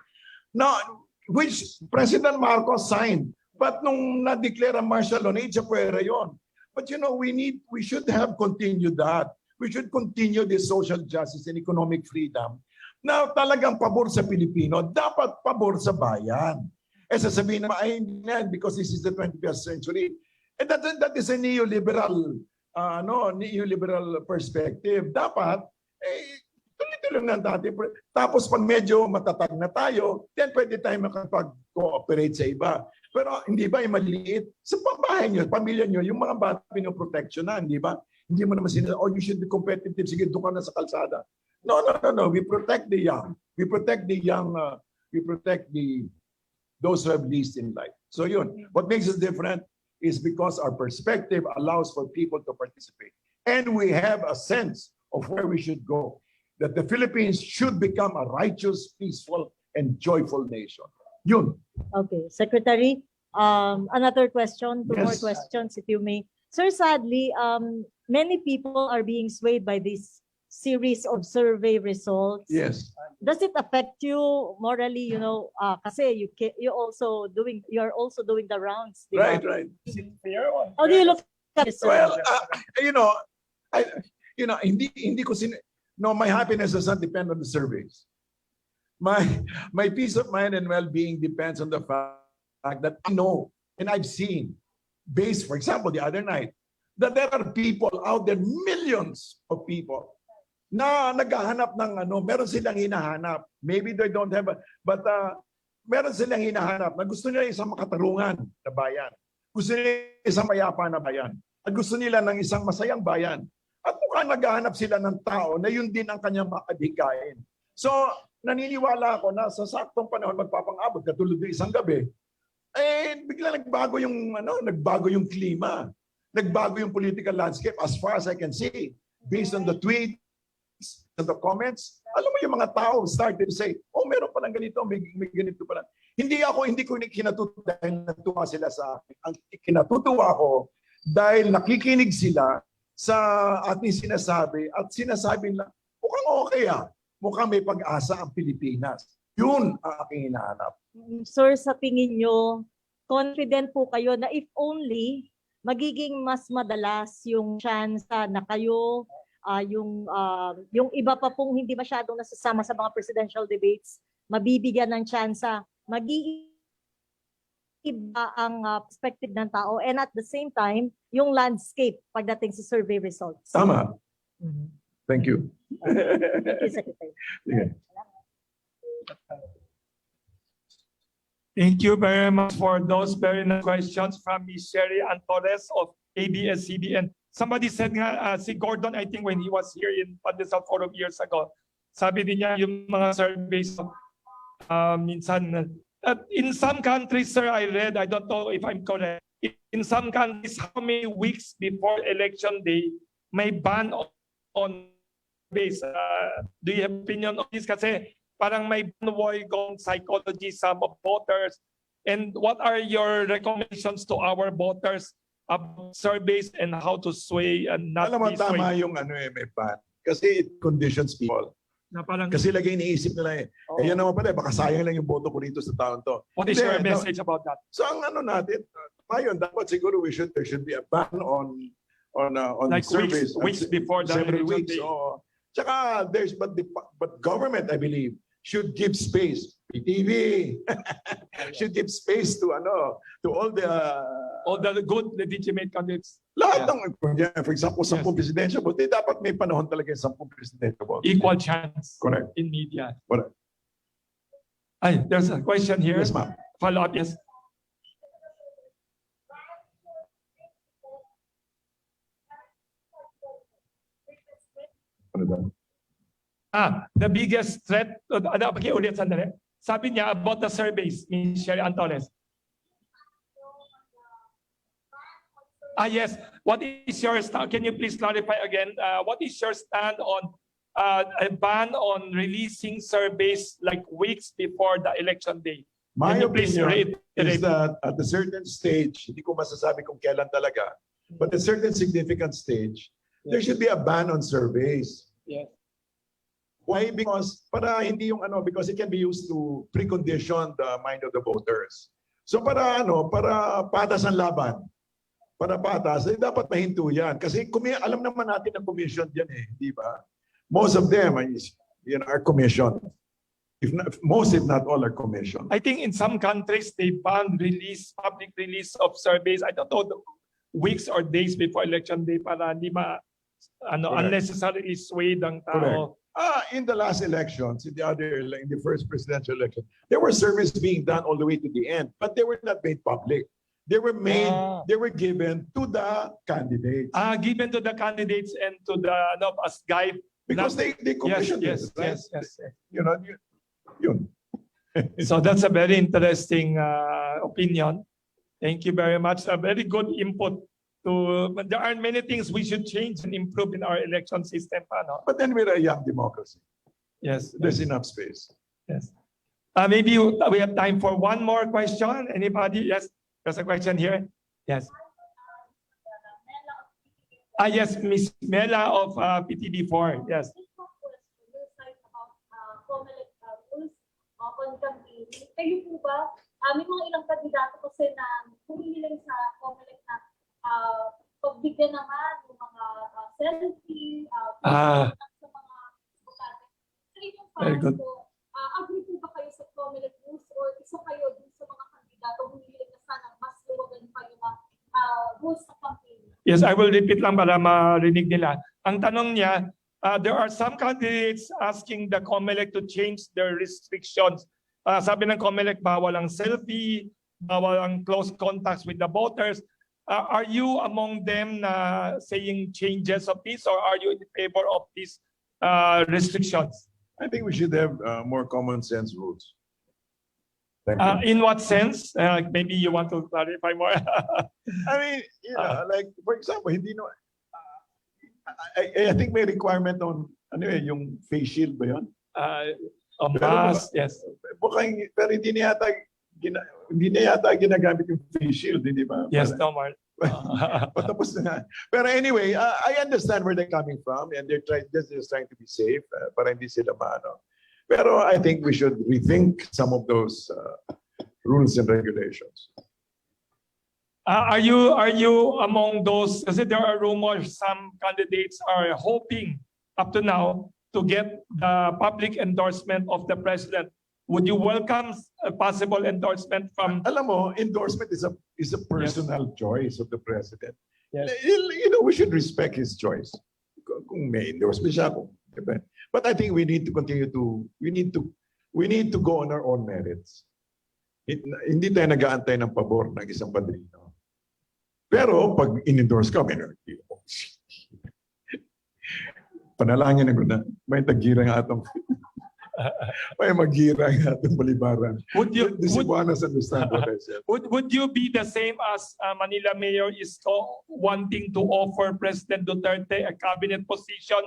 Now, which President Marcos signed. But nung na-declare ang martial law, pwera yun. But you know, we should have continued that. We should continue this social justice and economic freedom. Na talagang pabor sa Pilipino, dapat pabor sa bayan. Sasabihin na, because this is the 21st century. And that is a neoliberal perspective. Dapat, tuloy-tuloy lang natin. Tapos pag medyo matatag na tayo, then pwede tayo makapag-cooperate sa iba. Pero hindi ba yung maliit? Sa pambahay nyo, pamilya nyo, yung mga bata pinoproteksyonan, di ba? Hindi mo naman sinasabi, you should be competitive, sige, doon ka na sa kalsada. No. We protect the young. We protect the young, those who have least in life. So yun, what makes us different is because our perspective allows for people to participate. And we have a sense of where we should go. That the Philippines should become a righteous, peaceful, and joyful nation. Yun. Okay, Secretary, another question, two more Yes. questions if you may. Sir, sadly, many people are being swayed by this series of survey results. Yes. Does it affect you morally, kasi you're also doing the rounds, di ba? Right. How do you look at this, sir? Well, hindi ko my happiness does not depend on the surveys. My peace of mind and well-being depends on the fact that I know and I've seen, based, for example, the other night, that there are people out there, millions of people, na naghahanap ng meron silang hinahanap. Maybe they don't have, but meron silang hinahanap na gusto nila isang makatarungan na bayan. Gusto nila isang mayapa na bayan. At gusto nila ng isang masayang bayan. At mukhang naghahanap sila ng tao na yun din ang kanyang makadhikain. So, naniniwala ako na sa saktong panahon magpapang-abot katulad ng isang gabi, bigla nagbago yung klima. Nagbago yung political landscape as far as I can see. Based on the tweets and the comments, alam mo yung mga tao started to say, meron palang ganito, may ganito pala. Hindi ko kinatutuwa dahil natuwa sila sa akin. Ang kinatutuwa ko dahil nakikinig sila sa ating sinasabi at sinasabi na, mukhang okay mukhang may pag-asa ang Pilipinas. Yun ang aking hinahanap. Sir, sa tingin nyo, confident po kayo na if only magiging mas madalas yung chance na kayo, yung iba pa pong hindi masyadong nasasama sa mga presidential debates, mabibigyan ng chance, mag-iiba ang perspective ng tao and at the same time, yung landscape pagdating sa survey results. Tama. Thank you. Thank you, Secretary. Yeah. Thank you very much for those very nice questions from Ms. Sherry Antores of ABS-CBN. Somebody said nga, si Gordon, I think when he was here in Pandesal Forum years ago, sabi din niya yung mga surveys, minsan, in some countries, sir, I read, I don't know if I'm correct, in some countries, how many weeks before election day, may ban on base. Do you have opinion on this? Kasi parang may gone psychology some of voters. And what are your recommendations to our voters about surveys and how to sway and not Alam mo, be tama swayed? yung may ban. Kasi it conditions people. Na parang, Kasi lagi iniisip nila yan naman pala, baka sayang lang yung boto ko dito sa taon to. what is your Hindi, message about that? So ang ano natin, ngayon, dapat siguro there should be a ban on Like surveys. weeks before the several election weeks. day. Oh. Tsaka but government, I believe, should give space. PTV should give space to all the good legitimate candidates. lahat ng, for example, 10 presidential vote, dapat may panahon talaga yung 10 presidential vote. Equal chance. Correct. In media. Correct. Ay, there's a question here. Yes, ma'am. Follow up, yes. Ano ba? The biggest threat, pakiulit sandali. Sabi niya about the surveys, Ms. Sherry Antones. Yes. What is your stand? Can you please clarify again? What is your stand on a ban on releasing surveys like weeks before the election day? My Can you please opinion is reiterate? that at a certain stage, hindi ko masasabi kung kailan talaga, but at a certain significant stage, there should be a ban on surveys. Yes. Why? Because because it can be used to precondition the mind of the voters. So para patas ang laban. Para patas, dapat mahinto yan. Kasi alam naman natin ang commission diyan di ba? Most of them are commissioned. If not all are commissioned. I think in some countries they ban public release of surveys. I don't know, weeks or days before election day para hindi unnecessarily swayed ang tao. In the last elections, in the first presidential election, there were surveys being done all the way to the end, but they were not made public. They were given to the candidates. Given to the candidates and to the as guide. Because they commissioned yes, it, right? yes. Yun. So that's a very interesting opinion. Thank you very much. A very good input. There are many things we should change and improve in our election system. But then we're a young democracy. Yes. There's enough space. Yes. Maybe we have time for one more question. Anybody? Yes. There's a question here. Yes. Yes, Miss Mela of PTD4. Yes. On campaigning. Kayo po ba, may mga ilang kandidato kasi na pumili lang sa COMELEC na pagbigyan naman ng mga selfie, sa mga bukate. Sa inyong parang po, agree po ba kayo sa COMELEC rules or isa kayo dun sa mga kandidato pumili na sana mas luwagan pa yung rules sa campaign? Yes, I will repeat lang para marinig nila. Ang tanong niya, there are some candidates asking the COMELEC to change their restrictions. Sabi ng COMELEC, bawal ang selfie, bawal ang close contacts with the voters. Are you among them saying changes of this, or are you in favor of these restrictions? I think we should have more common sense rules. In what sense? Maybe you want to clarify more. I mean, like for example, I think may requirement on yung face shield ba yun? Mask, yes. Pero hindi na yata ginagamit yung face shield, hindi ba? Yes, no, Mark. Patapos na. Pero anyway, I understand where they're coming from, and they're just trying to be safe para hindi sila maano. Pero I think we should rethink some of those rules and regulations. Are you among those? Kasi there are rumors some candidates are hoping up to now to get the public endorsement of the president. Would you welcome a possible endorsement from? Alam mo, endorsement is a personal choice of the president. Yes. We should respect his choice. Kung may endorsement siya, diba? But I think we need to continue to we need to go on our own merits. Hindi tayo nag-aantay ng pabor ng isang padrino. Pero pag in-endorse ka, panalangin na may tagira nga atong may magira nga atong balibaran. Would you understand what I said? Would you be the same as Manila Mayor Isko wanting to offer President Duterte a cabinet position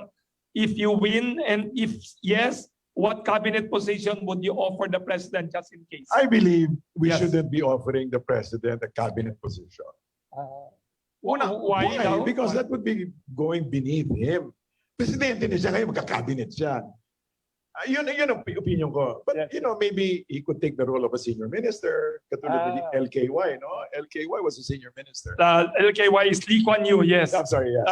if you win, and if yes, what cabinet position would you offer the president just in case? I believe we shouldn't be offering the president a cabinet position. Why? Because that would be going beneath him. Presidente na siya ngayon, magka-cabinet siya. Yun ang opinion ko. But, maybe he could take the role of a senior minister, katulad ni LKY, no? LKY was a senior minister. LKY is Lee Kuan Yew, yes. I'm sorry, yes.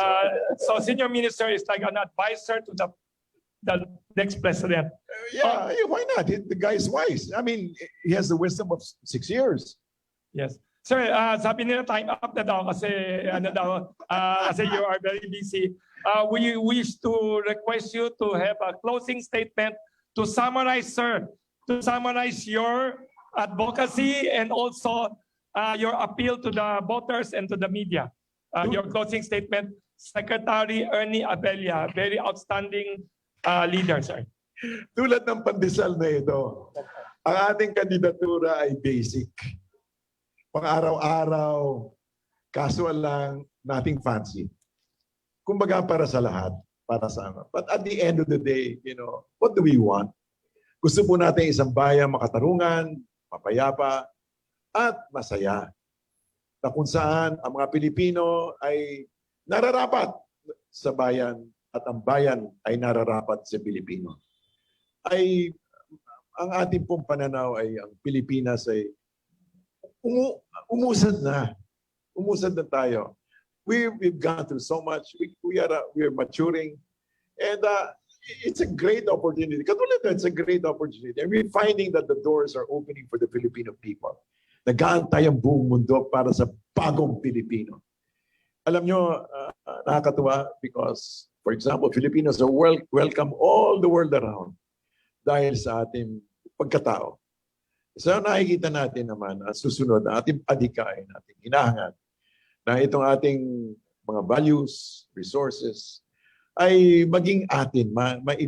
So senior minister is like an advisor to the next president. Yeah, why not? The guy is wise. I mean, he has the wisdom of 6 years. Yes. Sir, sabi nila time up na daw kasi kasi you are very busy. We wish to request you to have a closing statement to summarize, sir, your advocacy and also your appeal to the voters and to the media. Your closing statement, Secretary Ernie Abella, very outstanding leader, sir. Tulad ng pandesal na ito, ang ating kandidatura ay basic. Pang-araw-araw, casual lang, nothing fancy. Kumbaga para sa lahat, para sa ano. But at the end of the day, what do we want? Gusto po natin isang bayan makatarungan, mapayapa, at masaya. Na kung saan ang mga Pilipino ay nararapat sa bayan at ang bayan ay nararapat sa Pilipino. Ang ating pong pananaw ay ang Pilipinas ay umusad na. Umusad na tayo. We've gone through so much. We are maturing. And it's a great opportunity. Katulad na, it's a great opportunity. And we're finding that the doors are opening for the Filipino people. Nag-aantay ang buong mundo para sa bagong Pilipino. Alam nyo, nakakatuwa because, for example, Filipinos are welcome all the world around dahil sa ating pagkatao. So nakikita natin naman ang susunod na ating adhikain, ating hinahangad na itong ating mga values, resources, ay maging atin,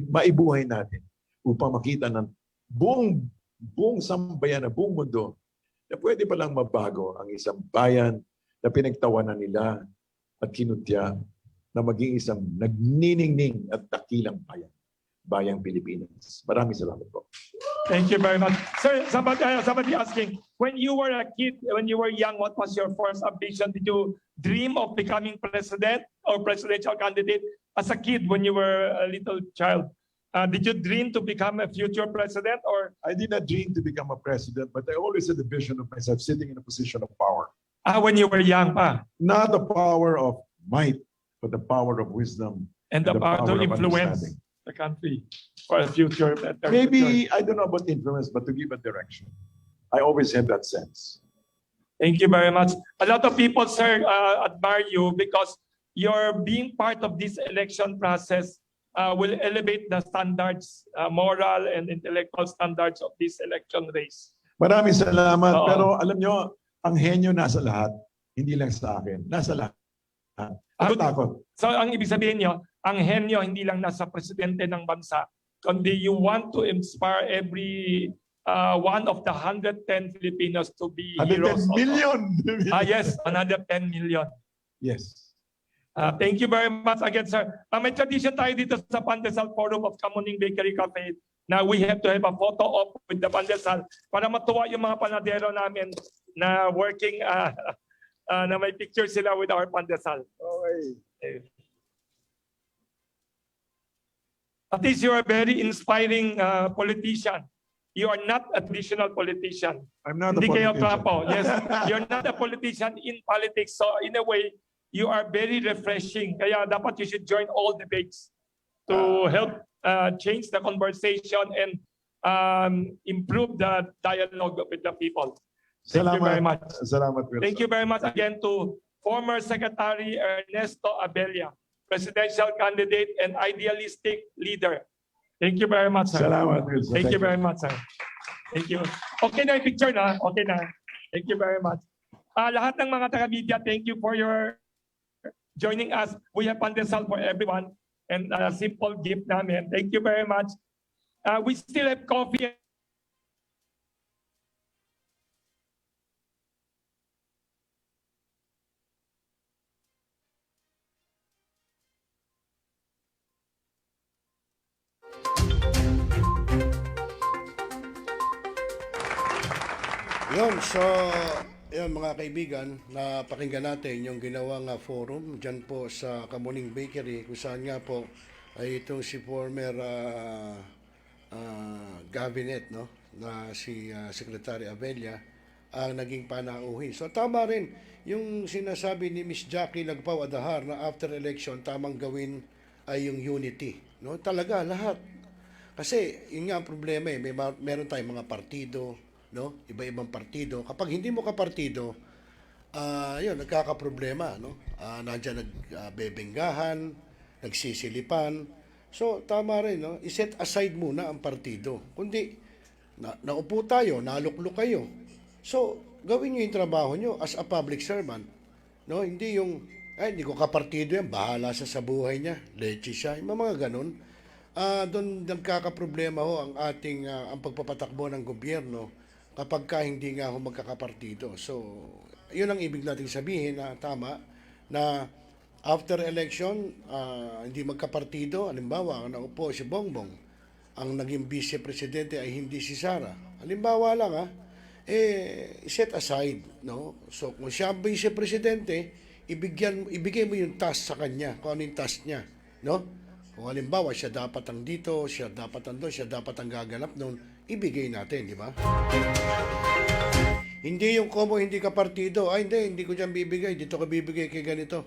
maibuhay natin upang makita ng buong sambayan na buong mundo na pwede palang mabago ang isang bayan na pinagtawanan nila at kinutya na maging isang nagniningning at dakilang bayan. Bayang Pilipinas. Maraming salamat po. Thank you very much. Sir, somebody asking, when you were a kid, when you were young, what was your first ambition? Did you dream of becoming president or presidential candidate as a kid when you were a little child? Did you dream to become a future president or? I did not dream to become a president, but I always had the vision of myself sitting in a position of power. When you were young pa? Not the power of might, but the power of wisdom. And the power to influence the country for a future better. Maybe, I don't know about influence, but to give a direction. I always had that sense. Thank you very much. A lot of people, sir, admire you because you're being part of this election process will elevate the standards, moral and intellectual standards of this election race. Maraming salamat. Pero alam nyo, ang henyo nasa lahat, hindi lang sa akin. Nasa lahat. Takot. So ang ibig sabihin nyo, ang henyo hindi lang nasa presidente ng bansa, kundi you want to inspire every one of the 110 Filipinos to be 110 heroes. million! Yes, 110 million. Yes. Thank you very much again, sir. May tradition tayo dito sa Pandesal Forum of Kamuning Bakery Cafe na we have to have a photo op with the Pandesal para matuwa yung mga panadero namin na working na may picture sila with our Pandesal. Okay. At least you are a very inspiring politician. You are not a traditional politician. I'm not Hindi a kayo politician. trapo. Yes, you're not a politician in politics. So in a way, you are very refreshing. Kaya dapat you should join all debates to help change the conversation and improve the dialogue with the people. Thank you very much. Salamat, Wilson. Thank you very much again to former Secretary Ernesto Abella, presidential candidate and idealistic leader. Thank you very much, sir. Salamat, Wilson. Thank you very much, sir. Thank you. Okay na yung picture na. Okay na. Thank you very much. Lahat ng mga taga-media, thank you for your joining us. We have pandesal for everyone and a simple gift namin. Thank you very much. We still have coffee. Yun, so, yun mga kaibigan, napakinggan natin yung ginawang forum dyan po sa Kamuning Bakery kung saan nga po ay itong si former cabinet, no, na si Secretary Abella ang naging panauhi. So tama rin yung sinasabi ni Miss Jackie Lagpao Adahar na after election tamang gawin ay yung unity, no? Talaga lahat. Kasi yun nga ang problema eh, meron tayong mga partido, no? Iba-ibang partido. Kapag hindi mo kapartido, yun, nagkakaproblema, no? Nandiyan nagbebenggahan, nagsisilipan. So, tama rin, no? I-set aside muna ang partido. Kundi, naupo tayo, naluklok kayo. So, gawin nyo yung trabaho nyo as a public servant. No? Hindi yung, ay, hindi ko kapartido yan, bahala sa buhay niya, leche siya, yung mga ganun. Doon nagkakaproblema ho ang ating, ang pagpapatakbo ng gobyerno kapag ka hindi nga ho magkakapartido. So, yun ang ibig nating sabihin na tama, na after election, hindi magkapartido. Halimbawa, ang naupo si Bongbong, ang naging vice-presidente ay hindi si Sara. Halimbawa lang set aside, no? So kung siya ang vice-presidente, ibigay mo yung task sa kanya, kung ano yung task niya, no? Kung halimbawa siya dapat ang dito, siya dapat ang doon, siya dapat ang gaganap doon, ibigay natin, di ba? Hindi yung komo hindi ka partido, hindi ko diyan bibigay, dito ko bibigay kay ganito.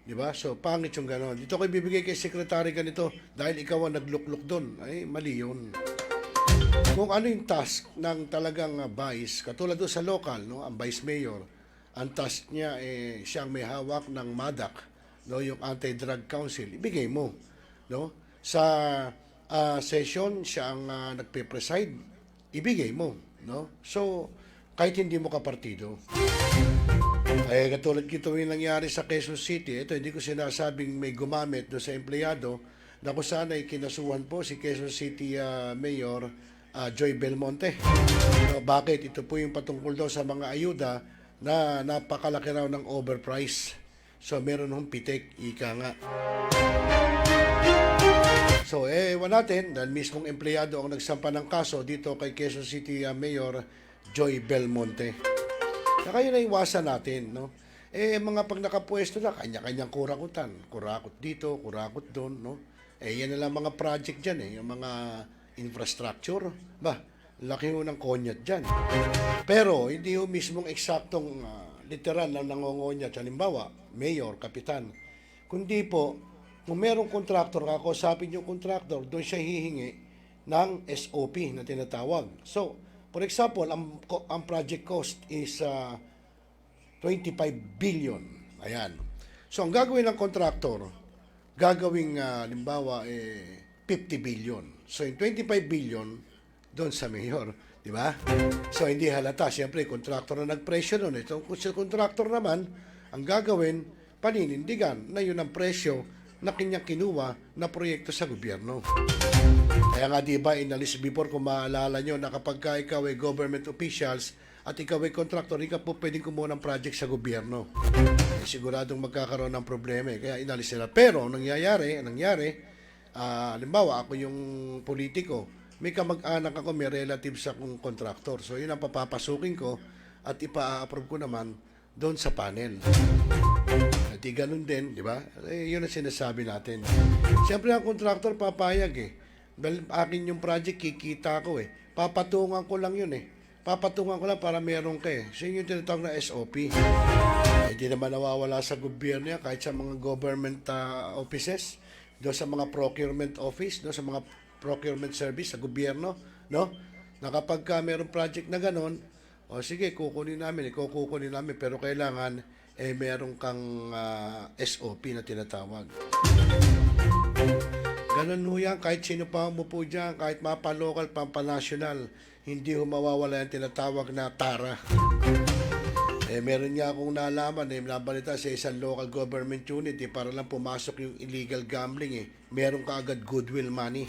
Di ba? So, pangit yung gano'n. Dito ko ibibigay kay sekretary ganito dahil ikaw ang naglukluk doon. Ay, mali yun. Kung ano yung task ng talagang vice, katulad doon sa local, no, ang vice mayor, ang task niya, siyang may hawak ng MADAC, no, yung Anti-Drug Council, ibigay mo. No? Sa session, siya ang nagpe-preside, ibigay mo. No? So, kahit hindi mo kapartido. Katulad kito yung nangyari sa Quezon City, ito hindi ko sinasabing may gumamit doon sa empleyado na kung saan ay kinasuhan po si Quezon City Mayor Joy Belmonte. Bakit? Ito po yung patungkol daw sa mga ayuda na napakalaki raw ng overprice. So meron hong pitik, ika nga. So ewan natin, dahil mismong empleyado ang nagsampa ng kaso dito kay Quezon City Mayor Joy Belmonte. Kaya yun na iwasan natin, no? Mga pag nakapwesto na, kanya-kanyang kurakutan. Kurakot dito, kurakot doon, no? Yan na lang mga project dyan, yung mga infrastructure. Laki ho ng konyat dyan. Pero, hindi ho mismong eksaktong literal na nangongonyat. Halimbawa, mayor, kapitan. Kundi po, kung merong kontraktor, kakausapin yung kontraktor, doon siya hihingi ng SOP na tinatawag. So, for example, ang project cost is 25 billion. Ayan. So, ang gagawin ng contractor, gagawing, limbawa, 50 billion. So, yung 25 billion, doon sa mayor. Di ba? So, hindi halata. Siyempre, contractor na nagpresyo nun. Ito, kung sa contractor naman, ang gagawin, paninindigan na yun ang presyo na kanyang kinuha na proyekto sa gobyerno. Kaya nga diba, inalis before, kung maalala nyo, na kapag ikaw ay government officials at ikaw ay contractor, ikaw po pwedeng kumuha ng project sa gobyerno. Siguradong magkakaroon ng problema. Kaya inalis nila. Pero, nangyari, halimbawa, ako yung politiko, may kamag-anak ako, may relatives akong contractor. So, yun ang papapasukin ko at ipa-approve ko naman doon sa panel. At ganun din, di ba? Yun ang sinasabi natin. Siyempre, ang contractor papayag Well, akin yung project, kikita ko Papatungan ko lang yun Papatungan ko lang para meron ka So, yun yung tinatawag na SOP. Hindi naman nawawala sa gobyerno yan, kahit sa mga government offices, doon sa mga procurement office, doon sa mga procurement service sa gobyerno, no? Na kapag meron project na ganon, sige, kukunin namin, pero kailangan, meron kang SOP na tinatawag. Ganun ho yan, kahit sino pa mo po dyan, kahit mapa-local, pampa-national, hindi ho mawawala yung tinatawag na TARA. Meron nga akong nalaman, nabalita sa isang local government unit, para lang pumasok yung illegal gambling, meron ka agad goodwill money.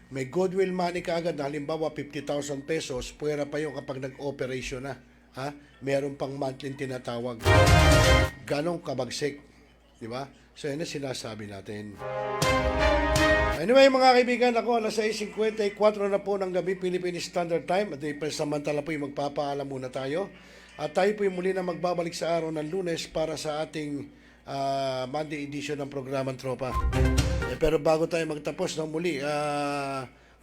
May goodwill money ka agad, halimbawa 50,000 pesos, puwera pa yung kapag nag-operation na. Meron pang monthly tinatawag. Ganong kabagsik. Di ba? So, yun na sinasabi natin. Anyway, mga kaibigan, ako, alas 6:54 na po ng gabi, Philippine Standard Time. At samantala po yung magpapaalam muna tayo. At tayo po yung muli na magbabalik sa araw ng Lunes para sa ating Monday edition ng programang Tropa. Pero bago tayo magtapos ng muli,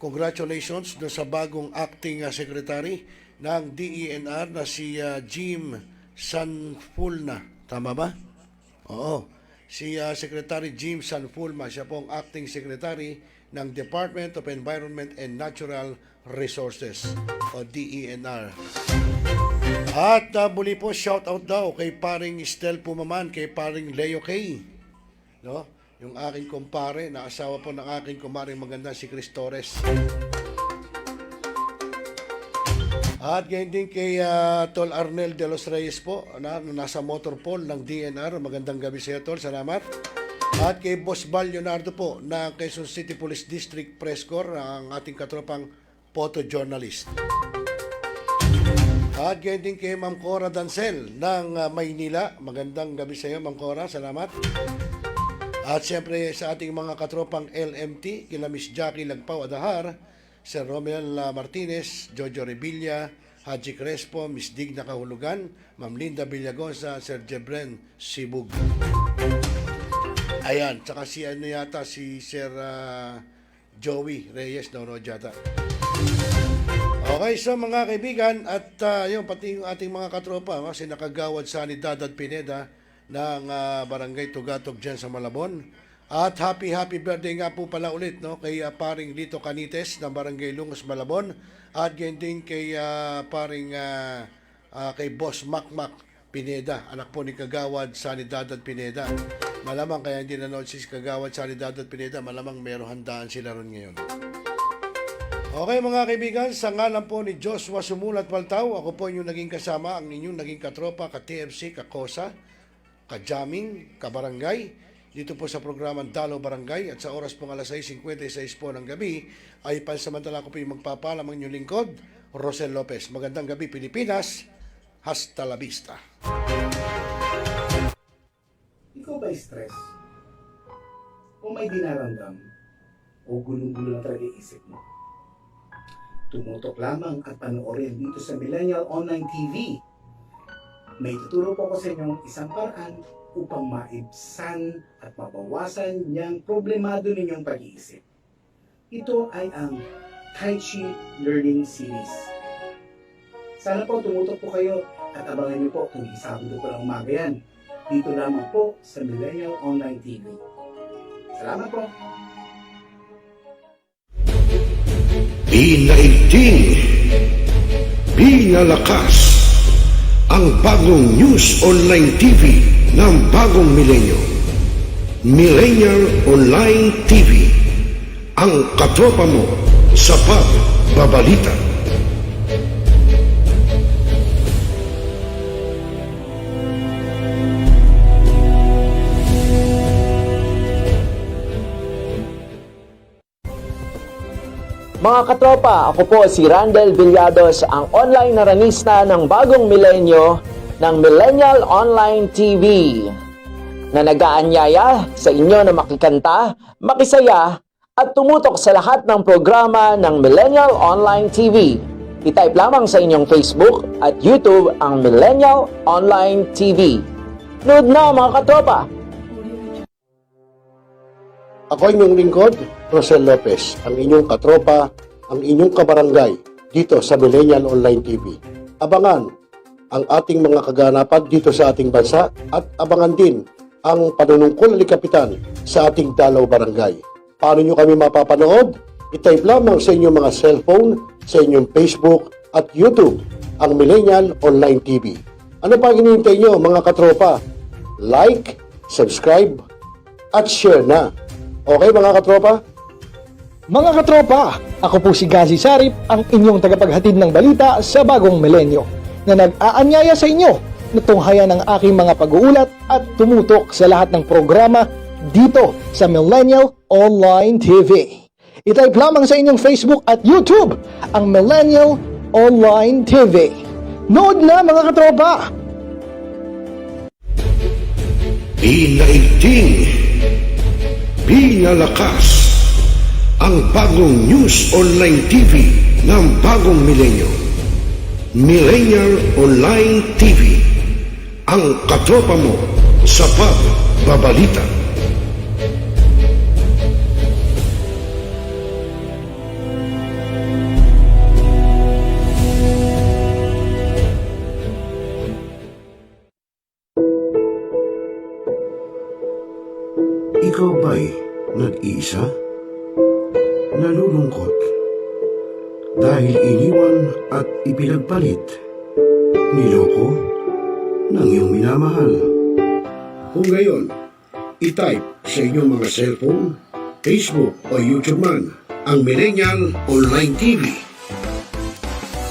congratulations doon sa bagong acting secretary ng DENR na si Jim Sanfulna. Tama ba? Oo. Si Secretary Jim Sanfulma, siya po ang acting secretary ng Department of Environment and Natural Resources o DENR. At muli po, shout out daw kay paring Estel Pumaman, kay paring Leo Kay, no? Yung aking kumpare, na asawa po ng aking kumaring maganda si Chris Torres. At ganyan din kay Tol Arnel de los Reyes po, na nasa motor pool ng DNR. Magandang gabi sa iyo, Tol. Salamat. At kay Boss Val Leonardo po, na Quezon City Police District Press Corps, ang ating katropang photojournalist. At ganyan din kay Ma'am Cora Dancel ng Maynila. Magandang gabi sa iyo, Ma'am Cora. Salamat. At siyempre sa ating mga katropang LMT, kila Miss Jackie Lagpao Adahar, Sir Romel Martinez, Jojo Revilla, Haji Crespo, Miss Digna Kahulugan, Ma'am Linda Villagosa, Sir Jebren Sibug. Ayan, tsaka si Sir Joey Reyes na yata. Okay, so mga kaibigan, at yung pati yung ating mga katropa, si Nakagawad Sanidad at Pineda ng Barangay Tugatog dyan sa Malabon. At happy birthday nga po pala ulit, no, kay paring Lito Canites ng Barangay Lungos, Malabon. At ganyan din kay paring kay Boss Makmak Pineda, anak po ni Kagawad Sanidad at Pineda. Malamang kaya hindi nanood si Kagawad Sanidad at Pineda, malamang meron handaan sila ron ngayon. Okay mga kaibigan, sa ngalan po ni Joshua Sumulat Paltaw, ako po inyong naging kasama, ang inyong naging katropa, ka-TFC, ka-KOSA, ka-jamming, ka-barangay, dito po sa programang Dalaw Barangay, at sa oras pong 6:56 po ng gabi, ay pansamantala ko po yung magpapalam ang inyong lingkod, Rosel Lopez. Magandang gabi Pilipinas, hasta la vista. Ikaw ba stress? O may dinaramdam? O gulong-gulo na talaga isip mo? Tumutok lamang at panoorin dito sa Millennial Online TV. May tuturo po ko sa inyong isang paraan upang maibsan at mabawasan niyang problemado ninyong pag-iisip. Ito ay ang Tai Chi Learning Series. Sana po tumutok po kayo at abangan niyo po kung Sabado po ng umaga yan. Dito lamang po sa Millennial Online TV. Salamat po! Pinaigting, pinalakas ang bagong news online TV ng bagong milenyo. Millennial Online TV, ang katropa mo sa pagbabalita. Mga katropa, ako po si Randel Villados, ang online naranista ng bagong milenyo ng Millennial Online TV, na nag-aanyaya sa inyo na makikanta, makisaya, at tumutok sa lahat ng programa ng Millennial Online TV. I-type lamang sa inyong Facebook at YouTube ang Millennial Online TV. Nood na mga katropa! Ako inyong lingkod, Rosel Lopez, ang inyong katropa, ang inyong kabarangay, dito sa Millennial Online TV. Abangan ang ating mga kaganapan dito sa ating bansa at abangan din ang panunungkol ni Kapitan sa ating Dalaw Barangay. Paano nyo kami mapapanood? I-type lamang sa inyong mga cellphone, sa inyong Facebook at YouTube, ang Millennial Online TV. Ano pa hinihintay nyo mga katropa? Like, subscribe, at share na. Okay mga katropa? Mga katropa, ako po si Gazi Sarip, ang inyong tagapaghatid ng balita sa bagong milenyo, na nag-aanyaya sa inyo na tunghayan ang aking mga pag-uulat at tumutok sa lahat ng programa dito sa Millennial Online TV. I-type lamang sa inyong Facebook at YouTube ang Millennial Online TV. Nood na mga katropa! Pinaigting, pinalakas ang bagong news online TV ng bagong milenyo. Millennial Online TV, ang katropa mo sa pagbabalita. Babalita. Ikaw ba'y nag-iisa? Nalulungkot dahil iniwan at ipinagpalit, niloko ng iyong minamahal. Kung ngayon, i-type sa inyong mga cellphone, Facebook o YouTube man ang Millennial Online TV.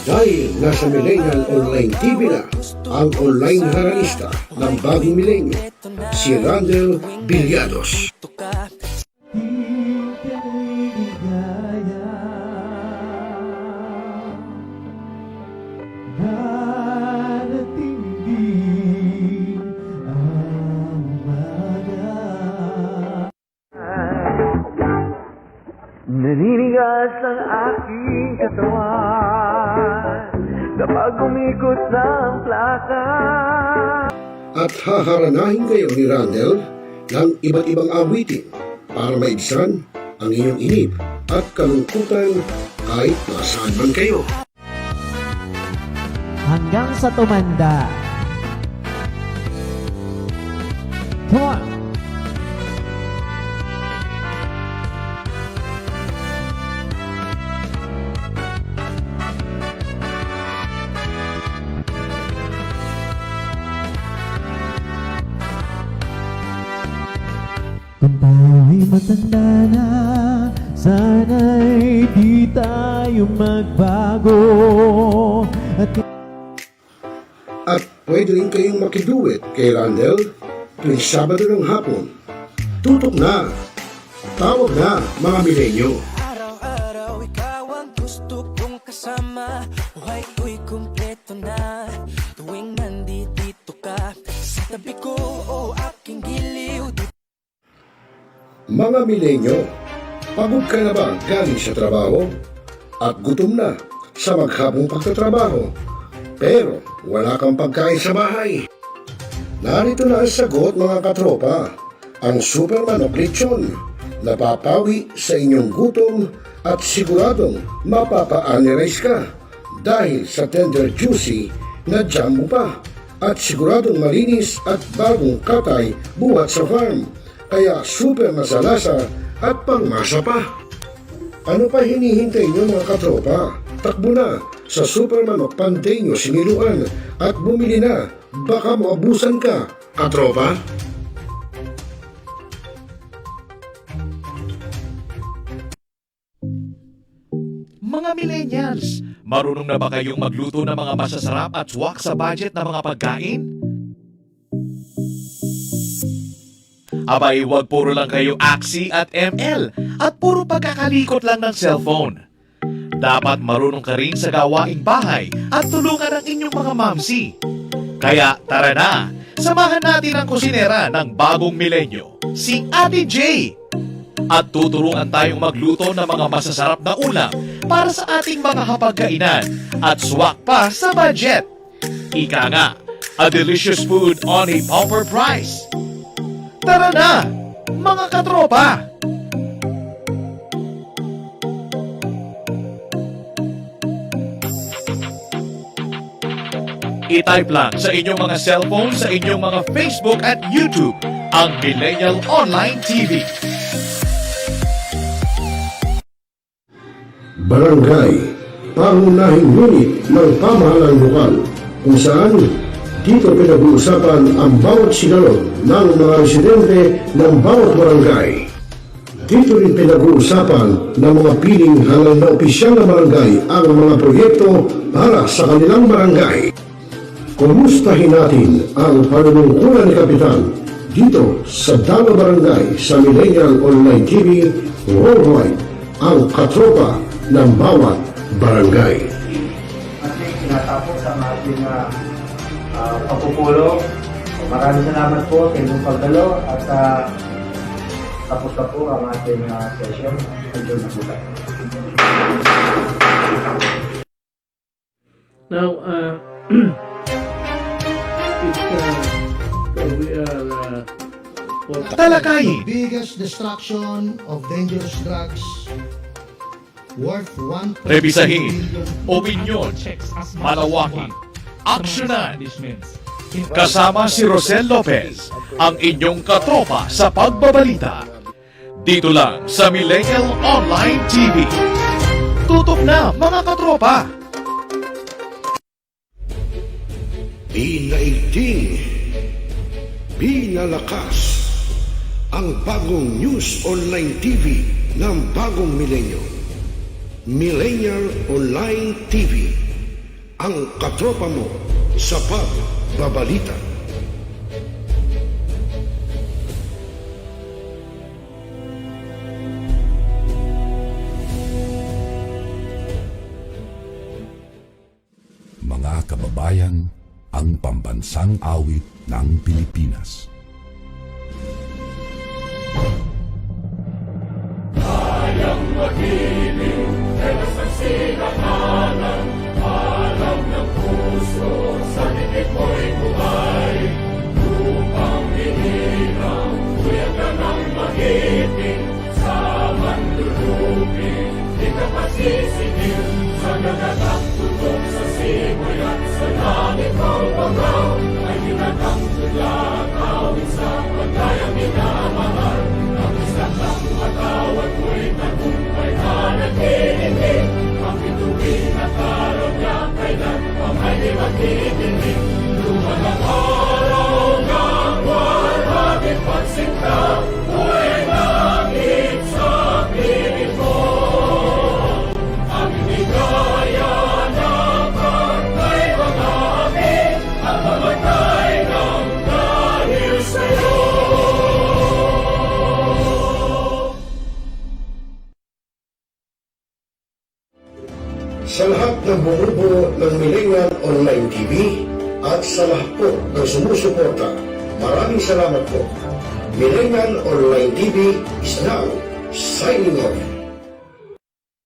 Dahil nasa Millennial Online TV na ang online haralista ng bagong milenyo, si Randel Villados. Naninigas ang aking katawan kapag umikot ng plaka. At haharanahin kayo ni Randel ng iba't ibang awitin para maibsan ang inyong inip at kalungkutan kahit nasaan man kayo. Hanggang sa tumanda. Come on! Kung tayo'y matanda na, sana'y di tayo magbago. At pwede rin kayong makiduet kay Randel tuwing Sabado ng hapon. Tutok na! Tawag na, mga milenyo! Araw-araw ikaw ang gusto kong kasama. Buhay ko'y kumpleto na tuwing nandito ka sa tabi ko o aking giliw. Mga milenyo, pagod ka na ba galing sa trabaho? At gutom na sa maghabong pagtatrabaho? Pero wala kang pagkain sa bahay? Narito na ang sagot, mga katropa. Ang Super Manok Lechon. Napapawi sa inyong gutom at siguradong mapapa-analyze ka dahil sa tender juicy na jumbo pa at siguradong malinis at bagong katay buhat sa farm. Kaya super masalasa at pangmasa pa. Ano pa hinihintay nyo, mga katropa? Takbo na sa Super Manok Panteño Siniluan at bumili na. Baka maabusan ka, katropa. Mga millennials, marunong na ba kayong magluto ng mga masasarap at swak sa budget na mga pagkain? Abay, wag puro lang kayo aksi at ML at puro pagkakalikot lang ng cellphone. Dapat marunong ka rin sa gawaing bahay at tulungan ang inyong mga mamsi. Kaya tara na, samahan natin ang kusinera ng bagong milenyo, si Ate J. At tuturuan tayong magluto ng mga masasarap na ulam para sa ating mga hapagkainan at swak pa sa budget. Ika nga, a delicious food on a proper price. Tara na, mga katropa! I-type lang sa inyong mga cellphone, sa inyong mga Facebook at YouTube, ang Millennial Online TV. Barangay, pangunahing unit ng pamahalang lokal kung saan dito pinag-uusapan ang bawat sinalog ng mga residente ng bawat barangay. Dito rin pinag-uusapan ng mga piling halal na opisyal na barangay ang mga proyekto para sa kanilang barangay. Kumustahin natin ang panunungkulan ni Kapitan dito sa Dalaw Barangay sa Millennial Online TV Worldwide, ang katropa ng bawat barangay. At tinatapos ang ating pagpupulong. Maraming salamat po sa inyong pagdalo at tapos na po ang ating session. Enjoy na po tayo. Now, we are talakayin, biggest destruction of dangerous drugs worth 1.2 rebisahin, billion. opinyon, malawakin, aksyonan. Kasama si Rosel Lopez, ang inyong katropa sa pagbabalita. Dito lang sa Millennial Online TV. Tutok na mga katropa! Pinaigting, pinalakas ang bagong news online TV ng bagong milenyo. Millennial Online TV, ang katropa mo sa pagbabalita. Mga kababayan, ang pambansang awit ng Pilipinas. Kayang mag-ibig, pero sa sinakalan, alam ng puso, sa titik mo'y buhay. Lupang hinirang, kuya ka ng mag-ibig, sa manlulupin, di ka pasisigil, sa nagatak tutok sa simoy at sa langit mo bagaw, ay ginatang tula, kawin sa pagkayang minamahal. Ang isang lang matawag mo'y tagumpay na nag-iindig, ang bituin at araw niya kailan pa may di magtitindig. Lumalang araw ng warhabit pagsinta, buhay langit sa piling mo. Ang inigaya ng pagkay mga amin, at mamatay ng dahil sa'yo. Sa lahat ng bumubuo ng Millennial Online TV at sa lahat po ng sumusuporta, maraming salamat po. Millennial Online TV is now signing off.